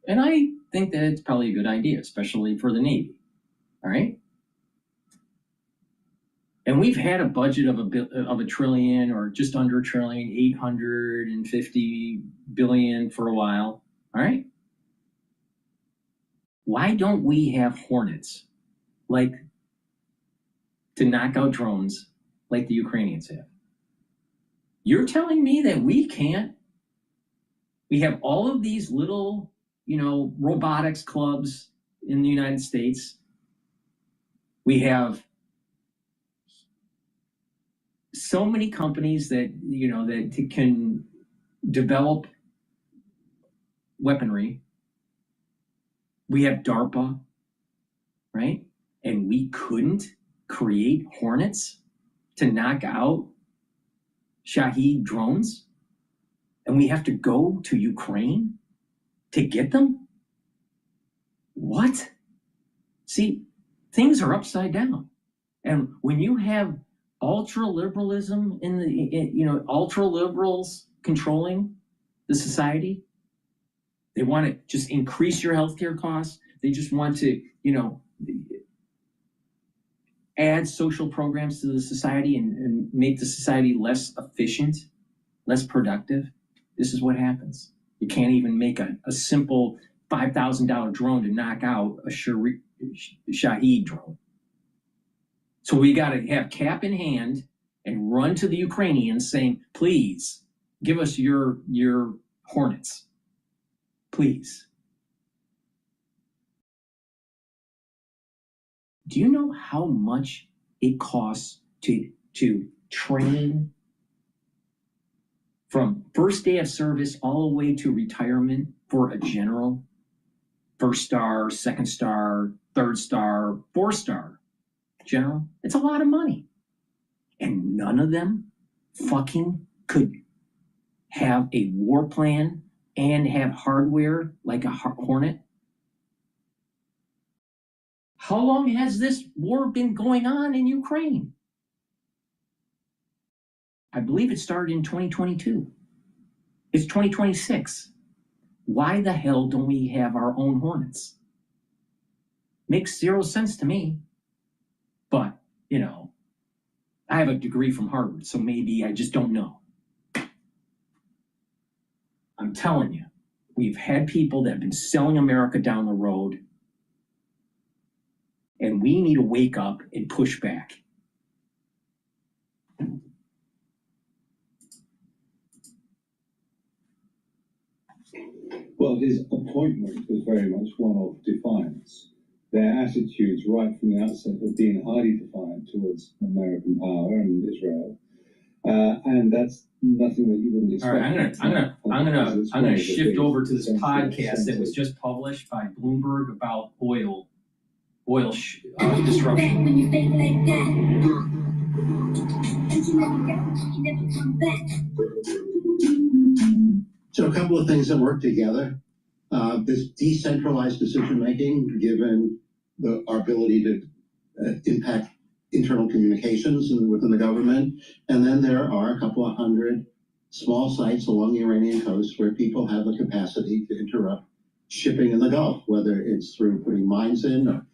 And I think that it's probably a good idea, especially for the Navy. All right? And we've had a budget of a trillion or just under a trillion, 850 billion for a while. All right? Why don't we have Hornets, like to knock out drones like the Ukrainians have? You're telling me that we can't? We have all of these little, robotics clubs in the United States. We have so many companies that, that can develop weaponry. We have DARPA, right? And we couldn't create Hornets to knock out Shahed drones? And we have to go to Ukraine to get them? What? See, things are upside down. And when you have ultra-liberalism ultra-liberals controlling the society, they want to just increase your healthcare costs. They just want to, add social programs to the society and make the society less efficient, less productive. This is what happens. You can't even make a simple $5,000 drone to knock out a Shahed drone. So we got to have cap in hand and run to the Ukrainians saying, please, give us your Hornets. Please. Do you know how much it costs to train from first day of service all the way to retirement for a general? 1st star, 2nd star, 3rd star, 4th star. General. It's a lot of money. And none of them fucking could have a war plan and have hardware like a Hornet. How long has this war been going on in Ukraine? I believe it started in 2022. It's 2026. Why the hell don't we have our own Hornets? Makes zero sense to me. But, you know, I have a degree from Harvard, so maybe I just don't know. I'm telling you, we've had people that have been selling America down the road, and we need to wake up and push back. Well, his appointment was very much one of defiance. Their attitudes right from the outset have been highly defiant towards American power and Israel, and that's nothing that you wouldn't expect. All right, I'm gonna shift over to this podcast that was just published by Bloomberg about oil disruption. When you think like that, and you never go, you never come back. So a couple of things that work together. This decentralized decision-making, given our ability to impact internal communications within the government. And then there are a couple of hundred small sites along the Iranian coast where people have the capacity to interrupt shipping in the Gulf, whether it's through putting mines in or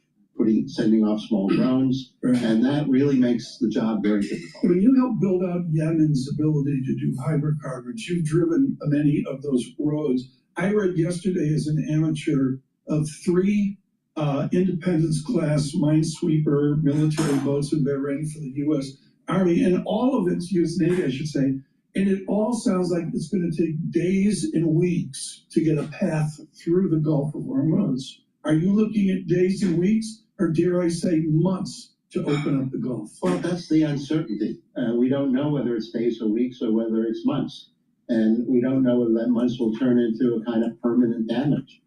sending off small drones. Right. And that really makes the job very difficult. When you help build out Yemen's ability to do hydrocarbons, you've driven many of those roads. I read yesterday as an amateur of 3 Independence-class minesweeper military boats have been ready for the U.S. Army, and all of it's U.S. Navy, I should say. And it all sounds like it's going to take days and weeks to get a path through the Gulf of Hormuz. Are you looking at days and weeks, or dare I say months, to open up the Gulf? Well, that's the uncertainty. We don't know whether it's days or weeks or whether it's months. And we don't know whether that months will turn into a kind of permanent damage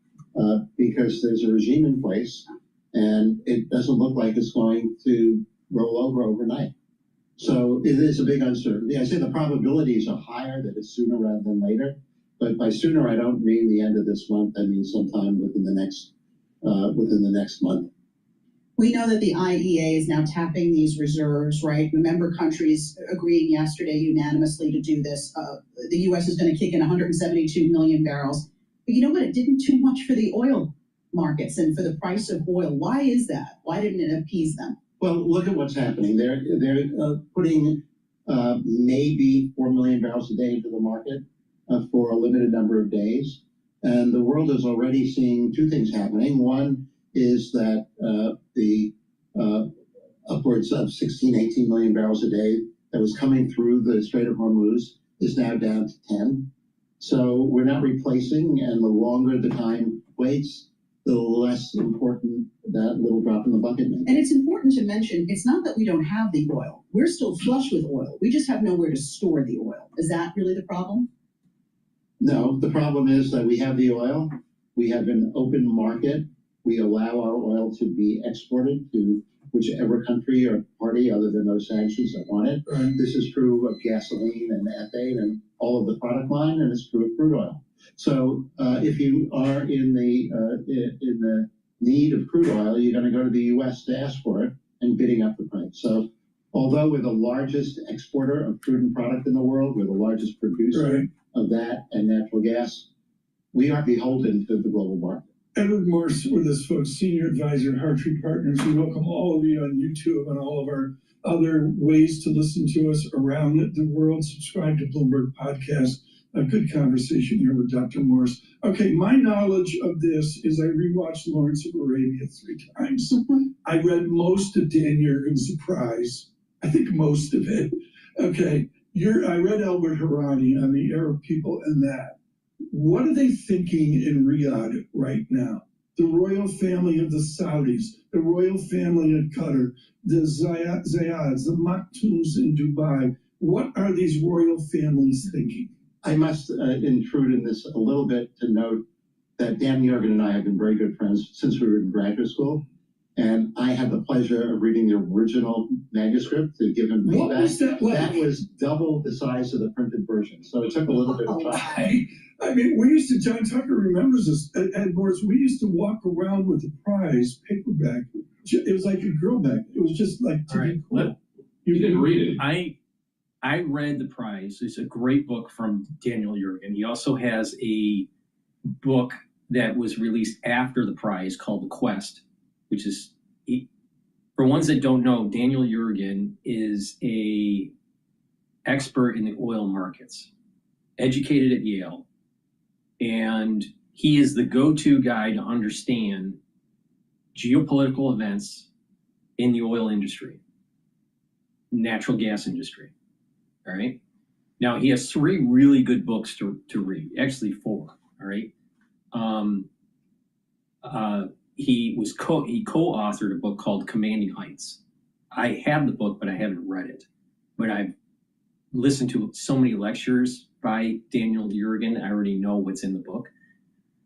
because there's a regime in place and it doesn't look like it's going to roll over overnight. So it is a big uncertainty. I say the probabilities are higher that it's sooner rather than later. But by sooner, I don't mean the end of this month. I mean sometime within the next month. We know that the IEA is now tapping these reserves, right? Member countries agreeing yesterday unanimously to do this. The U.S. is going to kick in 172 million barrels. But you know what? It didn't do much for the oil markets and for the price of oil. Why is that? Why didn't it appease them? Well, look at what's happening. They're putting maybe 4 million barrels a day into the market for a limited number of days. And the world is already seeing 2 things happening. One is that the upwards of 16, 18 million barrels a day that was coming through the Strait of Hormuz is now down to 10. So we're not replacing, and the longer the time waits, the less important that little drop in the bucket makes. And it's important to mention, it's not that we don't have the oil. We're still flush with oil. We just have nowhere to store the oil. Is that really the problem? No, the problem is that we have the oil. We have an open market. We allow our oil to be exported to whichever country or party other than those sanctions that want it. Right. This is true of gasoline and ethane and all of the product line, and it's true of crude oil. So if you are in the need of crude oil, you're going to go to the U.S. to ask for it and bidding up the price. So although we're the largest exporter of crude and product in the world, we're the largest producer Right. of that and natural gas, we are beholden to the global market. Edward Morse with us, folks, Senior Advisor at Hartree Partners. We welcome all of you on YouTube and all of our other ways to listen to us around the world. Subscribe to Bloomberg Podcast. A good conversation here with Dr. Morse. Okay, my knowledge of this is I rewatched Lawrence of Arabia 3 times. I read most of Dan Yergin's Surprise. I think most of it. Okay, I read Albert Harani on the Arab people and that. What are they thinking in Riyadh right now? The royal family of the Saudis, the royal family of Qatar, the Zayeds, the Maktoums in Dubai. What are these royal families thinking? I must intrude in this a little bit to note that Dan Yergin and I have been very good friends since we were in graduate school. And I had the pleasure of reading the original manuscript to give him feedback. What was that like? That was double the size of the printed version, so it took a little bit of time. I mean, we used to, John Tucker remembers this, at Morris, we used to walk around with the prize paperback. It was like a girl bag. It was just like to be cool. You didn't read it. I read The Prize. It's a great book from Daniel Jurgen. He also has a book that was released after The Prize called The Quest, which is, for ones that don't know, Daniel Jurgen is a expert in the oil markets, educated at Yale, and he is the go-to guy to understand geopolitical events in the oil industry, natural gas industry. All right. Now he has 3 really good books to read, actually 4. All right. He co-authored a book called Commanding Heights. I have the book, but I haven't read it. But I've listened to so many lectures by Daniel Jurgen. I already know what's in the book.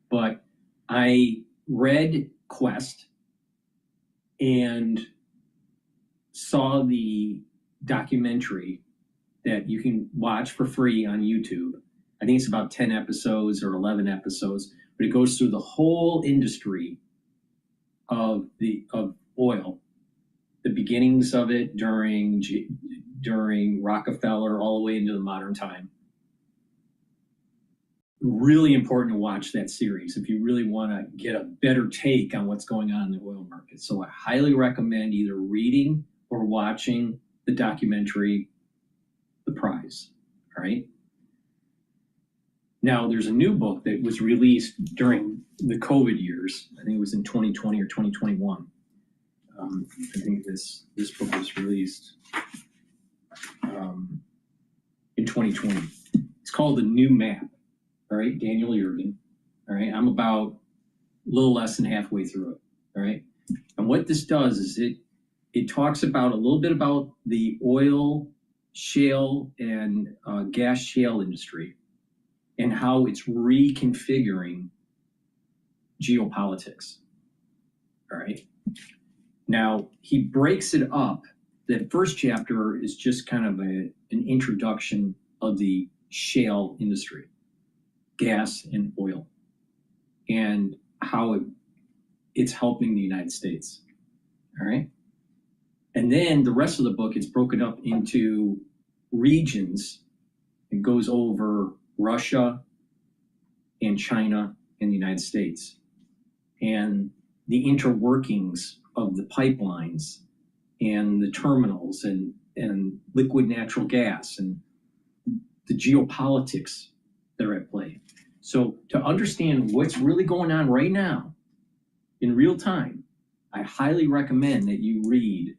But I read Quest and saw the documentary that you can watch for free on YouTube. I think it's about 10 episodes or 11 episodes, but it goes through the whole industry of oil, the beginnings of it during Rockefeller all the way into the modern time. Really important to watch that series if you really want to get a better take on what's going on in the oil market. So I highly recommend either reading or watching the documentary, The Prize. All right. Now there's a new book that was released during the COVID years. I think it was in 2020 or 2021. I think this book was released in 2020. It's called The New Map. All right, Daniel Jurgen. All right, I'm about a little less than halfway through it. All right, and what this does is it talks about a little bit about the oil, shale, and gas shale industry and how it's reconfiguring geopolitics. All right. Now he breaks it up. The first chapter is just kind of an introduction of the shale industry, gas and oil, and how it's helping the United States. All right. And then the rest of the book is broken up into regions. It goes over Russia and China and the United States and the interworkings of the pipelines and the terminals and liquid natural gas and the geopolitics that are at play. So to understand what's really going on right now in real time, I highly recommend that you read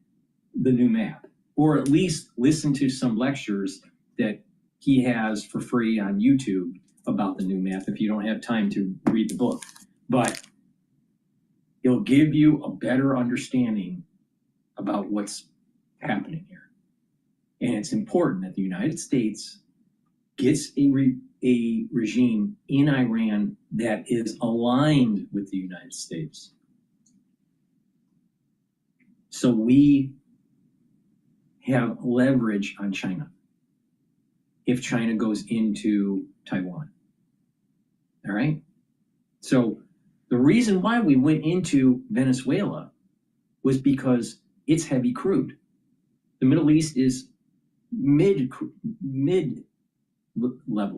The New Map, or at least listen to some lectures that he has for free on YouTube about the New Map if you don't have time to read the book. But it'll give you a better understanding about what's happening here. And it's important that the United States gets a regime in Iran that is aligned with the United States. So we have leverage on China if China goes into Taiwan. All right? So the reason why we went into Venezuela was because it's heavy crude. The Middle East is mid-level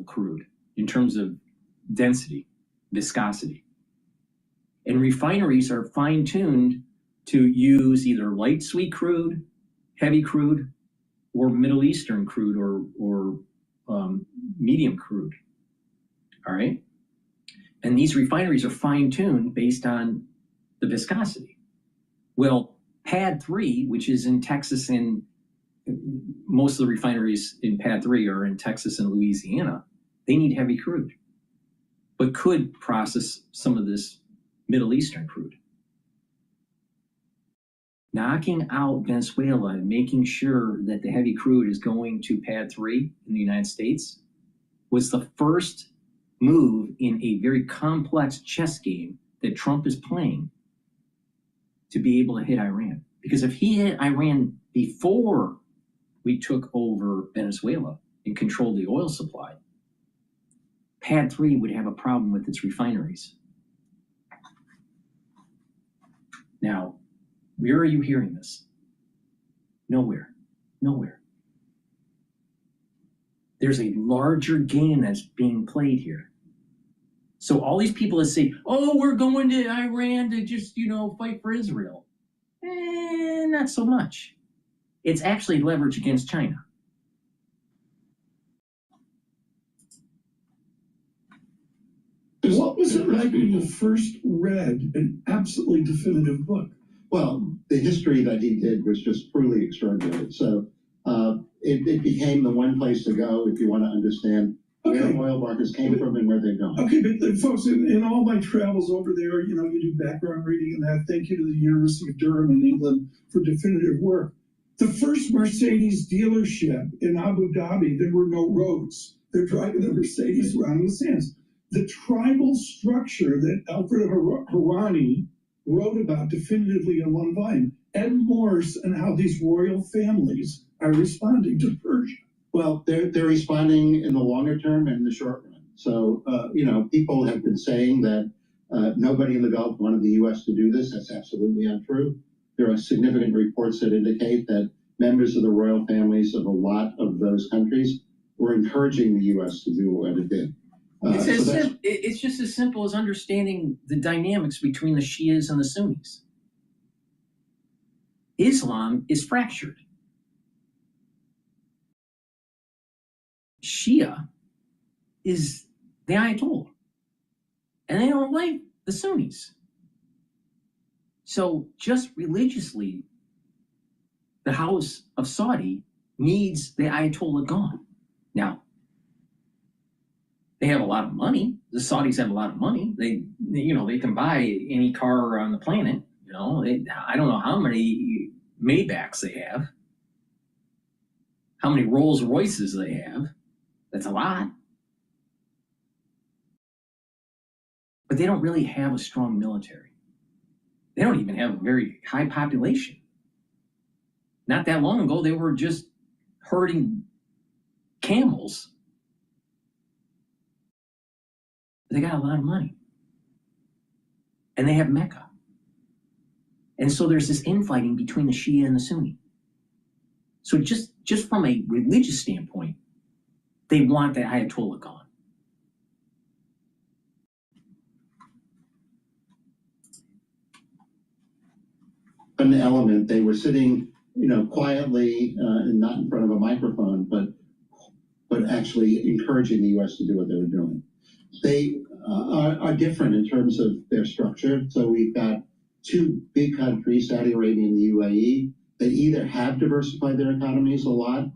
crude in terms of density, viscosity. And refineries are fine-tuned to use either light sweet crude, heavy crude, or Middle Eastern crude or medium crude. All right? And these refineries are fine-tuned based on the viscosity. Well, PADD 3, which is in Texas, and most of the refineries in PADD 3 are in Texas and Louisiana, they need heavy crude, but could process some of this Middle Eastern crude. Knocking out Venezuela and making sure that the heavy crude is going to PADD 3 in the United States was the first move in a very complex chess game that Trump is playing to be able to hit Iran. Because if he hit Iran before we took over Venezuela and controlled the oil supply, Pad 3 would have a problem with its refineries. Now, where are you hearing this? Nowhere. Nowhere. There's a larger game that's being played here. So all these people that say, oh, we're going to Iran to just, fight for Israel. Not so much. It's actually leverage against China. What was it like when you first read an absolutely definitive book? Well, the history that he did was just truly extraordinary. So it became the one place to go if you want to understand where oil markets came from and where they're going. Okay, but folks, in all my travels over there, you do background reading and that. Thank you to the University of Durham in England for definitive work. The first Mercedes dealership in Abu Dhabi, there were no roads. They're driving the Mercedes around in the sands. The tribal structure that Alfred Harani wrote about definitively in one volume, Ed Morse and how these royal families are responding to Persia. Well, they're responding in the longer term and the short run. So, people have been saying that nobody in the Gulf wanted the U.S. to do this. That's absolutely untrue. There are significant reports that indicate that members of the royal families of a lot of those countries were encouraging the U.S. to do what it did. It's just as simple as understanding the dynamics between the Shias and the Sunnis. Islam is fractured. Shia is the Ayatollah, and they don't like the Sunnis. So just religiously, the House of Saudi needs the Ayatollah gone. Now, they have a lot of money. The Saudis have a lot of money. They can buy any car on the planet. I don't know how many Maybachs they have, how many Rolls Royces they have. That's a lot. But they don't really have a strong military. They don't even have a very high population. Not that long ago, they were just herding camels. They got a lot of money. And they have Mecca. And so there's this infighting between the Shia and the Sunni. So just from a religious standpoint, they want the Ayatollah gone. An element, they were sitting, quietly and not in front of a microphone, but actually encouraging the U.S. to do what they were doing. They are different in terms of their structure. So we've got two big countries, Saudi Arabia and the UAE, that either have diversified their economies a lot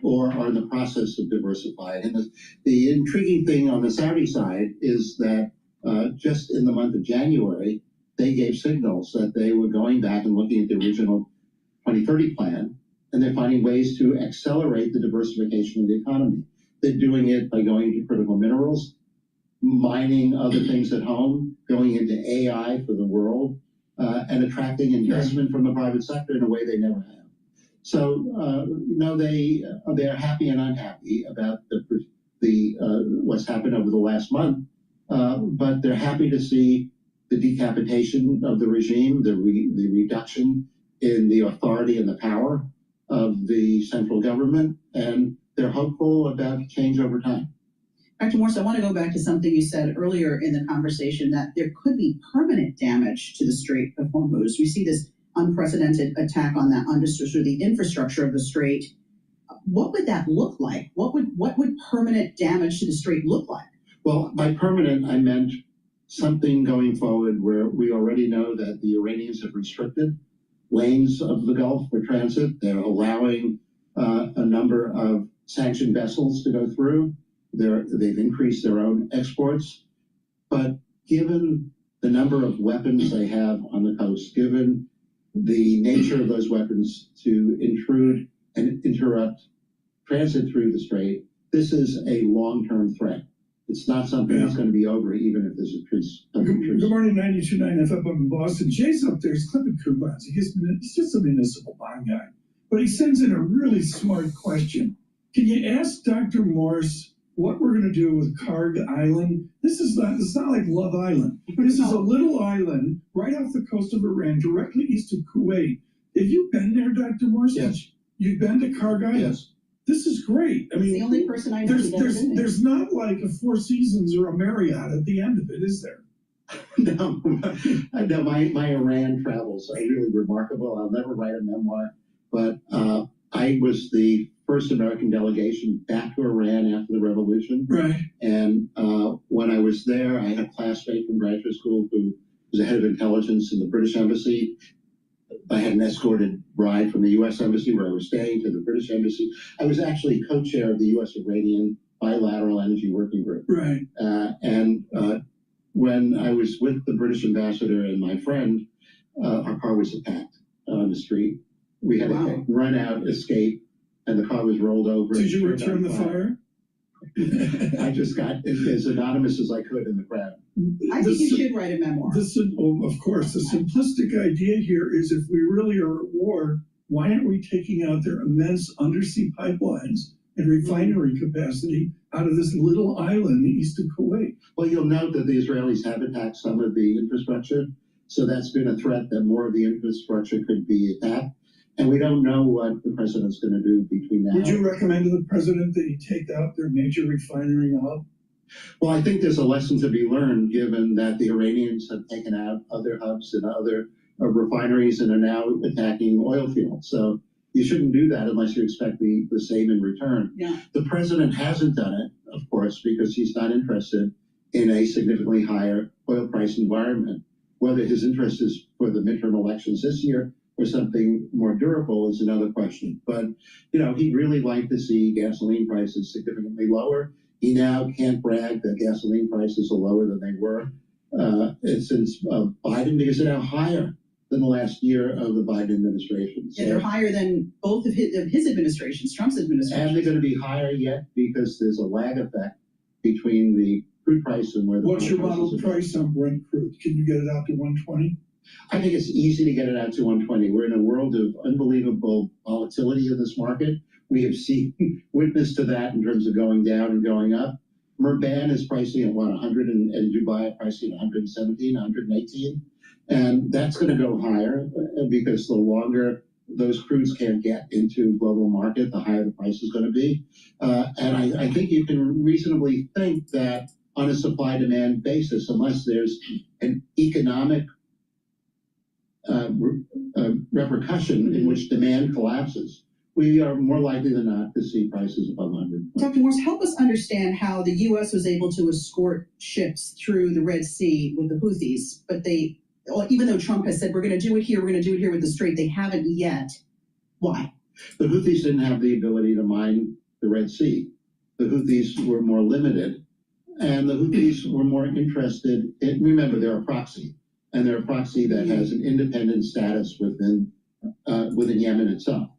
or are in the process of diversifying. And the intriguing thing on the Saudi side is that just in the month of January, they gave signals that they were going back and looking at the original 2030 plan, and they're finding ways to accelerate the diversification of the economy. They're doing it by going into critical minerals, mining other things at home, going into AI for the world, and attracting investment from the private sector in a way they never have. So, they're happy and unhappy about the what's happened over the last month, but they're happy to see the decapitation of the regime, the reduction in the authority and the power of the central government, and they're hopeful about change over time. Dr. Morse, I want to go back to something you said earlier in the conversation, that there could be permanent damage to the Strait of Hormuz. We see this unprecedented attack on that sort of the infrastructure of the strait. What would that look like? What would permanent damage to the strait look like? Well, by permanent, I meant something going forward where we already know that the Iranians have restricted lanes of the Gulf for transit. They're allowing a number of sanctioned vessels to go through. They've increased their own exports. But given the number of weapons they have on the coast, given the nature of those weapons to intrude and interrupt transit through the strait, this is a long-term threat. It's not something that's going to be over, even if there's a trees. Good morning, 92.9 FM up in Boston. Jay's up there. He's clipping coupons. He's just a municipal bond guy. But he sends in a really smart question. Can you ask Dr. Morse what we're going to do with Karg Island? It's not like Love Island. This is a little island right off the coast of Iran, directly east of Kuwait. Have you been there, Dr. Morse? Yes. You've been to Karg Island? Yes. This is great. I mean, the only person I know who's ever been there. there's not like a Four Seasons or a Marriott at the end of it, is there? No, I know my Iran travels are really remarkable. I'll never write a memoir, but I was the first American delegation back to Iran after the revolution. Right. And when I was there, I had a classmate from graduate school who was the head of intelligence in the British Embassy. I had an escorted ride from the U.S. Embassy where I was staying to the British Embassy. I was actually co-chair of the U.S.-Iranian Bilateral Energy Working Group. Right. When I was with the British ambassador and my friend, our car was attacked on the street. We had to run out, escape, and the car was rolled over. Did you return the fire? I just got as anonymous as I could in the crowd. I think you should write a memoir. Of course, the simplistic idea here is if we really are at war, why aren't we taking out their immense undersea pipelines and refinery capacity out of this little island east of Kuwait? Well, you'll note that the Israelis have attacked some of the infrastructure, so that's been a threat that more of the infrastructure could be attacked. And we don't know what the president's going to do between now. Would you recommend to the president that he take out their major refinery hub? Well, I think there's a lesson to be learned, given that the Iranians have taken out other hubs and other refineries and are now attacking oil fields. So you shouldn't do that unless you expect the same in return. Yeah. The president hasn't done it, of course, because he's not interested in a significantly higher oil price environment. Whether his interest is for the midterm elections this year or something more durable is another question. But, he'd really like to see gasoline prices significantly lower. He now can't brag that gasoline prices are lower than they were since Biden, because they're now higher than the last year of the Biden administration. So, they're higher than both of his administrations, Trump's administration. And they're going to be higher yet because there's a lag effect between the crude price and where the What's your model price on Brent crude? Can you get it out to 120? I think it's easy to get it out to 120. We're in a world of unbelievable volatility in this market. We have seen witness to that in terms of going down and going up. Murban is pricing at 100 and Dubai pricing at 117, 118. And that's going to go higher because the longer those crudes can't get into global market, the higher the price is going to be. And I think you can reasonably think that on a supply-demand basis, unless there's an economic repercussion in which demand collapses, we are more likely than not to see prices above 100. Dr. Morse, help us understand how the U.S. was able to escort ships through the Red Sea with the Houthis, but even though Trump has said, we're going to do it here, we're going to do it here with the Strait, they haven't yet. Why? The Houthis didn't have the ability to mine the Red Sea. The Houthis were more limited, and the Houthis were more interested in, remember, they're a proxy, and they're a proxy that has an independent status within Yemen itself.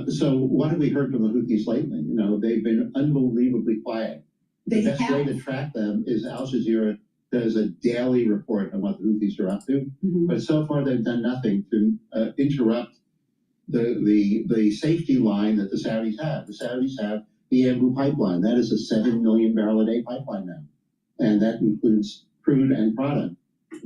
So what have we heard from the Houthis lately? They've been unbelievably quiet. The best way to track them is Al Jazeera does a daily report on what the Houthis are up to. But so far they've done nothing to interrupt the safety line that the Saudis have. The Saudis have the Ambu pipeline. That is a 7 million barrel a day pipeline now. And that includes crude and product.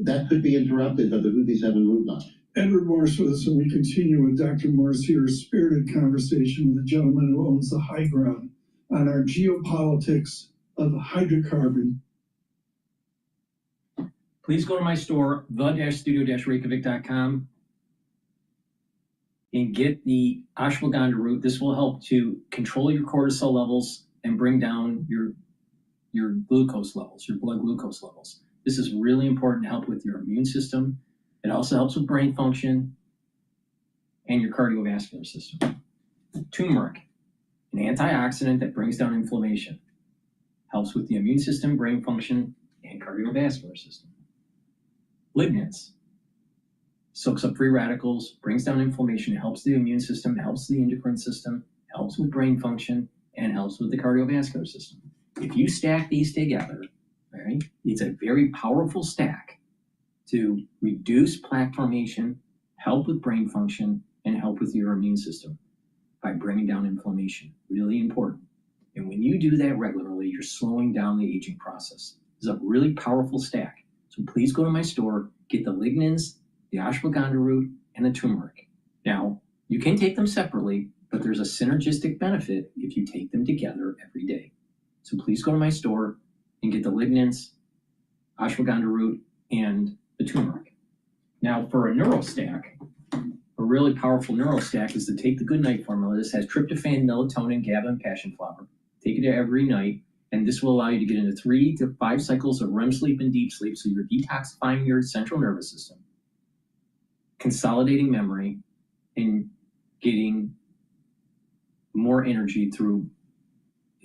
That could be interrupted, but the Houthis haven't moved on. Edward Morse with us, and we continue with Dr. Morse here, a spirited conversation with a gentleman who owns the high ground on our geopolitics of hydrocarbon. Please go to my store, the-studio-reykjavik.com, and get the ashwagandha root. This will help to control your cortisol levels and bring down your glucose levels, your blood glucose levels. This is really important to help with your immune system. It also helps with brain function and your cardiovascular system. Turmeric, an antioxidant that brings down inflammation, helps with the immune system, brain function, and cardiovascular system. Lignans, soaks up free radicals, brings down inflammation, helps the immune system, helps the endocrine system, helps with brain function, and helps with the cardiovascular system. If you stack these together, right, it's a very powerful stack to reduce plaque formation, help with brain function, and help with your immune system by bringing down inflammation. Really important. And when you do that regularly, you're slowing down the aging process. It's a really powerful stack. So please go to my store, get the lignans, the ashwagandha root, and the turmeric. Now, you can take them separately, but there's a synergistic benefit if you take them together every day. So please go to my store and get the lignans, ashwagandha root, and the turmeric. Now, for a neurostack, a really powerful neurostack is to take the Good Night formula. This has tryptophan, melatonin, GABA, and passion flower. Take it every night, and this will allow you to get into 3 to 5 cycles of REM sleep and deep sleep, so you're detoxifying your central nervous system, consolidating memory, and getting more energy through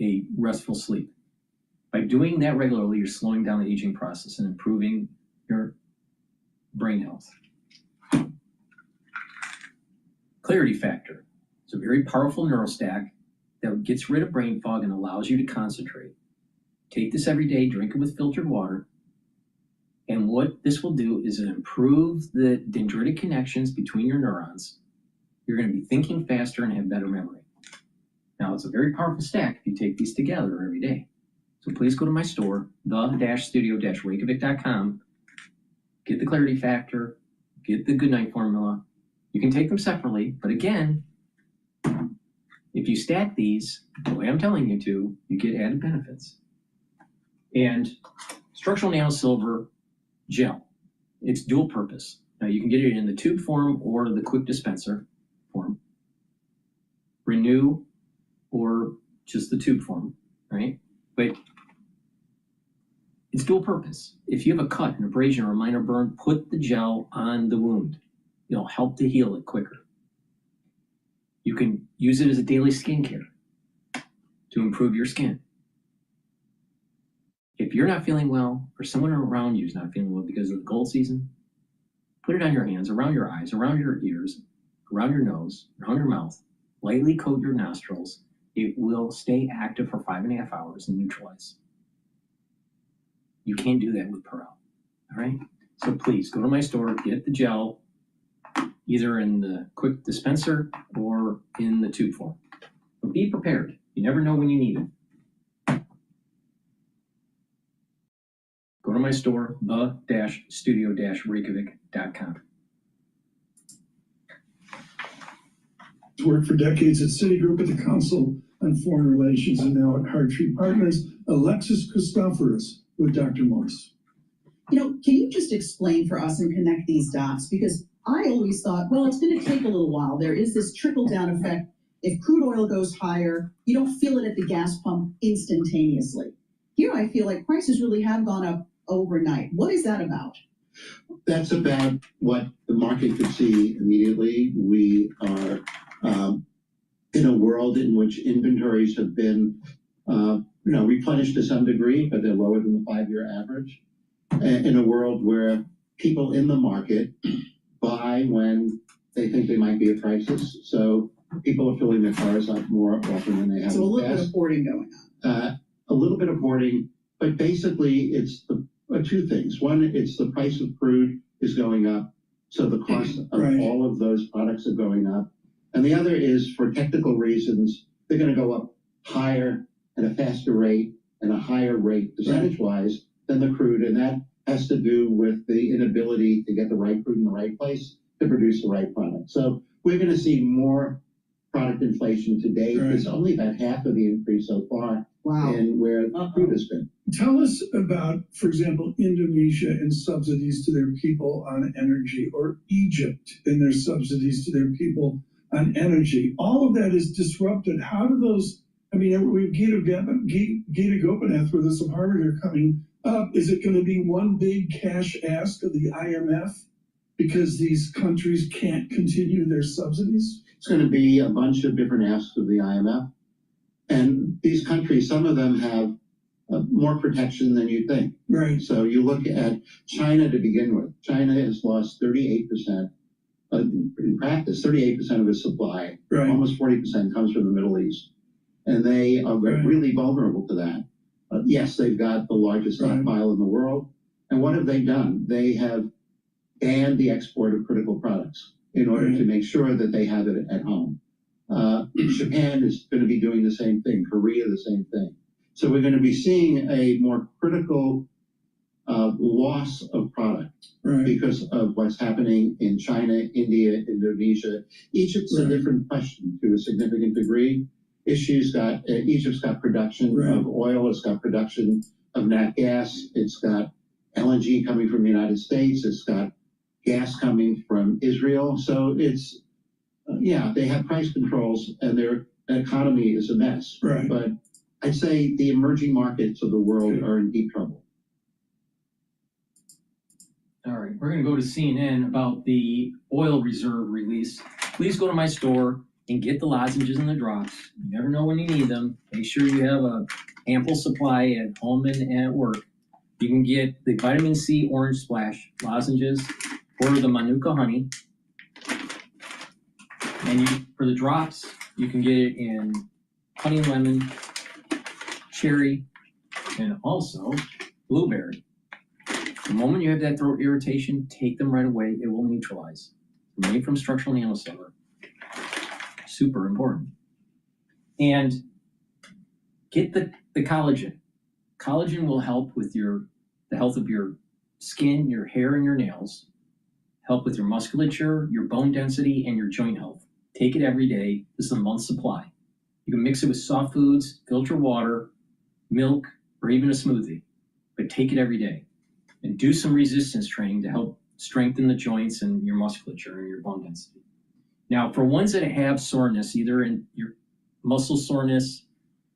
a restful sleep. By doing that regularly, you're slowing down the aging process and improving your brain health. Clarity factor. It's a very powerful neurostack that gets rid of brain fog and allows you to concentrate. Take this every day, drink it with filtered water. And what this will do is improve the dendritic connections between your neurons. You're going to be thinking faster and have better memory. Now, it's a very powerful stack if you take these together every day. So please go to my store, the-studio-reykjavik.com, get the clarity factor, get the Good Night formula. You can take them separately, but again, if you stack these the way I'm telling you to, you get added benefits. And structural nano silver gel, it's dual purpose. Now you can get it in the tube form or the quick dispenser form. Renew or just the tube form, right? But it's dual purpose. If you have a cut, an abrasion, or a minor burn, put the gel on the wound. It'll help to heal it quicker. You can use it as a daily skincare to improve your skin. If you're not feeling well, or someone around you is not feeling well because of the cold season, put it on your hands, around your eyes, around your ears, around your nose, around your mouth. Lightly coat your nostrils. It will stay active for 5.5 hours and neutralize. You can't do that with Perel, all right? So please go to my store, get the gel, either in the quick dispenser or in the tube form. But be prepared. You never know when you need it. Go to my store, the-studio-reykjavik.com. Worked for decades at Citigroup at the Council on Foreign Relations and now at Hartree Partners, Alexis Christoforous with Dr. Morse. You know, can you just explain for us and connect these dots? Because I always thought, well, it's going to take a little while. There is this trickle-down effect. If crude oil goes higher, you don't feel it at the gas pump instantaneously. Here, I feel like prices really have gone up overnight. What is that about? That's about what the market could see immediately. We are in a world in which inventories have been, replenished to some degree, but they're lower than the 5-year average. In a world where people in the market buy when they think they might be at crisis. So people are filling their cars up more often than they have. So a little bit of hoarding going on. A little bit of hoarding, but basically it's the two things. One, it's the price of crude is going up, so the cost of all of those products are going up. And the other is, for technical reasons, they're going to go up higher at a faster rate and a higher rate percentage-wise than the crude, and that has to do with the inability to get the right crude in the right place to produce the right product. So we're going to see more product inflation today. It's only about half of the increase so far in where crude has been. Tell us about, for example, Indonesia and subsidies to their people on energy, or Egypt and their subsidies to their people on energy. All of that is disrupted. How do those, we have Gita Gopinath with us from Harvard are coming up. Is it going to be one big cash ask of the IMF because these countries can't continue their subsidies? It's going to be a bunch of different asks of the IMF. And these countries, some of them have more protection than you think. Right. So you look at China to begin with. China has lost 38%. In practice, 38% of its supply, almost 40% comes from the Middle East. And they are really vulnerable to that. Yes, they've got the largest stockpile in the world. And what have they done? They have banned the export of critical products in order to make sure that they have it at home. Japan is going to be doing the same thing, Korea the same thing. So we're going to be seeing a more critical loss of product because of what's happening in China, India, Indonesia. Egypt's a different question to a significant degree. Egypt's got production of oil, it's got production of nat gas, it's got LNG coming from the United States, it's got gas coming from Israel. So it's, they have price controls and their economy is a mess. But I'd say the emerging markets of the world are in deep trouble. All right, we're going to go to CNN about the oil reserve release. Please go to my store and get the lozenges and the drops. You never know when you need them. Make sure you have a ample supply at home and at work. You can get the vitamin C orange splash lozenges or the Manuka honey. And for the drops, you can get it in honey and lemon, cherry, and also blueberry. The moment you have that throat irritation, take them right away. It will neutralize. Made from structural nanosilver. Super important. And get the collagen. Collagen will help with the health of your skin, your hair, and your nails. Help with your musculature, your bone density, and your joint health. Take it every day. This is a month's supply. You can mix it with soft foods, filter water, milk, or even a smoothie. But take it every day. And do some resistance training to help strengthen the joints and your musculature and your bone density. Now, for ones that have soreness, either in your muscle soreness,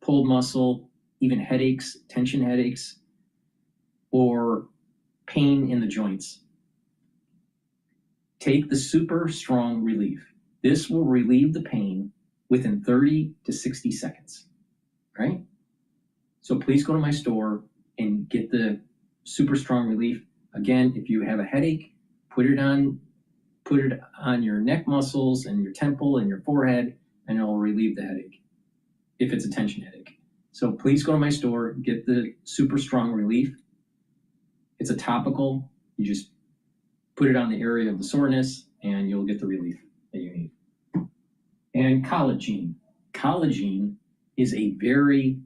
pulled muscle, even headaches, tension headaches, or pain in the joints, take the Super Strong Relief. This will relieve the pain within 30 to 60 seconds, right? So please go to my store and get the Super Strong Relief. Again, if you have a headache, put it on your neck muscles and your temple and your forehead, and it will relieve the headache if it's a tension headache. So please go to my store, get the Super Strong Relief. It's a topical. You just put it on the area of the soreness and you'll get the relief that you need. And collagen. Collagen is a very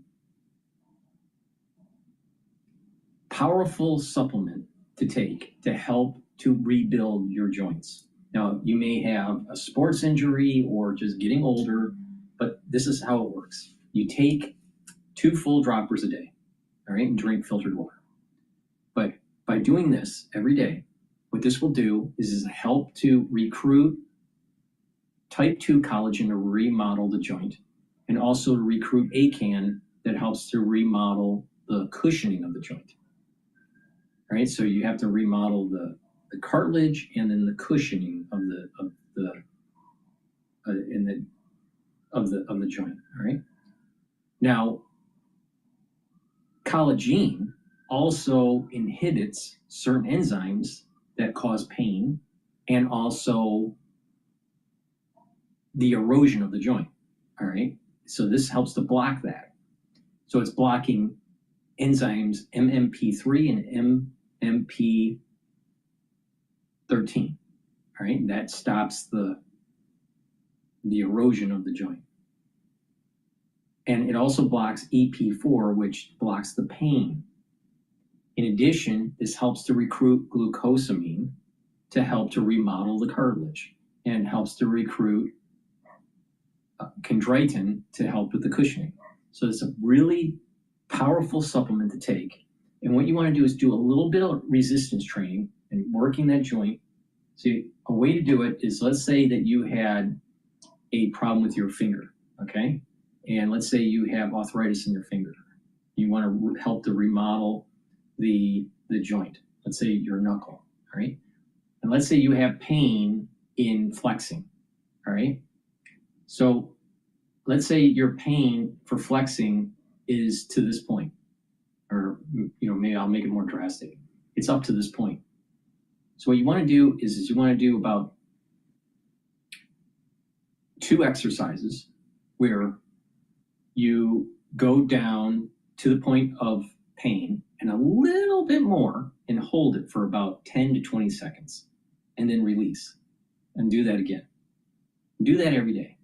powerful supplement to take to help to rebuild your joints. Now, you may have a sports injury or just getting older, but this is how it works. You take 2 full droppers a day, all right, and drink filtered water. But by doing this every day, what this will do is help to recruit type 2 collagen to remodel the joint, and also to recruit ACAN that helps to remodel the cushioning of the joint. All right, so you have to remodel the cartilage and then the cushioning of the joint. All right. Now, collagen also inhibits certain enzymes that cause pain and also the erosion of the joint. All right. So this helps to block that. So it's blocking enzymes MMP3 and MMP13. All right. That stops the erosion of the joint. And it also blocks EP4, which blocks the pain. In addition, this helps to recruit glucosamine to help to remodel the cartilage, and helps to recruit chondroitin to help with the cushioning. So it's a really powerful supplement to take. And what you want to do is do a little bit of resistance training and working that joint. So a way to do it is, let's say that you had a problem with your finger, okay? And let's say you have arthritis in your finger. You want to help to remodel the joint. Let's say your knuckle, all right? And let's say you have pain in flexing, all right? So let's say your pain for flexing is to this point, or maybe I'll make it more drastic. It's up to this point. So what you want to do is you want to do about 2 exercises where you go down to the point of pain and a little bit more and hold it for about 10 to 20 seconds and then release and do that again. Do that every day.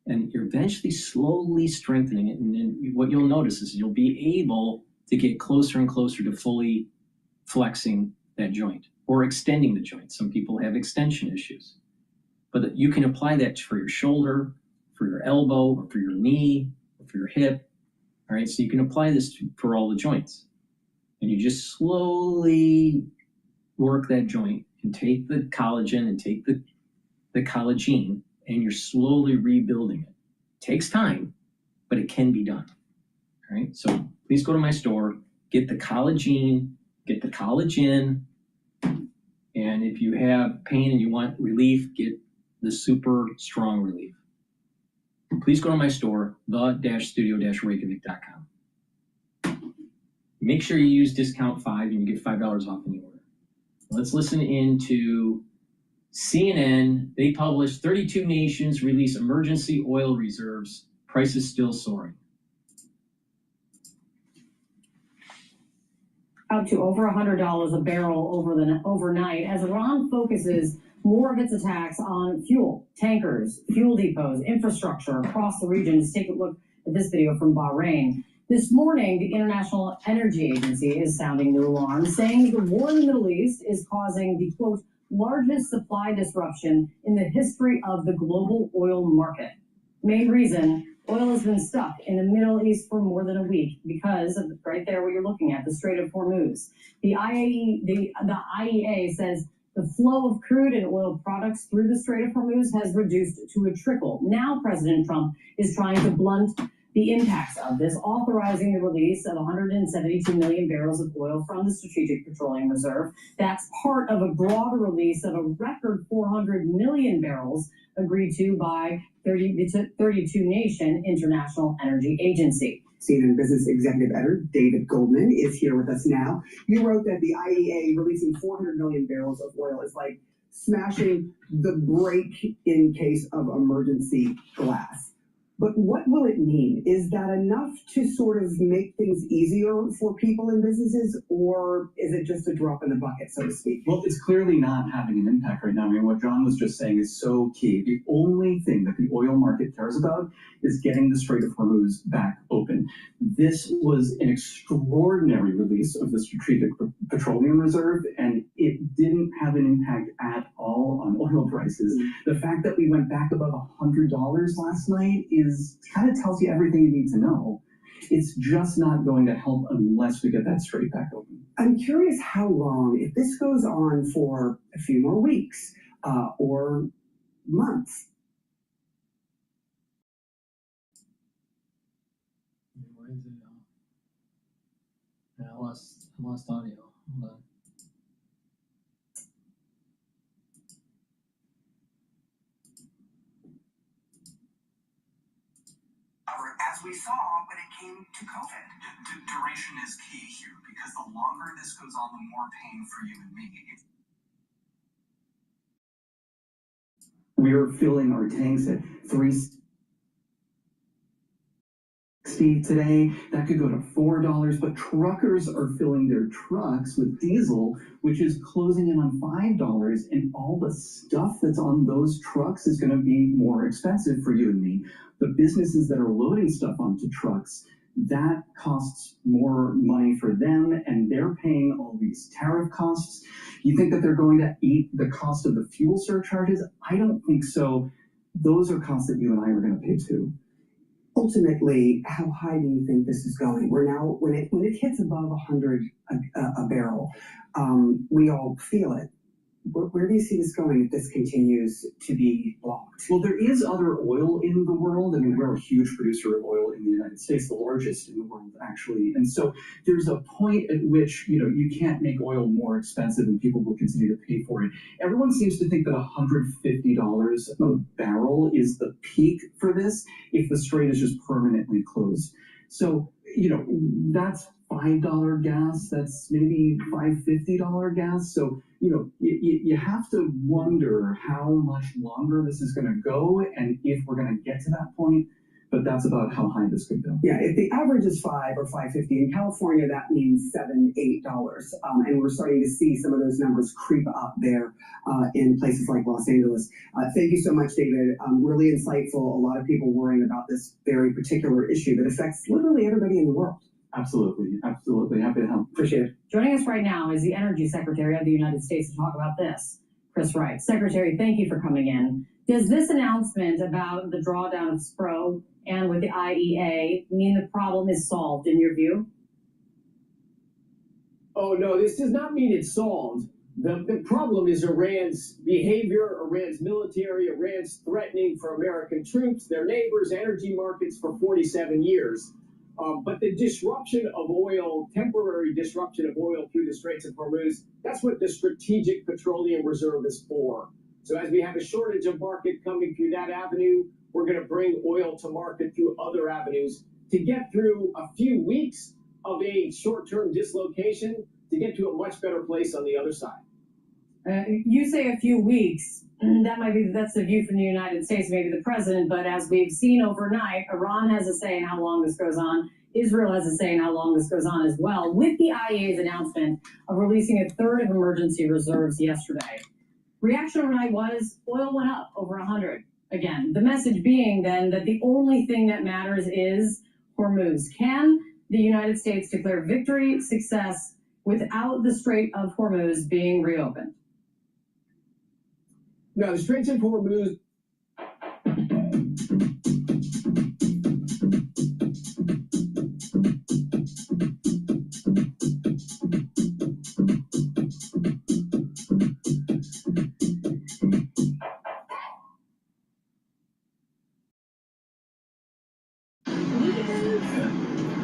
And you're eventually slowly strengthening it. And then what you'll notice is you'll be able to get closer and closer to fully flexing that joint or extending the joint. Some people have extension issues. But you can apply that for your shoulder, for your elbow, or for your knee, or for your hip. All right, so you can apply this for all the joints. And you just slowly work that joint and take the collagen and take the collagen, and you're slowly rebuilding it. Takes time, but it can be done. All right, so please go to my store, get the collagen, get the collagen, and if you have pain and you want relief, get the super strong relief. Please go to my store, the-studio-reykjavik.com. Make sure you use discount 5 and you get $5 off any order. Let's listen into CNN. They published 32 nations release emergency oil reserves. Prices still soaring. Up to over $100 a barrel overnight as Iran focuses more of its attacks on fuel, tankers, fuel depots, infrastructure across the region. Let's take a look at this video from Bahrain. This morning, the International Energy Agency is sounding the alarm, saying the war in the Middle East is causing the, quote, largest supply disruption in the history of the global oil market. Main reason, oil has been stuck in the Middle East for more than a week because of right there what you're looking at, the Strait of Hormuz. The IEA says the flow of crude and oil products through the Strait of Hormuz has reduced to a trickle. Now President Trump is trying to blunt the impacts of this, authorizing the release of 172 million barrels of oil from the Strategic Petroleum Reserve. That's part of a broader release of a record 400 million barrels agreed to by 32-nation International Energy Agency. CNN Business Executive Editor David Goldman is here with us now. You wrote that the IEA releasing 400 million barrels of oil is like smashing the brake in case of emergency glass. But what will it mean? Is that enough to sort of make things easier for people and businesses, or is it just a drop in the bucket, so to speak? Well, it's clearly not having an impact right now. I mean, what John was just saying is so key. The only thing that the oil market cares about is getting the Strait of Hormuz back open. This was an extraordinary release of the Strategic Petroleum Reserve, and it didn't have an impact at all on oil prices. The fact that we went back above $100 last night kind of tells you everything you need to know. It's just not going to help unless we get that strait back open. I'm curious how long, if this goes on for a few more weeks or months. Where is it now? Yeah, I lost audio. Hold on. As we saw when it came to COVID. Duration is key here because the longer this goes on, the more pain for you and me. We're filling our tanks at 360 today. That could go to $4, but truckers are filling their trucks with diesel, which is closing in on $5, and all the stuff that's on those trucks is going to be more expensive for you and me. The businesses that are loading stuff onto trucks, that costs more money for them, and they're paying all these tariff costs. You think that they're going to eat the cost of the fuel surcharges? I don't think so. Those are costs that you and I are going to pay too. Ultimately, how high do you think this is going? We're now, when it hits above 100 a barrel, we all feel it. Where do you see this going if this continues to be blocked? Well, there is other oil in the world. I mean, we're a huge producer of oil in the United States, the largest in the world, actually. And so there's a point at which, you can't make oil more expensive and people will continue to pay for it. Everyone seems to think that $150 a barrel is the peak for this if the strait is just permanently closed. So, that's $5 gas, that's maybe $5.50 gas. So, you have to wonder how much longer this is going to go and if we're going to get to that point. but that's about how high this could go. Yeah, if the average is $5 or $5.50 in California, that means $7, $8, and we're starting to see some of those numbers creep up there in places like Los Angeles. Thank you so much, David. Really insightful. A lot of people worrying about this very particular issue that affects literally everybody in the world. Absolutely, absolutely. Happy to help. Appreciate it. Joining us right now is the Energy Secretary of the United States to talk about this, Chris Wright. Secretary, thank you for coming in. Does this announcement about the drawdown of SPRO and with the IEA mean the problem is solved in your view? Oh, no, this does not mean it's solved. The problem is Iran's behavior, Iran's military, Iran's threatening for American troops, their neighbors, energy markets for 47 years. But the disruption of oil, temporary disruption of oil through the Straits of Hormuz, that's what the Strategic Petroleum Reserve is for. So as we have a shortage of market coming through that avenue, we're going to bring oil to market through other avenues to get through a few weeks of a short-term dislocation to get to a much better place on the other side. You say a few weeks. That's the view from the United States, maybe the president, but as we've seen overnight, Iran has a say in how long this goes on. Israel has a say in how long this goes on as well, with the IEA's announcement of releasing a third of emergency reserves yesterday. Reaction overnight was oil went up over 100 again. The message being then that the only thing that matters is Hormuz. Can the United States declare victory, success, without the Strait of Hormuz being reopened? Now, the Straits of Hormuz.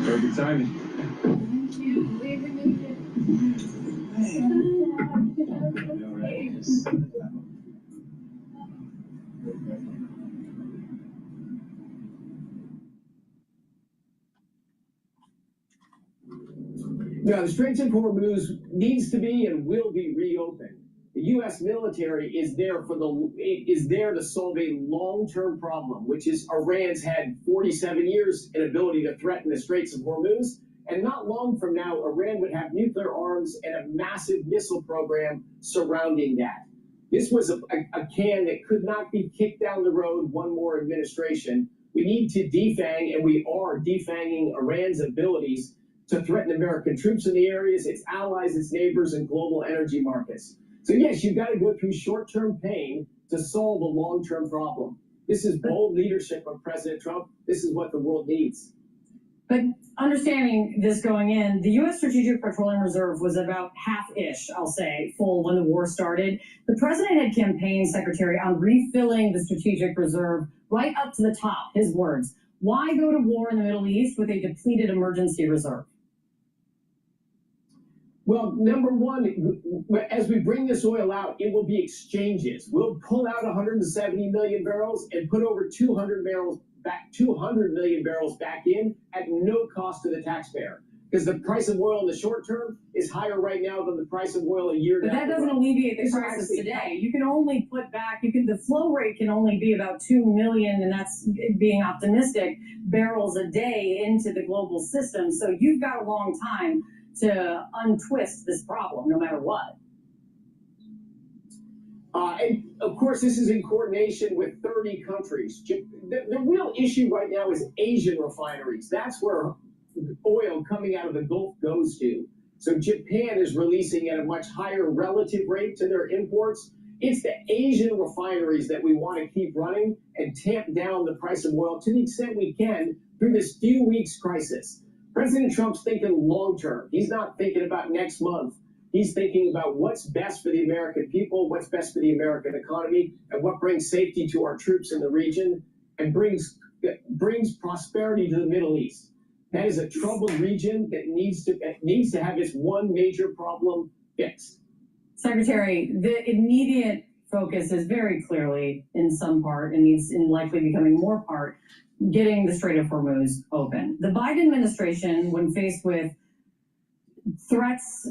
Perfect timing. Now, the Straits of Hormuz needs to be and will be reopened. The U.S. military is there to solve a long-term problem, which is Iran's had 47 years in ability to threaten the Straits of Hormuz, and not long from now, Iran would have nuclear arms and a massive missile program surrounding that. This was a can that could not be kicked down the road one more administration. We need to defang, and we are defanging Iran's abilities to threaten American troops in the areas, its allies, its neighbors, and global energy markets. So yes, you've got to go through short-term pain to solve a long-term problem. This is bold leadership of President Trump. This is what the world needs. But understanding this going in, the U.S. Strategic Petroleum Reserve was about half-ish, I'll say, full when the war started. The president had campaigned, Secretary, on refilling the Strategic Reserve right up to the top, his words. Why go to war in the Middle East with a depleted emergency reserve? Well, number one, as we bring this oil out, it will be exchanges. We'll pull out 170 million barrels and put over 200 million barrels back in at no cost to the taxpayer. Because the price of oil in the short term is higher right now than the price of oil a year ago. But that doesn't alleviate the crisis today. You can only put back, the flow rate can only be about 2 million, and that's being optimistic, barrels a day into the global system. So you've got a long time to untwist this problem, no matter what. And of course, this is in coordination with 30 countries. The real issue right now is Asian refineries. That's where oil coming out of the Gulf goes to. So Japan is releasing at a much higher relative rate to their imports. It's the Asian refineries that we want to keep running and tamp down the price of oil to the extent we can through this few weeks crisis. President Trump's thinking long term. He's not thinking about next month. He's thinking about what's best for the American people, what's best for the American economy, and what brings safety to our troops in the region and brings prosperity to the Middle East. That is a troubled region that needs to have its one major problem fixed. Secretary, the immediate focus is very clearly, in some part, and needs in likely becoming more part, getting the Strait of Hormuz open. The Biden administration, when faced with threats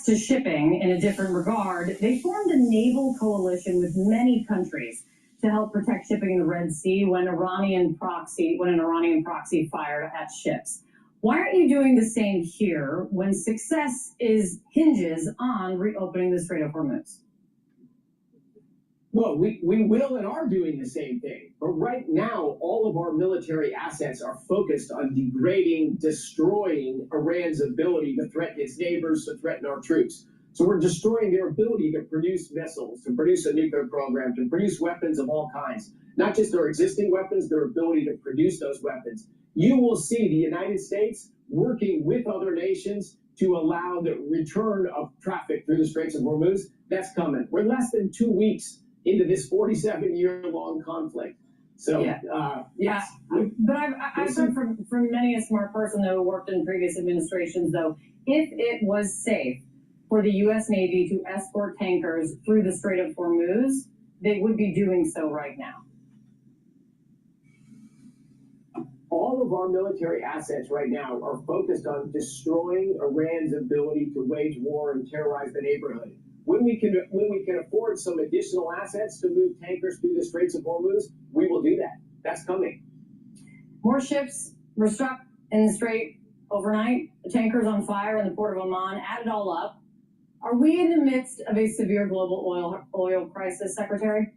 to shipping in a different regard, they formed a naval coalition with many countries to help protect shipping in the Red Sea when an Iranian proxy fired at ships. Why aren't you doing the same here when success hinges on reopening the Strait of Hormuz? Well, we will and are doing the same thing. But right now, all of our military assets are focused on degrading, destroying Iran's ability to threaten its neighbors, to threaten our troops. So we're destroying their ability to produce missiles, to produce a nuclear program, to produce weapons of all kinds. Not just their existing weapons, their ability to produce those weapons. You will see the United States working with other nations to allow the return of traffic through the Straits of Hormuz. That's coming. We're less than 2 weeks into this 47-year-long conflict. So, yes. But I've heard from many a smart person, though, who worked in previous administrations, though, if it was safe for the U.S. Navy to escort tankers through the Strait of Hormuz, they would be doing so right now. All of our military assets right now are focused on destroying Iran's ability to wage war and terrorize the neighborhood. When we can afford some additional assets to move tankers through the Straits of Hormuz, we will do that. That's coming. More ships were stuck in the Strait overnight. The tankers on fire in the port of Oman. Add it all up. Are we in the midst of a severe global oil crisis, Secretary?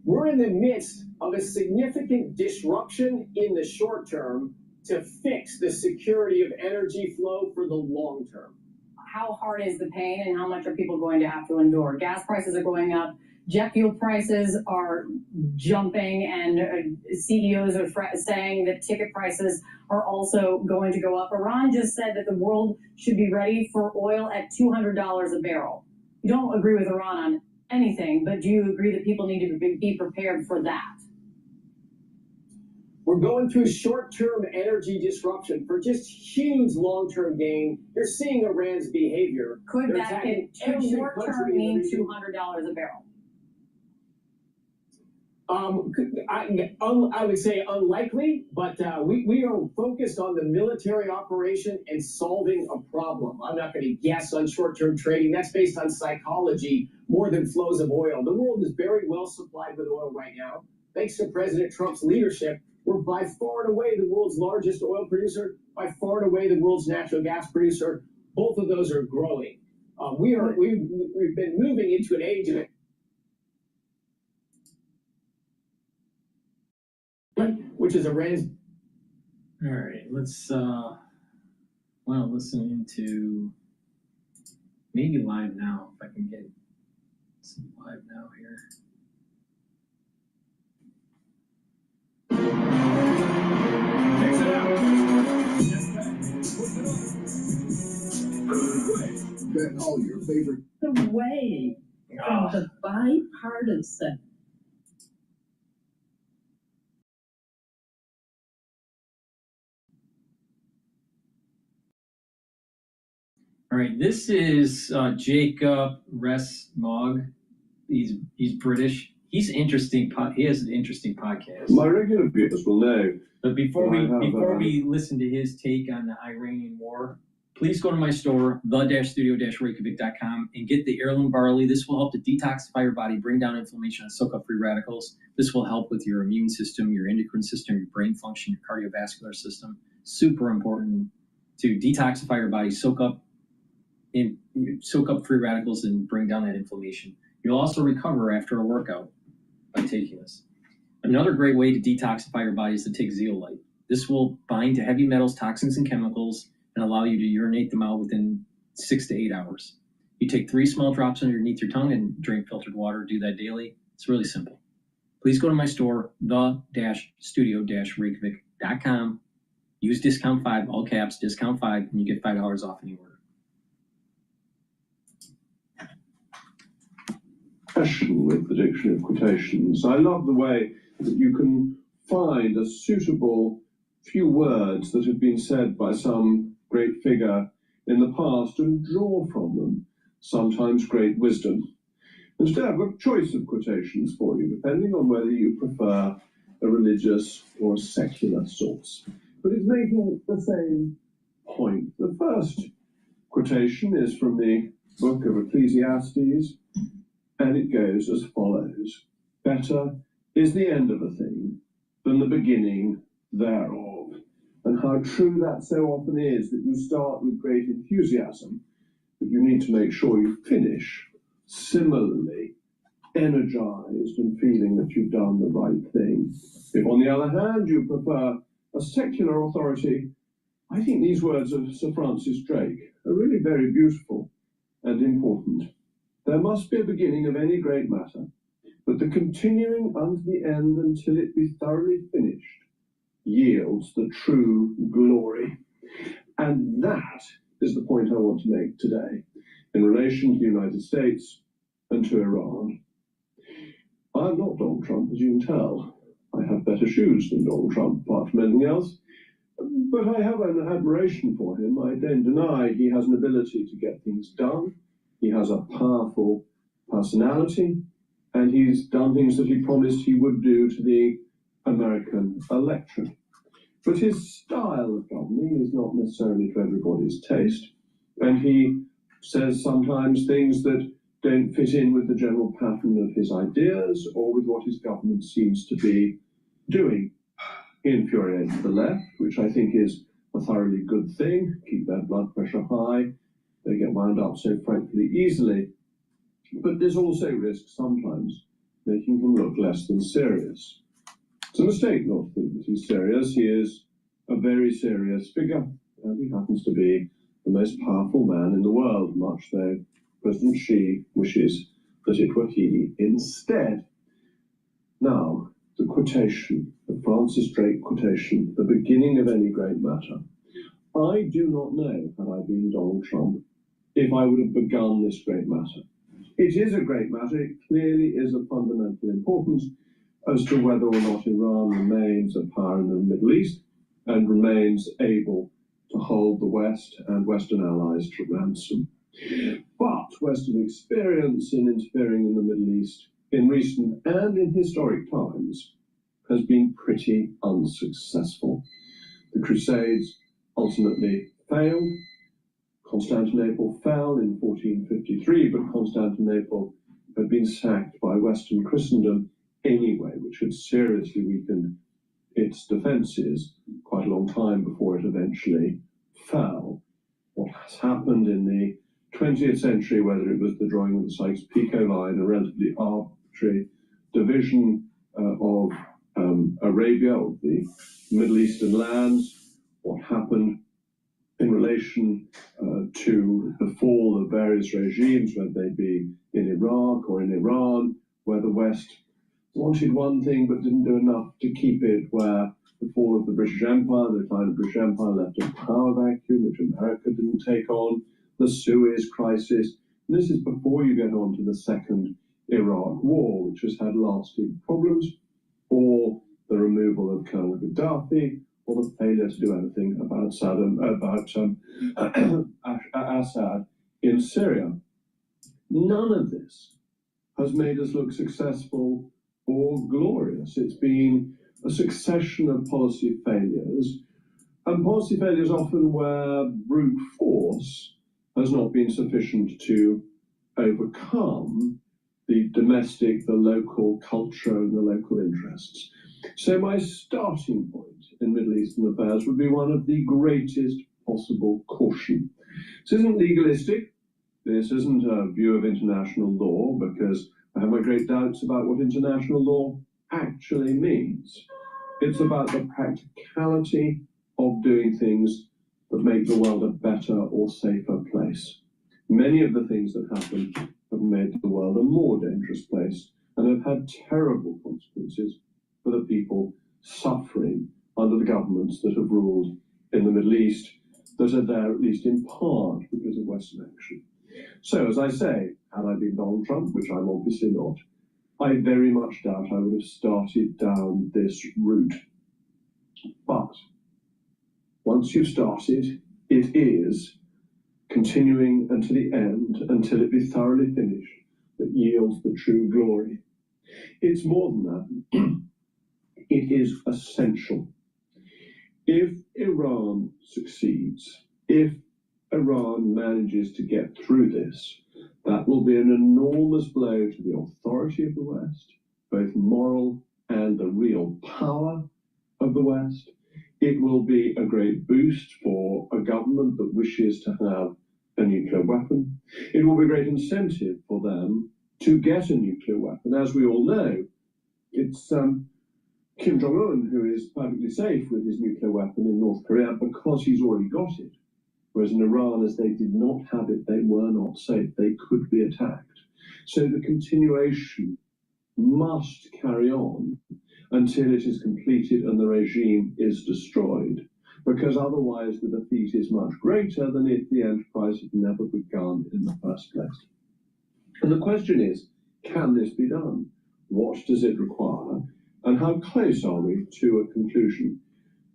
We're in the midst of a significant disruption in the short term to fix the security of energy flow for the long term. How hard is the pain and how much are people going to have to endure? Gas prices are going up. Jet fuel prices are jumping, and CEOs are saying that ticket prices are also going to go up. Iran just said that the world should be ready for oil at $200 a barrel. You don't agree with Iran on anything, but do you agree that people need to be prepared for that? We're going through short-term energy disruption for just huge long-term gain. You're seeing Iran's behavior. Could that in short-term mean $200 a barrel? I would say unlikely, but we are focused on the military operation and solving a problem. I'm not going to guess on short-term trading. That's based on psychology more than flows of oil. The world is very well supplied with oil right now. Thanks to President Trump's leadership, we're by far and away the world's largest oil producer, by far and away the world's natural gas producer. Both of those are growing. We've been moving into an age of which is Iran's. All right, let's want to listen into maybe live now, if I can get some live now here. Check it out. Bet all your favorite. Away from the bipartisan. All right, this is Jacob Rees-Mogg. He's British. He's interesting. He has an interesting podcast. My regular viewers will know. But before we listen to his take on the Iranian war, please go to my store, the-studio-reykjavik.com, and get the heirloom barley. This will help to detoxify your body, bring down inflammation, and soak up free radicals. This will help with your immune system, your endocrine system, your brain function, your cardiovascular system. Super important to detoxify your body, soak up free radicals, and bring down that inflammation. You'll also recover after a workout by taking this. Another great way to detoxify your body is to take zeolite. This will bind to heavy metals, toxins, and chemicals and allow you to urinate them out within 6 to 8 hours. You take 3 small drops underneath your tongue and drink filtered water. Do that daily. It's really simple. Please go to my store, the-studio-reykjavik.com. Use discount 5, all caps, discount 5, and you get $5 off any order. With the dictionary of quotations. I love the way that you can find a suitable few words that have been said by some great figure in the past and draw from them sometimes great wisdom. And today I've got a choice of quotations for you, depending on whether you prefer a religious or a secular source. But it's making the same point. The first quotation is from the book of Ecclesiastes, and it goes as follows. Better is the end of a thing than the beginning thereof. And how true that so often is, that you start with great enthusiasm, but you need to make sure you finish similarly energized and feeling that you've done the right thing. If, on the other hand, you prefer a secular authority, I think these words of Sir Francis Drake are really very beautiful and important. There must be a beginning of any great matter, but the continuing unto the end until it be thoroughly finished yields the true glory. And that is the point I want to make today in relation to the United States and to Iran. I'm not Donald Trump, as you can tell. I have better shoes than Donald Trump, apart from anything else. But I have an admiration for him. I don't deny he has an ability to get things done. He has a powerful personality, and he's done things that he promised he would do to the American electorate. But his style of governing is not necessarily to everybody's taste, and he says sometimes things that don't fit in with the general pattern of his ideas or with what his government seems to be doing. He infuriates the left, which I think is a thoroughly good thing. Keep their blood pressure high. They get wound up so frightfully easily. But there's also risk sometimes making him look less than serious. It's a mistake not to think that he's serious. He is a very serious figure, and he happens to be the most powerful man in the world, much though President Xi wishes that it were he instead. Now, the quotation, the Francis Drake quotation, the beginning of any great matter. I do not know, had I been Donald Trump, if I would have begun this great matter. It is a great matter. It clearly is of fundamental importance as to whether or not Iran remains a power in the Middle East and remains able to hold the West and Western allies to ransom. But Western experience in interfering in the Middle East in recent and in historic times has been pretty unsuccessful. The Crusades ultimately failed. Constantinople fell in 1453, but Constantinople had been sacked by Western Christendom anyway, which had seriously weakened its defenses quite a long time before it eventually fell. What has happened in the 20th century, whether it was the drawing of the Sykes-Picot line, a relatively arbitrary division of Arabia, of the Middle Eastern lands, what happened in relation to the fall of various regimes, whether they be in Iraq or in Iran, where the West wanted one thing but didn't do enough to keep it, where the fall of the British Empire, the decline of the British Empire left a power vacuum which America didn't take on, the Suez Crisis. And this is before you get on to the Second Iraq War, which has had lasting problems, or the removal of Colonel Gaddafi, or the failure to do anything about Assad in Syria. None of this has made us look successful or glorious. It's been a succession of policy failures, and policy failures often where brute force has not been sufficient to overcome the domestic, the local culture, and the local interests. So my starting point in Middle Eastern affairs would be one of the greatest possible caution. This isn't legalistic. This isn't a view of international law, because I have my great doubts about what international law actually means. It's about the practicality of doing things that make the world a better or safer place. Many of the things that happen have made the world a more dangerous place and have had terrible consequences for the people suffering under the governments that have ruled in the Middle East, that are there at least in part because of Western action. So, as I say, had I been Donald Trump, which I'm obviously not, I very much doubt I would have started down this route. But once you've started, it is continuing unto the end, until it be thoroughly finished, that yields the true glory. It's more than that. It is essential. If Iran succeeds, if Iran manages to get through this, that will be an enormous blow to the authority of the West, both moral and the real power of the West. It will be a great boost for a government that wishes to have a nuclear weapon. It will be a great incentive for them to get a nuclear weapon. As we all know, it's Kim Jong-un who is perfectly safe with his nuclear weapon in North Korea because he's already got it. Whereas in Iran, as they did not have it, they were not safe. They could be attacked. So the continuation must carry on until it is completed and the regime is destroyed, because otherwise the defeat is much greater than if the enterprise had never begun in the first place. And the question is, can this be done? What does it require? And how close are we to a conclusion?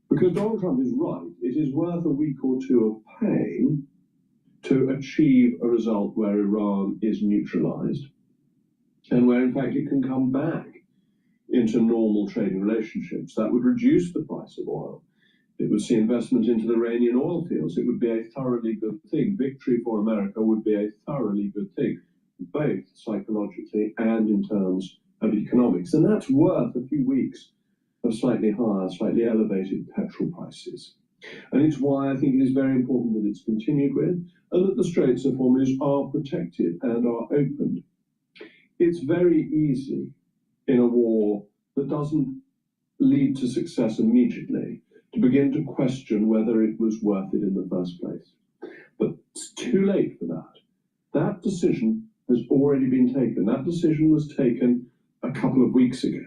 Because Donald Trump is right, it is worth a week or two of pain to achieve a result where Iran is neutralized and where in fact it can come back into normal trading relationships. That would reduce the price of oil. It would see investment into the Iranian oil fields. It would be a thoroughly good thing. Victory for America would be a thoroughly good thing, both psychologically and in terms of economics. And that's worth a few weeks of slightly higher, slightly elevated petrol prices. And it's why I think it is very important that it's continued with and that the Straits of Hormuz are protected and are opened. It's very easy in a war that doesn't lead to success immediately to begin to question whether it was worth it in the first place. But it's too late for that. That decision has already been taken. That decision was taken a couple of weeks ago.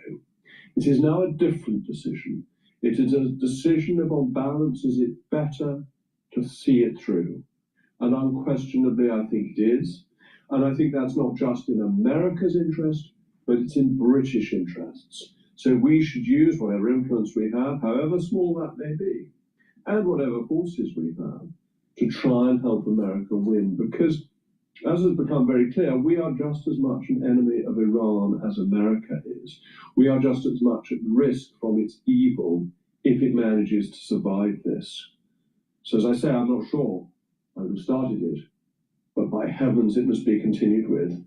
It is now a different decision. It is a decision of, on balance, is it better to see it through? And unquestionably, I think it is. And I think that's not just in America's interest, but it's in British interests. So we should use whatever influence we have, however small that may be, and whatever forces we have, to try and help America win. Because, as has become very clear, we are just as much an enemy of Iran as America is. We are just as much at risk from its evil if it manages to survive this. So as I say, I'm not sure I would have started it, but by heavens it must be continued with.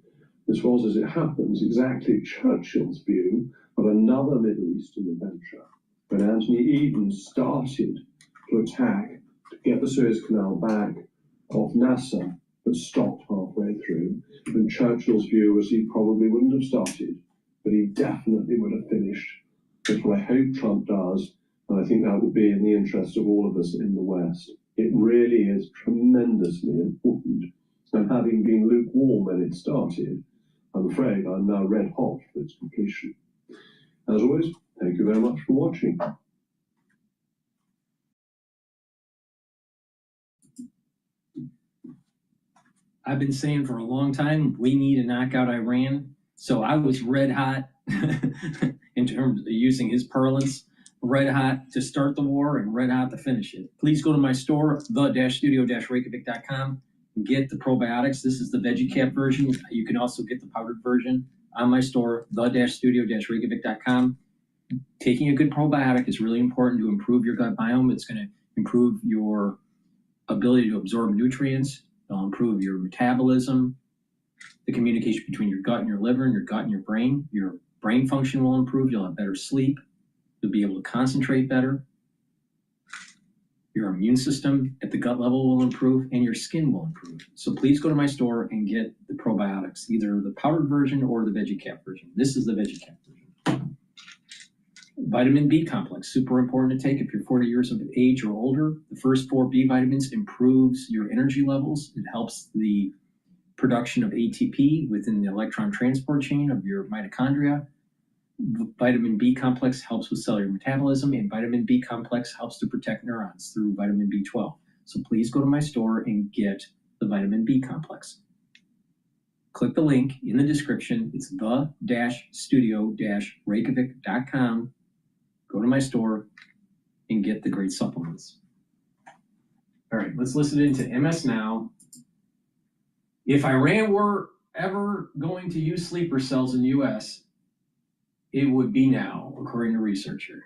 This was, as it happens, exactly Churchill's view of another Middle Eastern adventure, when Anthony Eden started to attack to get the Suez Canal back off Nasser, but stopped halfway through. And Churchill's view was he probably wouldn't have started, but he definitely would have finished. That's what I hope Trump does, and I think that would be in the interest of all of us in the West. It really is tremendously important. And having been lukewarm when it started, I'm afraid I'm now red hot for its completion. As always, thank you very much for watching. I've been saying for a long time, we need to knock out Iran. So I was red hot in terms of using his parlance, red hot to start the war and red hot to finish it. Please go to my store, the-studio-reykjavik.com, and get the probiotics. This is the veggie cap version. You can also get the powdered version on my store, the-studio-reykjavik.com. Taking a good probiotic is really important to improve your gut biome. It's going to improve your ability to absorb nutrients. It'll improve your metabolism, the communication between your gut and your liver and your gut and your brain. Your brain function will improve. You'll have better sleep. You'll be able to concentrate better. Your immune system at the gut level will improve, and your skin will improve. So please go to my store and get the probiotics, either the powdered version or the veggie cap version. This is the veggie cap version. Vitamin B complex, super important to take if you're 40 years of age or older. The first 4 B vitamins improves your energy levels. It helps the production of ATP within the electron transport chain of your mitochondria. Vitamin B complex helps with cellular metabolism, and vitamin B complex helps to protect neurons through vitamin B12. So please go to my store and get the vitamin B complex. Click the link in the description. It's the-studio-reykjavik.com. Go to my store and get the great supplements. All right, let's listen into MS Now. If Iran were ever going to use sleeper cells in the U.S., it would be now, according to researcher.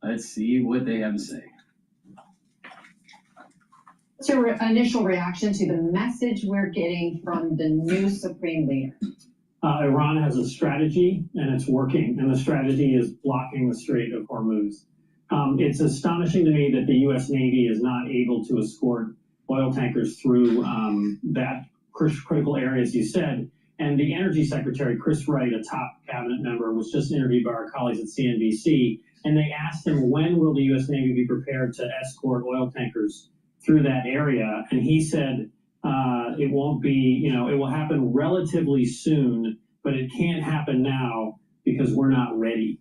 Let's see what they have to say. What's your initial reaction to the message we're getting from the new Supreme Leader? Iran has a strategy and it's working, and the strategy is blocking the Strait of Hormuz. It's astonishing to me that the U.S. Navy is not able to escort oil tankers through that critical area, as you said. And the Energy Secretary, Chris Wright, a top cabinet member, was just interviewed by our colleagues at CNBC, and they asked him, when will the U.S. Navy be prepared to escort oil tankers through that area? And he said, it won't be, it will happen relatively soon, but it can't happen now because we're not ready.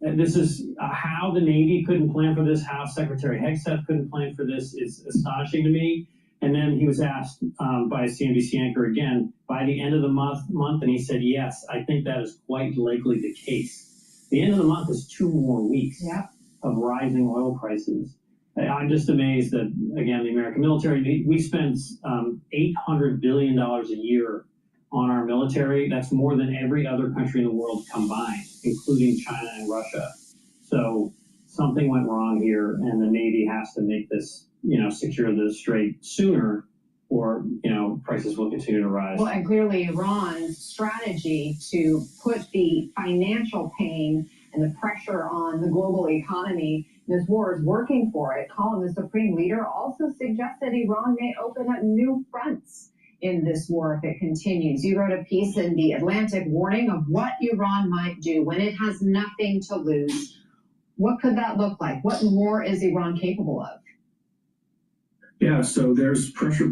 And this is how the Navy couldn't plan for this, how Secretary Hegseth couldn't plan for this is astonishing to me. And then he was asked by a CNBC anchor again, by the end of the month, and he said, yes, I think that is quite likely the case. The end of the month is 2 more weeks of rising oil prices. I'm just amazed that, again, the American military, we spend $800 billion a year on our military. That's more than every other country in the world combined, including China and Russia. So something went wrong here, and the Navy has to make this, secure the strait sooner, or, prices will continue to rise. Well, and clearly Iran's strategy to put the financial pain and the pressure on the global economy, this war is working for it. Colin, the Supreme Leader, also suggests that Iran may open up new fronts in this war if it continues. You wrote a piece in The Atlantic warning of what Iran might do when it has nothing to lose. What could that look like? What more is Iran capable of? Yeah, so there's pressure.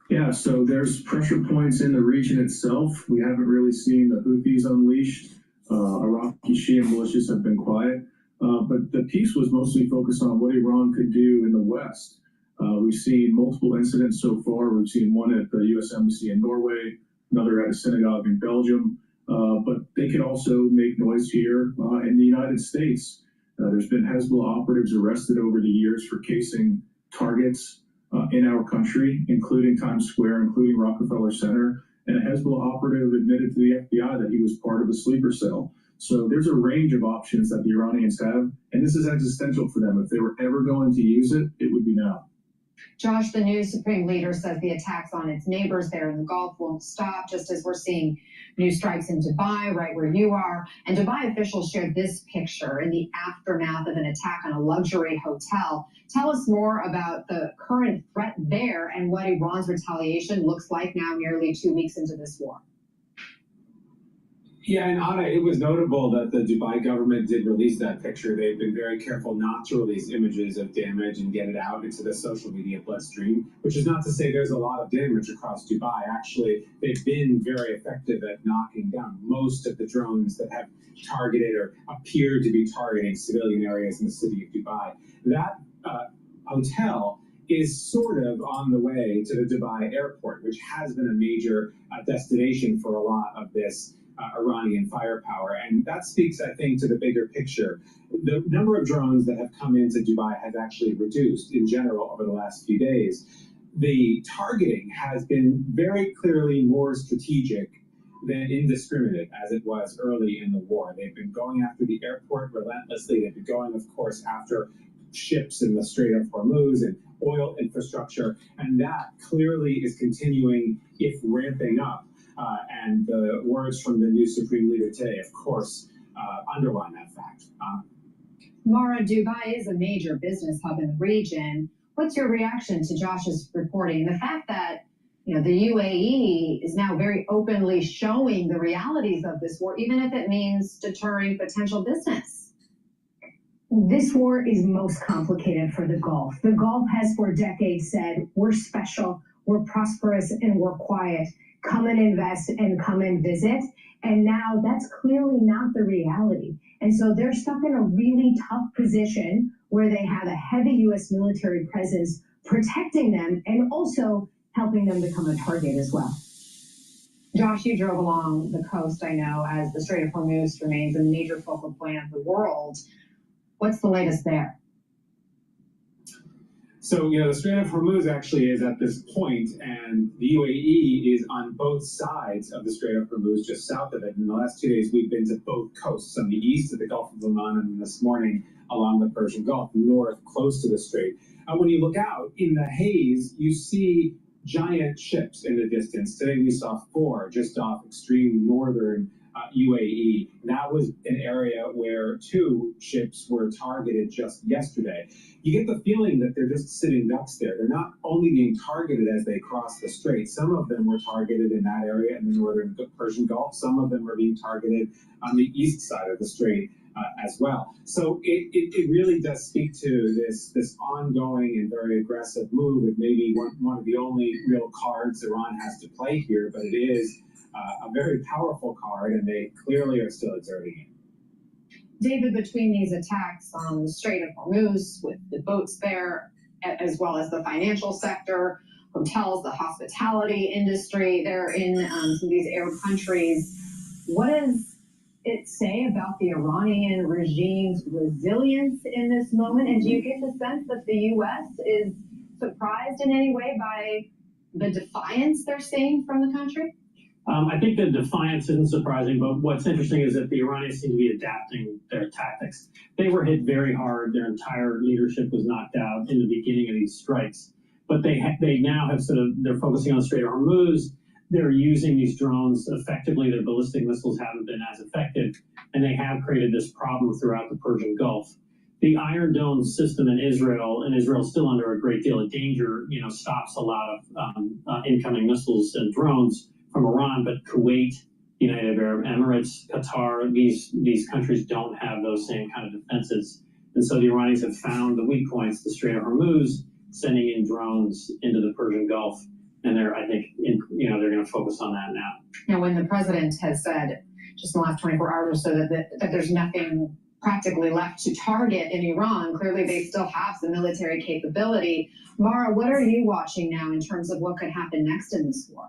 Yeah, so there's pressure points in the region itself. We haven't really seen the Houthis unleashed. Iraqi Shia militias have been quiet. But the piece was mostly focused on what Iran could do in the West. We've seen multiple incidents so far. We've seen one at the U.S. Embassy in Norway, another at a synagogue in Belgium. But they could also make noise here in the United States. There's been Hezbollah operatives arrested over the years for casing targets in our country, including Times Square, including Rockefeller Center. And a Hezbollah operative admitted to the FBI that he was part of a sleeper cell. So there's a range of options that the Iranians have, and this is existential for them. If they were ever going to use it, it would be now. Josh, the new Supreme Leader says the attacks on its neighbors there in the Gulf won't stop, just as we're seeing new strikes in Dubai, right where you are. And Dubai officials shared this picture in the aftermath of an attack on a luxury hotel. Tell us more about the current threat there and what Iran's retaliation looks like now, nearly 2 weeks into this war. Yeah, and Anna, it was notable that the Dubai government did release that picture. They've been very careful not to release images of damage and get it out into the social media bloodstream, which is not to say there's a lot of damage across Dubai. Actually, they've been very effective at knocking down most of the drones that have targeted or appeared to be targeting civilian areas in the city of Dubai. That hotel is sort of on the way to the Dubai airport, which has been a major destination for a lot of this Iranian firepower. And that speaks, I think, to the bigger picture. The number of drones that have come into Dubai has actually reduced in general over the last few days. The targeting has been very clearly more strategic than indiscriminate as it was early in the war. They've been going after the airport relentlessly. They've been going, of course, after ships in the Strait of Hormuz and oil infrastructure. And that clearly is continuing, if ramping up. And the words from the new Supreme Leader today, of course, underline that fact. Mara, Dubai is a major business hub in the region. What's your reaction to Josh's reporting? The fact that the UAE is now very openly showing the realities of this war, even if it means deterring potential business. This war is most complicated for the Gulf. The Gulf has for decades said, we're special, we're prosperous, and we're quiet. Come and invest and come and visit. And now that's clearly not the reality. And so they're stuck in a really tough position where they have a heavy U.S. military presence protecting them and also helping them become a target as well. Josh, you drove along the coast, I know, as the Strait of Hormuz remains a major focal point of the world. What's the latest there? So, the Strait of Hormuz actually is at this point, and the UAE is on both sides of the Strait of Hormuz, just south of it. In the last 2 days, we've been to both coasts, on the east of the Gulf of Oman, and this morning along the Persian Gulf, north, close to the strait. When you look out in the haze, you see giant ships in the distance. Today we saw 4 just off extreme northern UAE. That was an area where 2 ships were targeted just yesterday. You get the feeling that they're just sitting ducks there. They're not only being targeted as they cross the strait. Some of them were targeted in that area in the northern Persian Gulf. Some of them are being targeted on the east side of the strait as well. So it really does speak to this ongoing and very aggressive move. It may be one of the only real cards Iran has to play here, but it is a very powerful card, and they clearly are still exerting it. David, between these attacks on the Strait of Hormuz, with the boats there, as well as the financial sector, hotels, the hospitality industry, they're in some of these Arab countries, what does it say about the Iranian regime's resilience in this moment? And do you get the sense that the U.S. is surprised in any way by the defiance they're seeing from the country? I think the defiance isn't surprising, but what's interesting is that the Iranians seem to be adapting their tactics. They were hit very hard. Their entire leadership was knocked out in the beginning of these strikes. But they now have they're focusing on the Strait of Hormuz. They're using these drones effectively. Their ballistic missiles haven't been as effective, and they have created this problem throughout the Persian Gulf. The Iron Dome system in Israel, and Israel's still under a great deal of danger, stops a lot of incoming missiles and drones from Iran, but Kuwait, United Arab Emirates, Qatar, these countries don't have those same kind of defenses. And so the Iranians have found the weak points, the Strait of Hormuz, sending in drones into the Persian Gulf. And they're going to focus on that now. Now, when the president has said just in the last 24 hours or so that there's nothing practically left to target in Iran, clearly they still have some military capability. Mara, what are you watching now in terms of what could happen next in this war?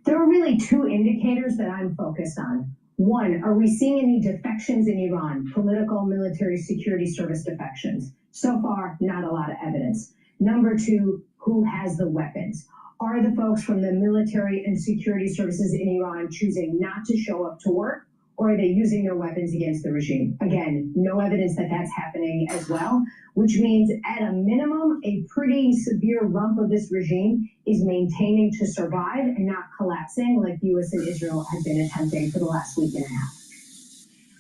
There are really 2 indicators that I'm focused on. One, are we seeing any defections in Iran? Political, military, security service defections. So far, not a lot of evidence. Number 2, who has the weapons? Are the folks from the military and security services in Iran choosing not to show up to work, or are they using their weapons against the regime? Again, no evidence that that's happening as well, which means at a minimum, a pretty severe rump of this regime is maintaining to survive and not collapsing like the U.S. and Israel have been attempting for the last week and a half.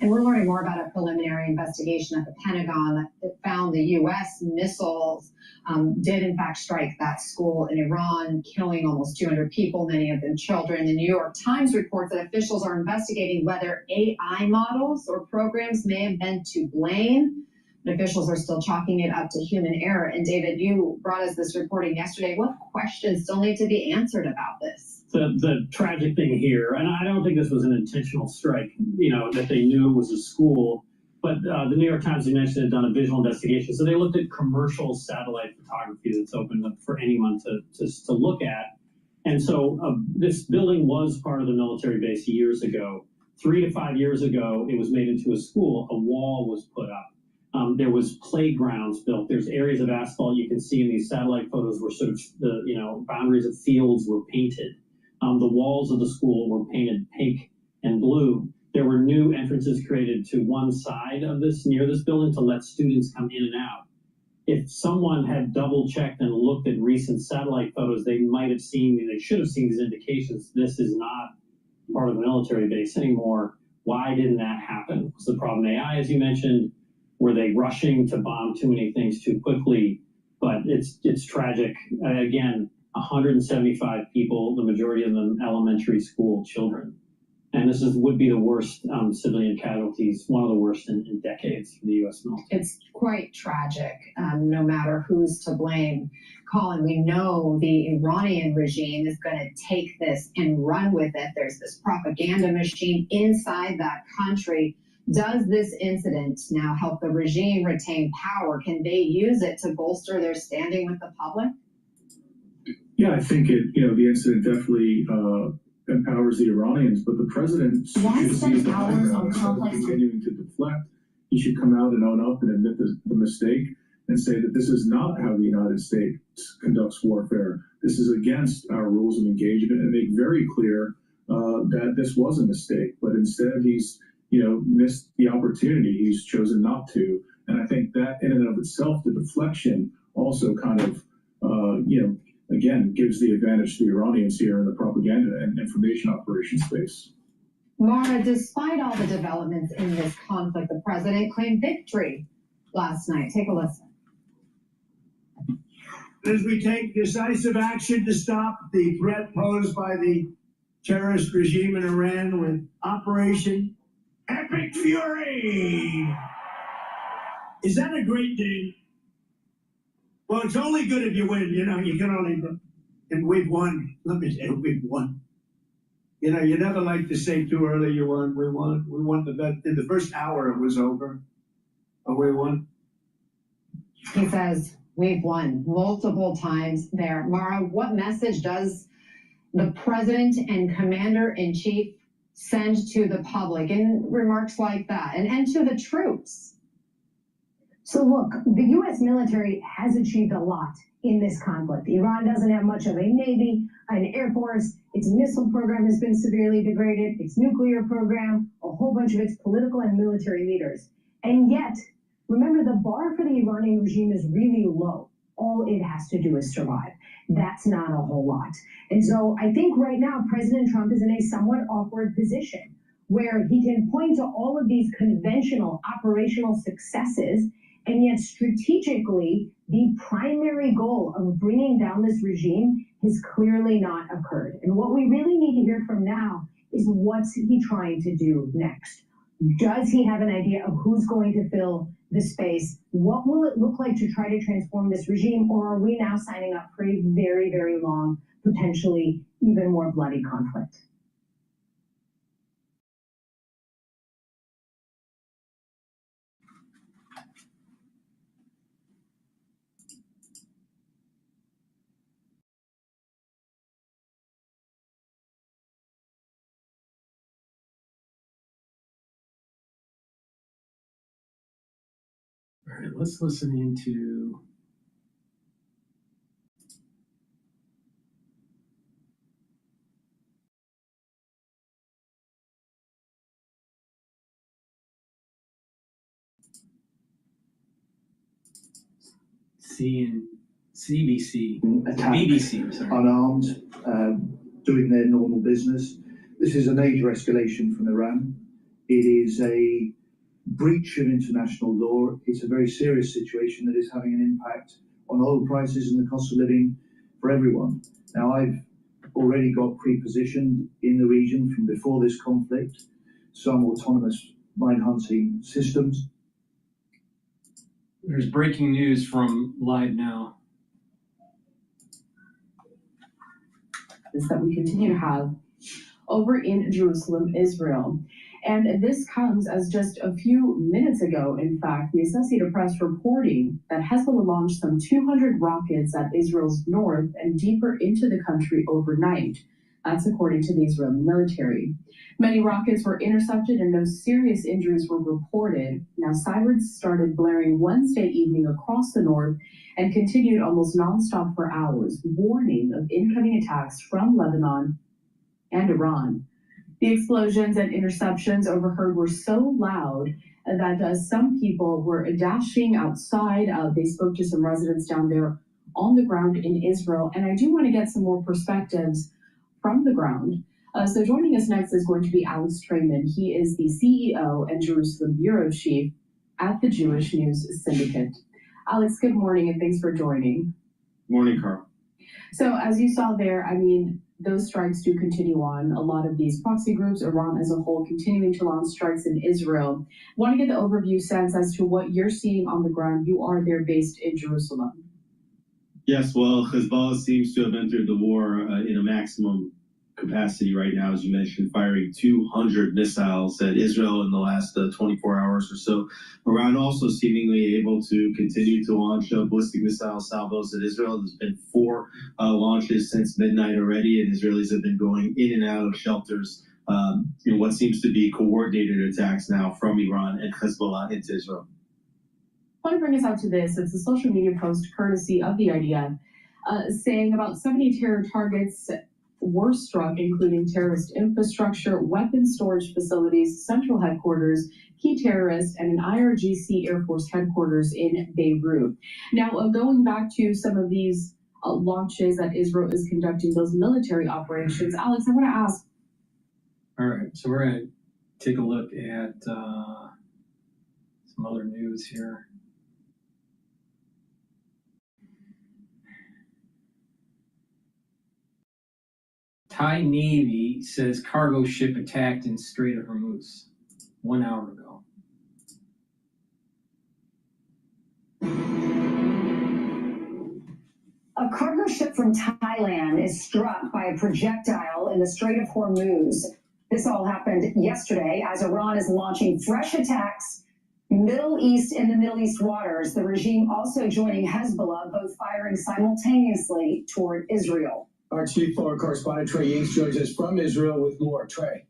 And we're learning more about a preliminary investigation at the Pentagon that found the U.S. missiles did in fact strike that school in Iran, killing almost 200 people, many of them children. The New York Times reports that officials are investigating whether AI models or programs may have been to blame. But officials are still chalking it up to human error. And David, you brought us this reporting yesterday. What questions still need to be answered about this? The tragic thing here, and I don't think this was an intentional strike, that they knew it was a school, but the New York Times, you mentioned, had done a visual investigation. So they looked at commercial satellite photography that's opened up for anyone to look at. And so this building was part of the military base years ago. 3 to 5 years ago, it was made into a school. A wall was put up. There was playgrounds built. There's areas of asphalt you can see in these satellite photos where sort of the boundaries of fields were painted. The walls of the school were painted pink and blue. There were new entrances created to one side of near this building to let students come in and out. If someone had double checked and looked at recent satellite photos, they should have seen these indications. This is not part of the military base anymore. Why didn't that happen? Was the problem AI, as you mentioned? Were they rushing to bomb too many things too quickly? But it's tragic. Again, 175 people, the majority of them elementary school children. And this would be the worst civilian casualties, one of the worst in decades for the U.S. military. It's quite tragic, no matter who's to blame. Colin, we know the Iranian regime is going to take this and run with it. There's this propaganda machine inside that country. Does this incident now help the regime retain power? Can they use it to bolster their standing with the public? Yeah, I think the incident definitely empowers the Iranians, but the president should seize the high ground instead of continuing to deflect. He should come out and own up and admit the mistake and say that this is not how the United States conducts warfare. This is against our rules of engagement, and make very clear that this was a mistake. But instead, he's missed the opportunity. He's chosen not to. And I think that in and of itself, the deflection also kind of, again, gives the advantage to the Iranians here in the propaganda and information operation space. Mara, despite all the developments in this conflict, the president claimed victory last night. Take a listen. As we take decisive action to stop the threat posed by the terrorist regime in Iran with Operation Epic Fury. Is that a great name? Well, it's only good if you win. You can only, and we've won. Let me say, we've won. You never like to say too early you won. We won. We won the bet. In the first hour, it was over. Oh, we won. He says, we've won multiple times there. Mara, what message does the president and commander-in-chief send to the public in remarks like that and to the troops? So look, the U.S. military has achieved a lot in this conflict. Iran doesn't have much of a navy, an air force. Its missile program has been severely degraded. Its nuclear program, a whole bunch of its political and military leaders. And yet, remember, the bar for the Iranian regime is really low. All it has to do is survive. That's not a whole lot. And so I think right now, President Trump is in a somewhat awkward position where he can point to all of these conventional operational successes, and yet strategically, the primary goal of bringing down this regime has clearly not occurred. And what we really need to hear from now is what's he trying to do next? Does he have an idea of who's going to fill the space? What will it look like to try to transform this regime? Or are we now signing up for a very, very long, potentially even more bloody conflict? All right, let's listen into CBC, BBC, I'm sorry. Unarmed, doing their normal business. This is a major escalation from Iran. It is a breach of international law. It's a very serious situation that is having an impact on oil prices and the cost of living for everyone. Now, I've already got pre-positioned in the region from before this conflict, some autonomous mine hunting systems. There's breaking news from Live Now. Is that we continue to have over in Jerusalem, Israel. And this comes as just a few minutes ago, in fact, the Associated Press reporting that Hezbollah launched some 200 rockets at Israel's north and deeper into the country overnight. That's according to the Israeli military. Many rockets were intercepted and no serious injuries were reported. Now, sirens started blaring Wednesday evening across the north and continued almost nonstop for hours, warning of incoming attacks from Lebanon and Iran. The explosions and interceptions overheard were so loud that some people were dashing outside. They spoke to some residents down there on the ground in Israel. And I do want to get some more perspectives from the ground. So joining us next is going to be Alex Trayman. He is the CEO and Jerusalem Bureau Chief at the Jewish News Syndicate. Alex, good morning and thanks for joining. Morning, Carl. So as you saw there, I mean, those strikes do continue on. A lot of these proxy groups, Iran as a whole, continuing to launch strikes in Israel. Want to get the overview sense as to what you're seeing on the ground. You are there based in Jerusalem. Yes, well, Hezbollah seems to have entered the war in a maximum capacity right now, as you mentioned, firing 200 missiles at Israel in the last 24 hours or so. Iran also seemingly able to continue to launch ballistic missile salvos at Israel. There's been 4 launches since midnight already, and Israelis have been going in and out of shelters in what seems to be coordinated attacks now from Iran and Hezbollah into Israel. want to bring us out to this. It's a social media post courtesy of the IDF saying about 70 terror targets were struck, including terrorist infrastructure, weapons storage facilities, central headquarters, key terrorists, and an IRGC Air Force headquarters in Beirut. Now, going back to some of these launches that Israel is conducting, those military operations, Alex, I want to ask. All right, so we're going to take a look at some other news here. Thai Navy says cargo ship attacked in Strait of Hormuz 1 hour ago. A cargo ship from Thailand is struck by a projectile in the Strait of Hormuz. This all happened yesterday as Iran is launching fresh attacks in the Middle East waters. The regime also joining Hezbollah, both firing simultaneously toward Israel. Our chief foreign correspondent Trey Yates joins us from Israel with more. Trey.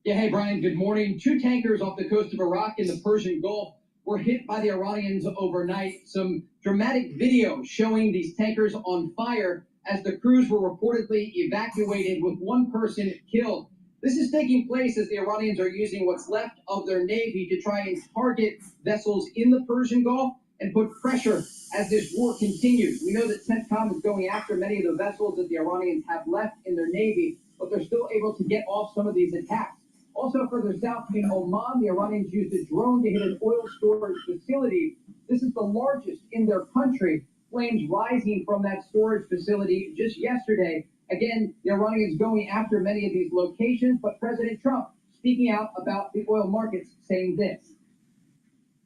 Yeah, hey, Brian, good morning. 2 tankers off the coast of Iraq in the Persian Gulf were hit by the Iranians overnight. Some dramatic video showing these tankers on fire as the crews were reportedly evacuated with 1 person killed. This is taking place as the Iranians are using what's left of their navy to try and target vessels in the Persian Gulf and put pressure as this war continues. We know that CENTCOM is going after many of the vessels that the Iranians have left in their navy, but they're still able to get off some of these attacks. Also further south in Oman, the Iranians used a drone to hit an oil storage facility. This is the largest in their country. Flames rising from that storage facility just yesterday. Again, the Iranians going after many of these locations, but President Trump speaking out about the oil markets, saying this.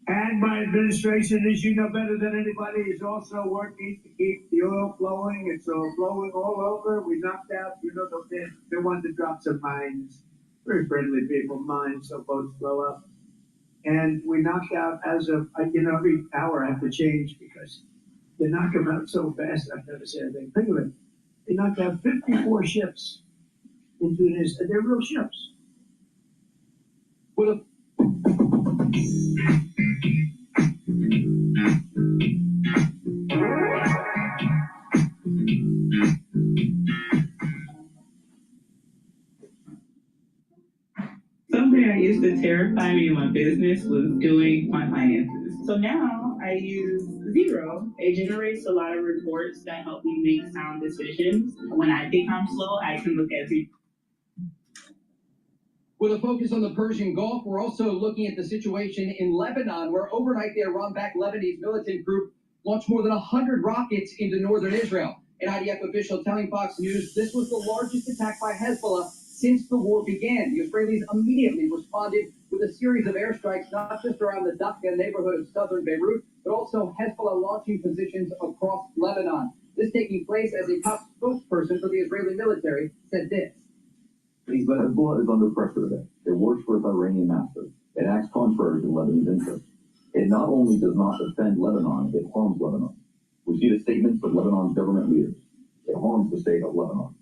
And my administration, as you know better than anybody, is also working to keep the oil flowing. It's all flowing all over. We knocked out, they wanted to drop some mines. Very friendly people, mines, so boats blow up. And we knocked out as of, every hour I have to change because they knock them out so fast, I've never said anything. Think of it. They knocked out 54 ships into this, and they're real ships. Well, something that used to terrify me in my business was doing my finances. So now I use Zero. It generates a lot of reports that help me make sound decisions. When I think I'm slow, I can look at Zero. With a focus on the Persian Gulf, we're also looking at the situation in Lebanon, where overnight the Iran-backed Lebanese militant group launched more than 100 rockets into northern Israel. An IDF official telling Fox News this was the largest attack by Hezbollah since the war began. The Israelis immediately responded with a series of airstrikes, not just around the Dakka neighborhood of southern Beirut, but also Hezbollah launching positions across Lebanon. This taking place as a top spokesperson for the Israeli military said this. Hezbollah is under pressure today. It works for its Iranian master. It acts contrary to Lebanese interests. It not only does not defend Lebanon, it harms Lebanon. We see the statements of Lebanon's government leaders. It harms the state of Lebanon.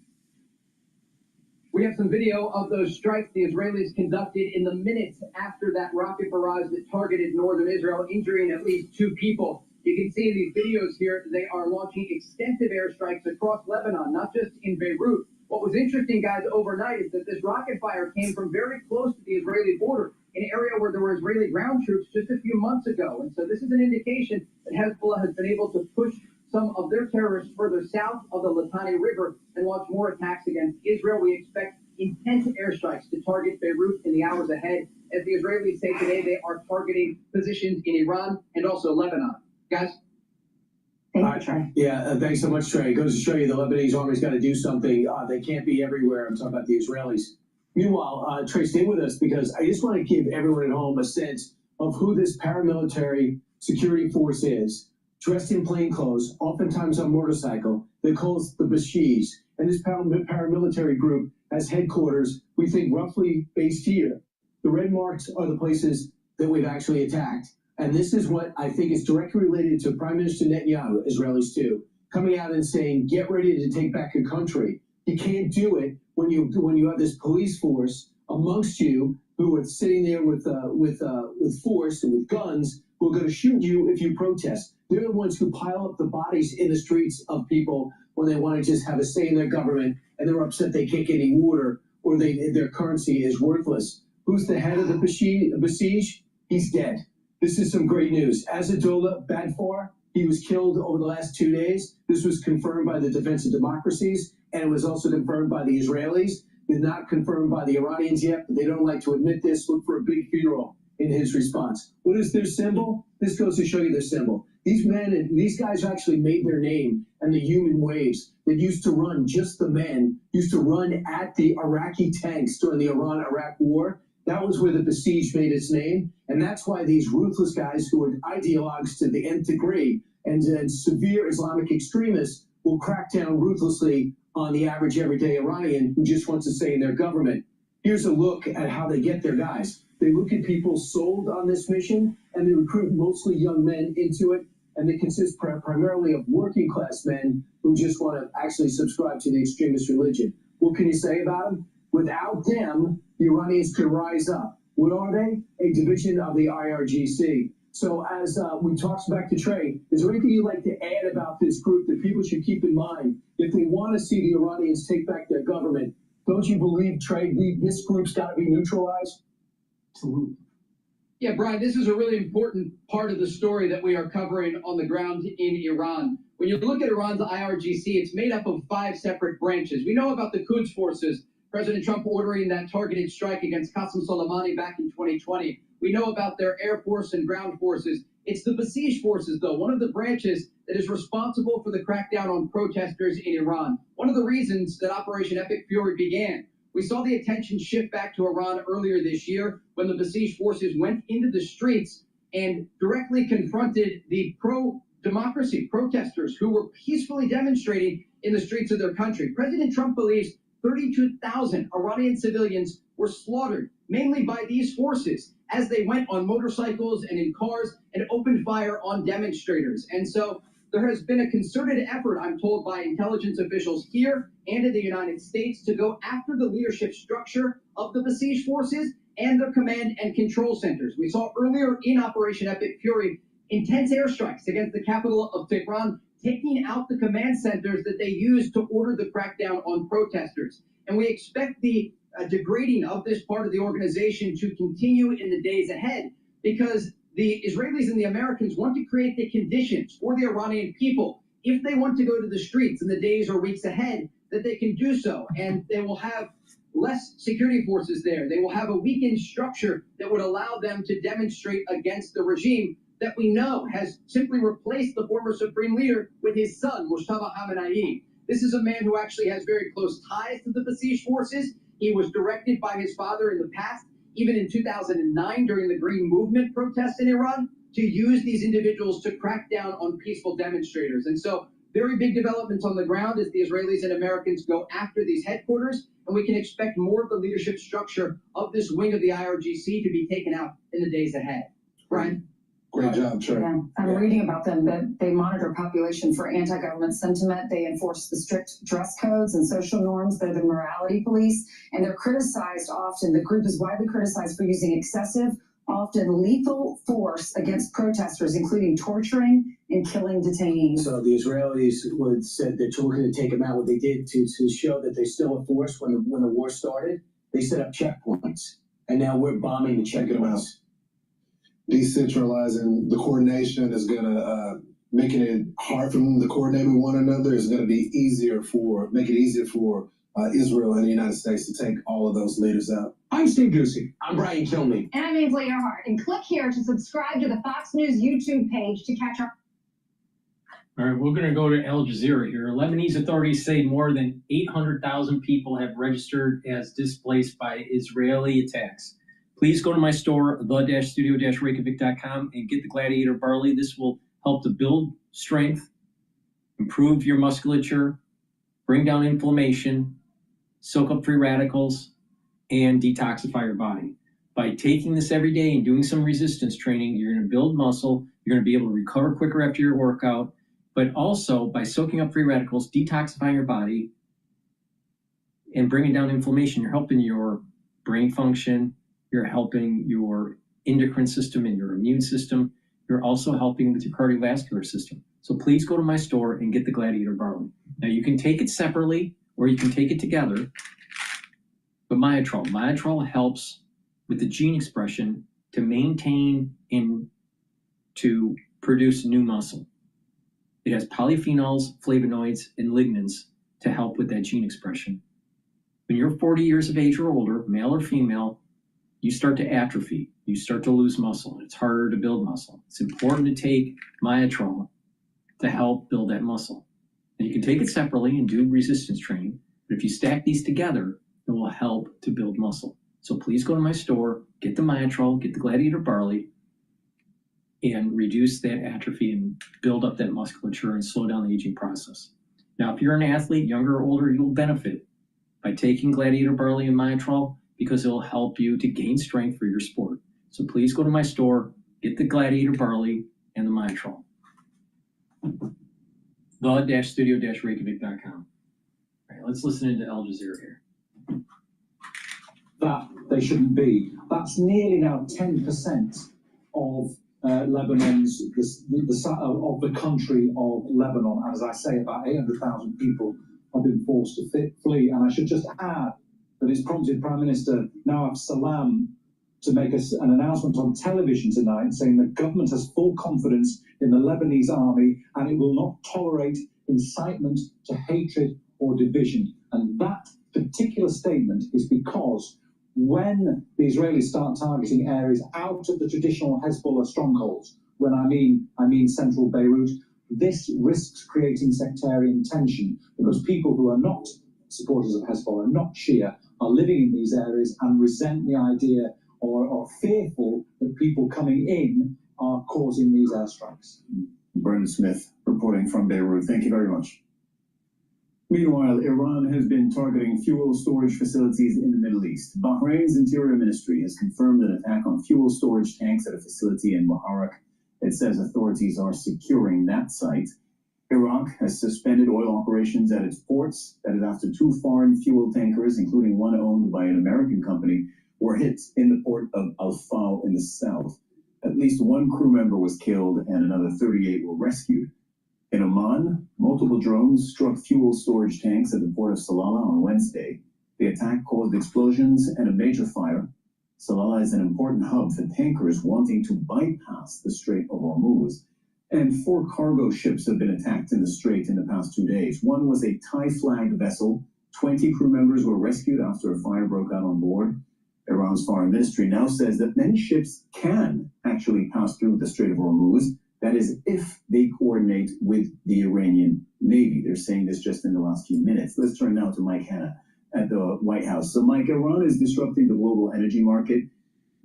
We have some video of those strikes the Israelis conducted in the minutes after that rocket barrage that targeted northern Israel, injuring at least 2 people. You can see in these videos here, they are launching extensive airstrikes across Lebanon, not just in Beirut. What was interesting, guys, overnight is that this rocket fire came from very close to the Israeli border, an area where there were Israeli ground troops just a few months ago. And so this is an indication that Hezbollah has been able to push some of their terrorists further south of the Litani River and launch more attacks against Israel. We expect intense airstrikes to target Beirut in the hours ahead. As the Israelis say today, they are targeting positions in Iran and also Lebanon. Guys? Thanks so much, Trey. It goes to show you the Lebanese army's got to do something. They can't be everywhere. I'm talking about the Israelis. Meanwhile, Trey, stay with us because I just want to give everyone at home a sense of who this paramilitary security force is. Dressed in plain clothes, oftentimes on motorcycle, they call us the Bitchute. And this paramilitary group has headquarters, we think, roughly based here. The red marks are the places that we've actually attacked. And this is what I think is directly related to Prime Minister Netanyahu, Israelis too, coming out and saying, get ready to take back your country. You can't do it when you have this police force amongst you who are sitting there with force and with guns who are going to shoot you if you protest. They're the ones who pile up the bodies in the streets of people when they want to just have a say in their government and they're upset they can't get any water or their currency is worthless. Who's the head of the Besiege? He's dead. This is some great news. Asadullah Badfour, he was killed over the last 2 days. This was confirmed by the Defense of Democracies, and it was also confirmed by the Israelis. It's not confirmed by the Iranians yet, but they don't like to admit this. Look for a big funeral in his response. What is their symbol? This goes to show you their symbol. These men and these guys actually made their name in the human waves that used to run, just the men, used to run at the Iraqi tanks during the Iran-Iraq war. That was where the Besieged made its name. And that's why these ruthless guys who are ideologues to the nth degree and severe Islamic extremists will crack down ruthlessly on the average everyday Iranian who just wants to say in their government. Here's a look at how they get their guys. They look at people sold on this mission, and they recruit mostly young men into it, and they consist primarily of working class men who just want to actually subscribe to the extremist religion. What can you say about them? Without them, the Iranians could rise up. What are they? A division of the IRGC. So as we talk back to Trey, is there anything you'd like to add about this group that people should keep in mind if they want to see the Iranians take back their government? Don't you believe, Trey, this group's got to be neutralized? Absolutely. Yeah, Brian, this is a really important part of the story that we are covering on the ground in Iran. When you look at Iran's IRGC, it's made up of 5 separate branches. We know about the Quds forces, President Trump ordering that targeted strike against Qasem Soleimani back in 2020. We know about their air force and ground forces. It's the Besieged forces, though, one of the branches that is responsible for the crackdown on protesters in Iran. One of the reasons that Operation Epic Fury began. We saw the attention shift back to Iran earlier this year when the Besieged forces went into the streets and directly confronted the pro-democracy protesters who were peacefully demonstrating in the streets of their country. President Trump believes 32,000 Iranian civilians were slaughtered, mainly by these forces, as they went on motorcycles and in cars and opened fire on demonstrators. And so there has been a concerted effort, I'm told, by intelligence officials here and in the United States to go after the leadership structure of the Besieged forces and their command and control centers. We saw earlier in Operation Epic Fury intense airstrikes against the capital of Tehran, taking out the command centers that they used to order the crackdown on protesters. And we expect the degrading of this part of the organization to continue in the days ahead, because the Israelis and the Americans want to create the conditions for the Iranian people, if they want to go to the streets in the days or weeks ahead, that they can do so. And they will have less security forces there. They will have a weakened structure that would allow them to demonstrate against the regime that we know has simply replaced the former supreme leader with his son, Mustafa Khamenei. This is a man who actually has very close ties to the Besieged forces. He was directed by his father in the past, even in 2009 during the Green Movement protests in Iran, to use these individuals to crack down on peaceful demonstrators. And so very big developments on the ground as the Israelis and Americans go after these headquarters, and we can expect more of the leadership structure of this wing of the IRGC to be taken out in the days ahead. Brian? Great job, Trey. Yeah, I'm reading about them that they monitor population for anti-government sentiment. They enforce the strict dress codes and social norms. They're the morality police, and they're criticized often. The group is widely criticized for using excessive, often lethal force against protesters, including torturing and killing detainees. So the Israelis said they're looking to take them out. What they did to show that they're still a force when the war started, they set up checkpoints, and now we're bombing the checkpoints. Decentralizing the coordination is gonna making it hard for them to coordinate with one another is gonna be make it easier for Israel and the United States to take all of those leaders out. I'm Steve Ducey. I'm Brian Kilmeade. And I'm Ainsley Earhart. And click here to subscribe to the Fox News YouTube page to catch our. All right, we're going to go to Al Jazeera here. Lebanese authorities say more than 800,000 people have registered as displaced by Israeli attacks. Please go to my store, the-studio-reykjavik.com, and get the Gladiator Barley. This will help to build strength, improve your musculature, bring down inflammation, soak up free radicals, and detoxify your body. By taking this every day and doing some resistance training, you're going to build muscle, you're going to be able to recover quicker after your workout, but also by soaking up free radicals, detoxifying your body, and bringing down inflammation, you're helping your brain function, you're helping your endocrine system and your immune system. You're also helping with your cardiovascular system. So please go to my store and get the Gladiator Barley. Now you can take it separately or you can take it together. But Myotrol helps with the gene expression to maintain and to produce new muscle. It has polyphenols, flavonoids, and lignans to help with that gene expression. When you're 40 years of age or older, male or female, you start to atrophy. You start to lose muscle. It's harder to build muscle. It's important to take Myotrol to help build that muscle. And you can take it separately and do resistance training, but if you stack these together, it will help to build muscle. So please go to my store, get the Myotrol, get the Gladiator Barley, and reduce that atrophy and build up that musculature and slow down the aging process. Now, if you're an athlete, younger or older, you'll benefit by taking Gladiator Barley and Myotrol because it'll help you to gain strength for your sport. So please go to my store, get the Gladiator Barley and the Myotrol. The-studio-reykjavik.com. All right, let's listen into Al Jazeera here. That they shouldn't be. That's nearly now 10% of Lebanon's, of the country of Lebanon. As I say, about 800,000 people have been forced to flee. And I should just add that it's prompted Prime Minister Nawaf Salam to make an announcement on television tonight saying the government has full confidence in the Lebanese army and it will not tolerate incitement to hatred or division. And that particular statement is because when the Israelis start targeting areas out of the traditional Hezbollah strongholds, when I mean central Beirut, this risks creating sectarian tension because people who are not supporters of Hezbollah, not Shia, are living in these areas and resent the idea or are fearful that people coming in are causing these airstrikes. Brendan Smith reporting from Beirut. Thank you very much. Meanwhile, Iran has been targeting fuel storage facilities in the Middle East. Bahrain's Interior Ministry has confirmed an attack on fuel storage tanks at a facility in Muharraq. It says authorities are securing that site. Iraq has suspended oil operations at its ports. That is after 2 foreign fuel tankers, including one owned by an American company, were hit in the port of Al-Faw in the south. At least 1 crew member was killed and another 38 were rescued. In Oman, multiple drones struck fuel storage tanks at the port of Salalah on Wednesday. The attack caused explosions and a major fire. Salalah is an important hub for tankers wanting to bypass the Strait of Hormuz. And 4 cargo ships have been attacked in the strait in the past 2 days. One was a Thai-flagged vessel. 20 crew members were rescued after a fire broke out on board. Iran's foreign ministry now says that many ships can actually pass through the Strait of Hormuz. That is, if they coordinate with the Iranian Navy. They're saying this just in the last few minutes. Let's turn now to Mike Hanna at the White House. So, Mike, Iran is disrupting the global energy market.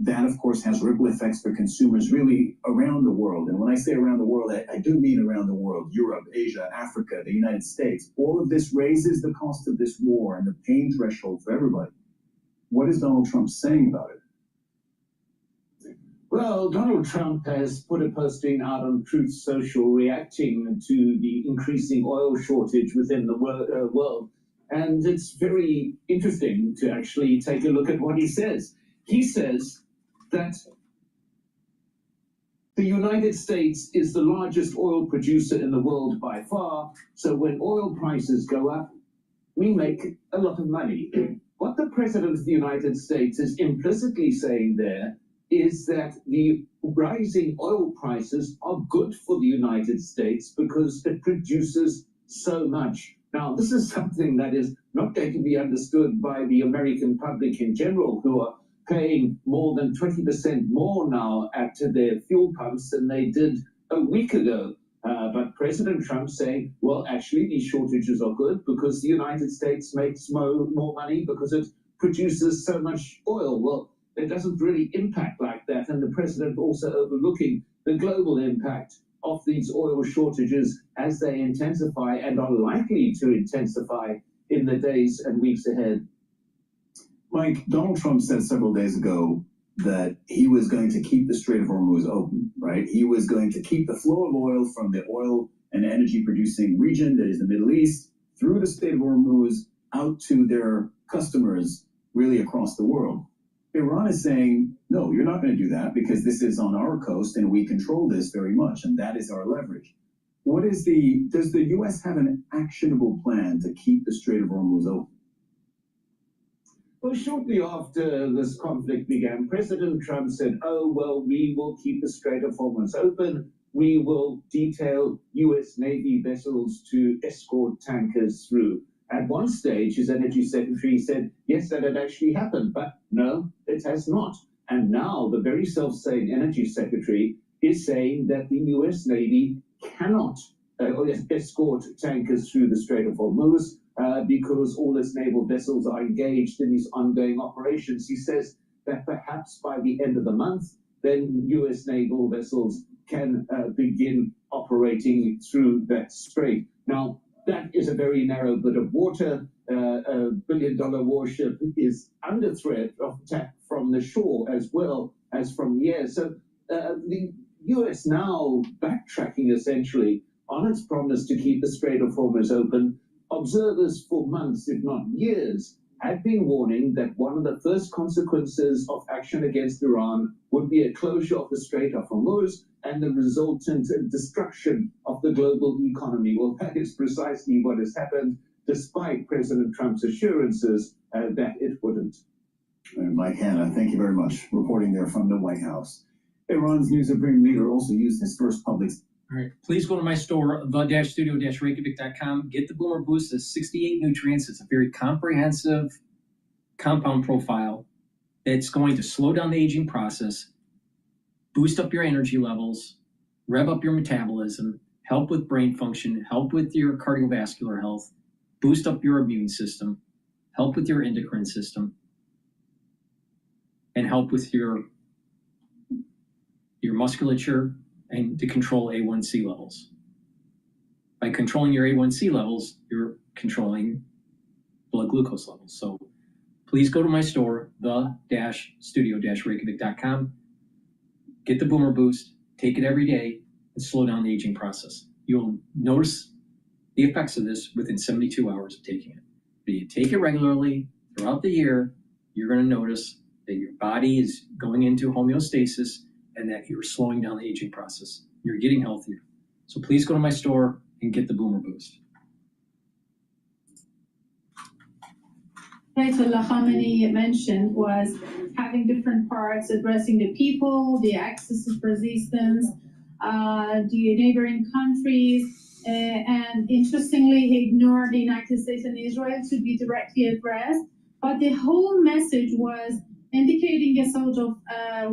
That, of course, has ripple effects for consumers really around the world. And when I say around the world, I do mean around the world. Europe, Asia, Africa, the United States. All of this raises the cost of this war and the pain threshold for everybody. What is Donald Trump saying about it? Well, Donald Trump has put a posting out on Truth Social reacting to the increasing oil shortage within the world. And it's very interesting to actually take a look at what he says. He says that the United States is the largest oil producer in the world by far. So when oil prices go up, we make a lot of money. What the President of the United States is implicitly saying there is that the rising oil prices are good for the United States because it produces so much. Now, this is something that is not going to be understood by the American public in general, who are paying more than 20% more now at their fuel pumps than they did a week ago. But President Trump saying, well, actually, these shortages are good because the United States makes more money because it produces so much oil. Well, it doesn't really impact like that. And the president also overlooking the global impact of these oil shortages as they intensify and are likely to intensify in the days and weeks ahead. Mike, Donald Trump said several days ago that he was going to keep the Strait of Hormuz open, right? He was going to keep the flow of oil from the oil and energy producing region that is the Middle East through the Strait of Hormuz out to their customers really across the world. Iran is saying, no, you're not going to do that because this is on our coast and we control this very much, and that is our leverage. Does the U.S. have an actionable plan to keep the Strait of Hormuz open? Well, shortly after this conflict began, President Trump said, oh, well, we will keep the Strait of Hormuz open. We will detail U.S. Navy vessels to escort tankers through. At one stage, his energy secretary said, yes, that had actually happened, but no, it has not. And now the very self-same energy secretary is saying that the U.S. Navy cannot escort tankers through the Strait of Hormuz because all its naval vessels are engaged in these ongoing operations. He says that perhaps by the end of the month, then U.S. naval vessels can begin operating through that strait. Now, that is a very narrow bit of water. A billion-dollar warship is under threat of attack from the shore as well as from the air. So the U.S. now backtracking essentially on its promise to keep the Strait of Hormuz open. Observers for months, if not years, had been warning that one of the first consequences of action against Iran would be a closure of the Strait of Hormuz and the resultant destruction of the global economy. Well, that is precisely what has happened, despite President Trump's assurances that it wouldn't. Mike Hanna, thank you very much. Reporting there from the White House. Iran's new supreme leader also used his first public... All right, please go to my store, the-studio-reykjavik.com. Get the Boomer Boost. It's 68 nutrients. It's a very comprehensive compound profile that's going to slow down the aging process, boost up your energy levels, rev up your metabolism, help with brain function, help with your cardiovascular health, boost up your immune system, help with your endocrine system, and help with your musculature and to control A1C levels. By controlling your A1C levels, you're controlling blood glucose levels. So please go to my store, the-studio-reykjavik.com. Get the Boomer Boost, take it every day, and slow down the aging process. You'll notice the effects of this within 72 hours of taking it. If you take it regularly throughout the year, you're going to notice that your body is going into homeostasis and that you're slowing down the aging process. You're getting healthier. So please go to my store and get the Boomer Boost. Ayatollah Khamenei mentioned was having different parts addressing the people, the axis of resistance, the neighboring countries, and interestingly, he ignored the United States and Israel to be directly addressed. But the whole message was indicating a sort of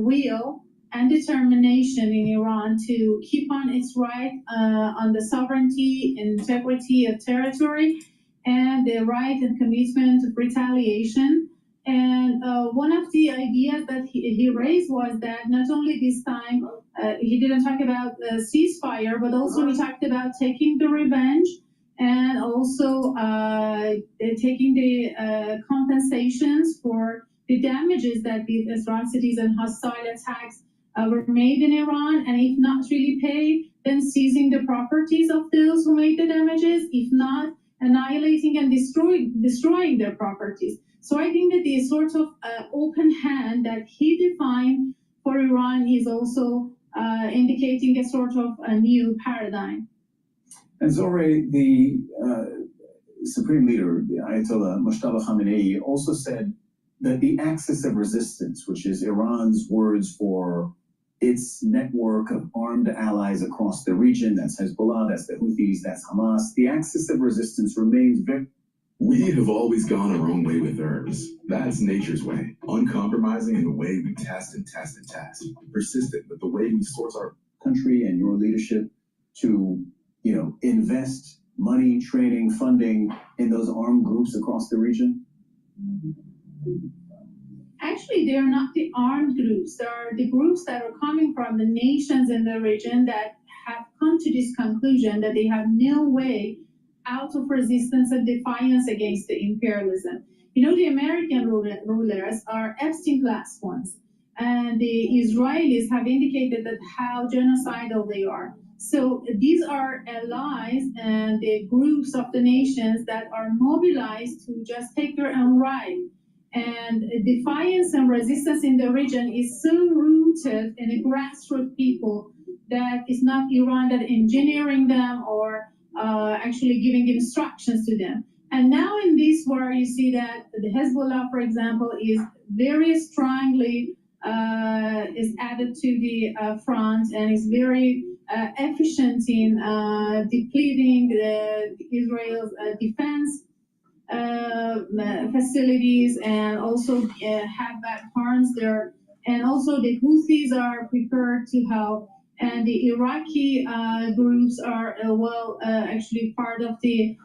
will and determination in Iran to keep on its right on the sovereignty and integrity of territory and the right and commitment of retaliation. And one of the ideas that he raised was that not only this time he didn't talk about ceasefire, but also he talked about taking the revenge and also taking the compensations for the damages that the atrocities and hostile attacks were made in Iran, and if not really paid, then seizing the properties of those who made the damages, if not annihilating and destroying their properties. So I think that the sort of open hand that he defined for Iran is also indicating a sort of a new paradigm. And Zoré, the supreme leader, the Ayatollah Mujtaba Khamenei, also said that the axis of resistance, which is Iran's words for its network of armed allies across the region, that's Hezbollah, that's the Houthis, that's Hamas, the axis of resistance remains very... We have always gone our own way with herbs. That's nature's way. Uncompromising in the way we test and test and test. Persistent with the way we source our country and your leadership to, invest money, training, funding in those armed groups across the region? Actually, they are not the armed groups. They are the groups that are coming from the nations in the region that have come to this conclusion that they have no way out of resistance and defiance against the imperialism. The American rulers are Epstein-class ones, and the Israelis have indicated that how genocidal they are. So these are allies and the groups of the nations that are mobilized to just take their own right. And defiance and resistance in the region is so rooted in a grassroots people that it's not Iran that engineering them or actually giving instructions to them. And now in this war, you see that the Hezbollah, for example, is very strongly is added to the front and is very efficient in depleting Israel's defense facilities, and also have that harms there. And also the Houthis are prepared to help, and the Iraqi groups are actually part of the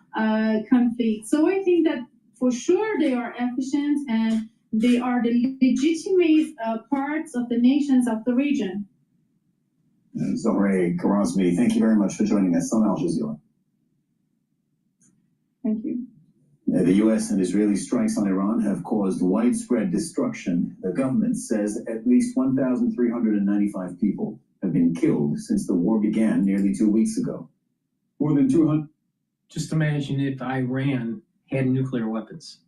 conflict. So I think that for sure they are efficient and they are the legitimate parts of the nations of the region. Zohreh Karazmi, thank you very much for joining us on Al Jazeera. Thank you. The U.S. and Israeli strikes on Iran have caused widespread destruction. The government says at least 1,395 people have been killed since the war began nearly 2 weeks ago. More than 200. Just imagine if Iran had nuclear weapons.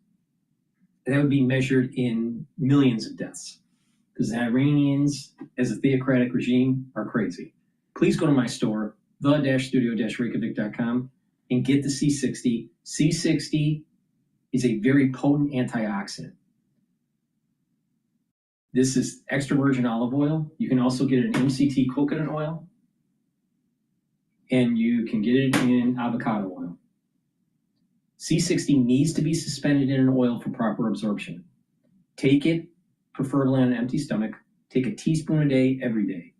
That would be measured in millions of deaths. Because the Iranians, as a theocratic regime, are crazy. Please go to my store, the-studio-reykjavik.com, and get the C60. C60 is a very potent antioxidant. This is extra virgin olive oil. You can also get it in MCT coconut oil, and you can get it in avocado oil. C60 needs to be suspended in an oil for proper absorption. Take it, preferably on an empty stomach. Take a teaspoon a day, every day.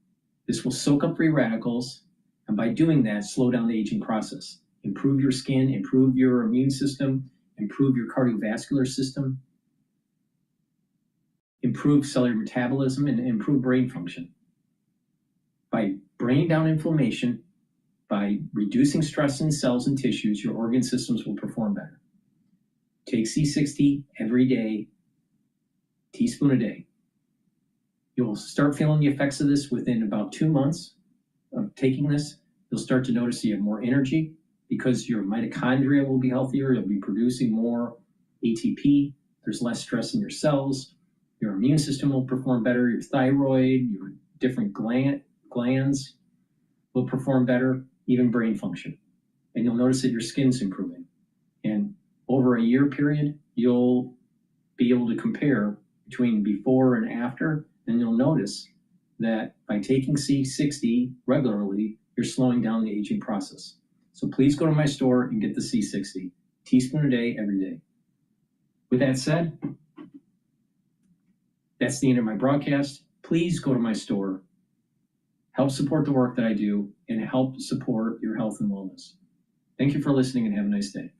This will soak up free radicals, and by doing that, slow down the aging process. Improve your skin, improve your immune system, improve your cardiovascular system, improve cellular metabolism, and improve brain function. By bringing down inflammation, by reducing stress in cells and tissues, your organ systems will perform better. Take C60 every day, teaspoon a day. You'll start feeling the effects of this within about 2 months of taking this. You'll start to notice you have more energy because your mitochondria will be healthier. You'll be producing more ATP. There's less stress in your cells. Your immune system will perform better. Your thyroid, your different glands will perform better, even brain function. And you'll notice that your skin's improving. And over a year period, you'll be able to compare between before and after, and you'll notice that by taking C60 regularly, you're slowing down the aging process. So please go to my store and get the C60, teaspoon a day, every day. With that said, that's the end of my broadcast. Please go to my store, help support the work that I do, and help support your health and wellness. Thank you for listening and have a nice day.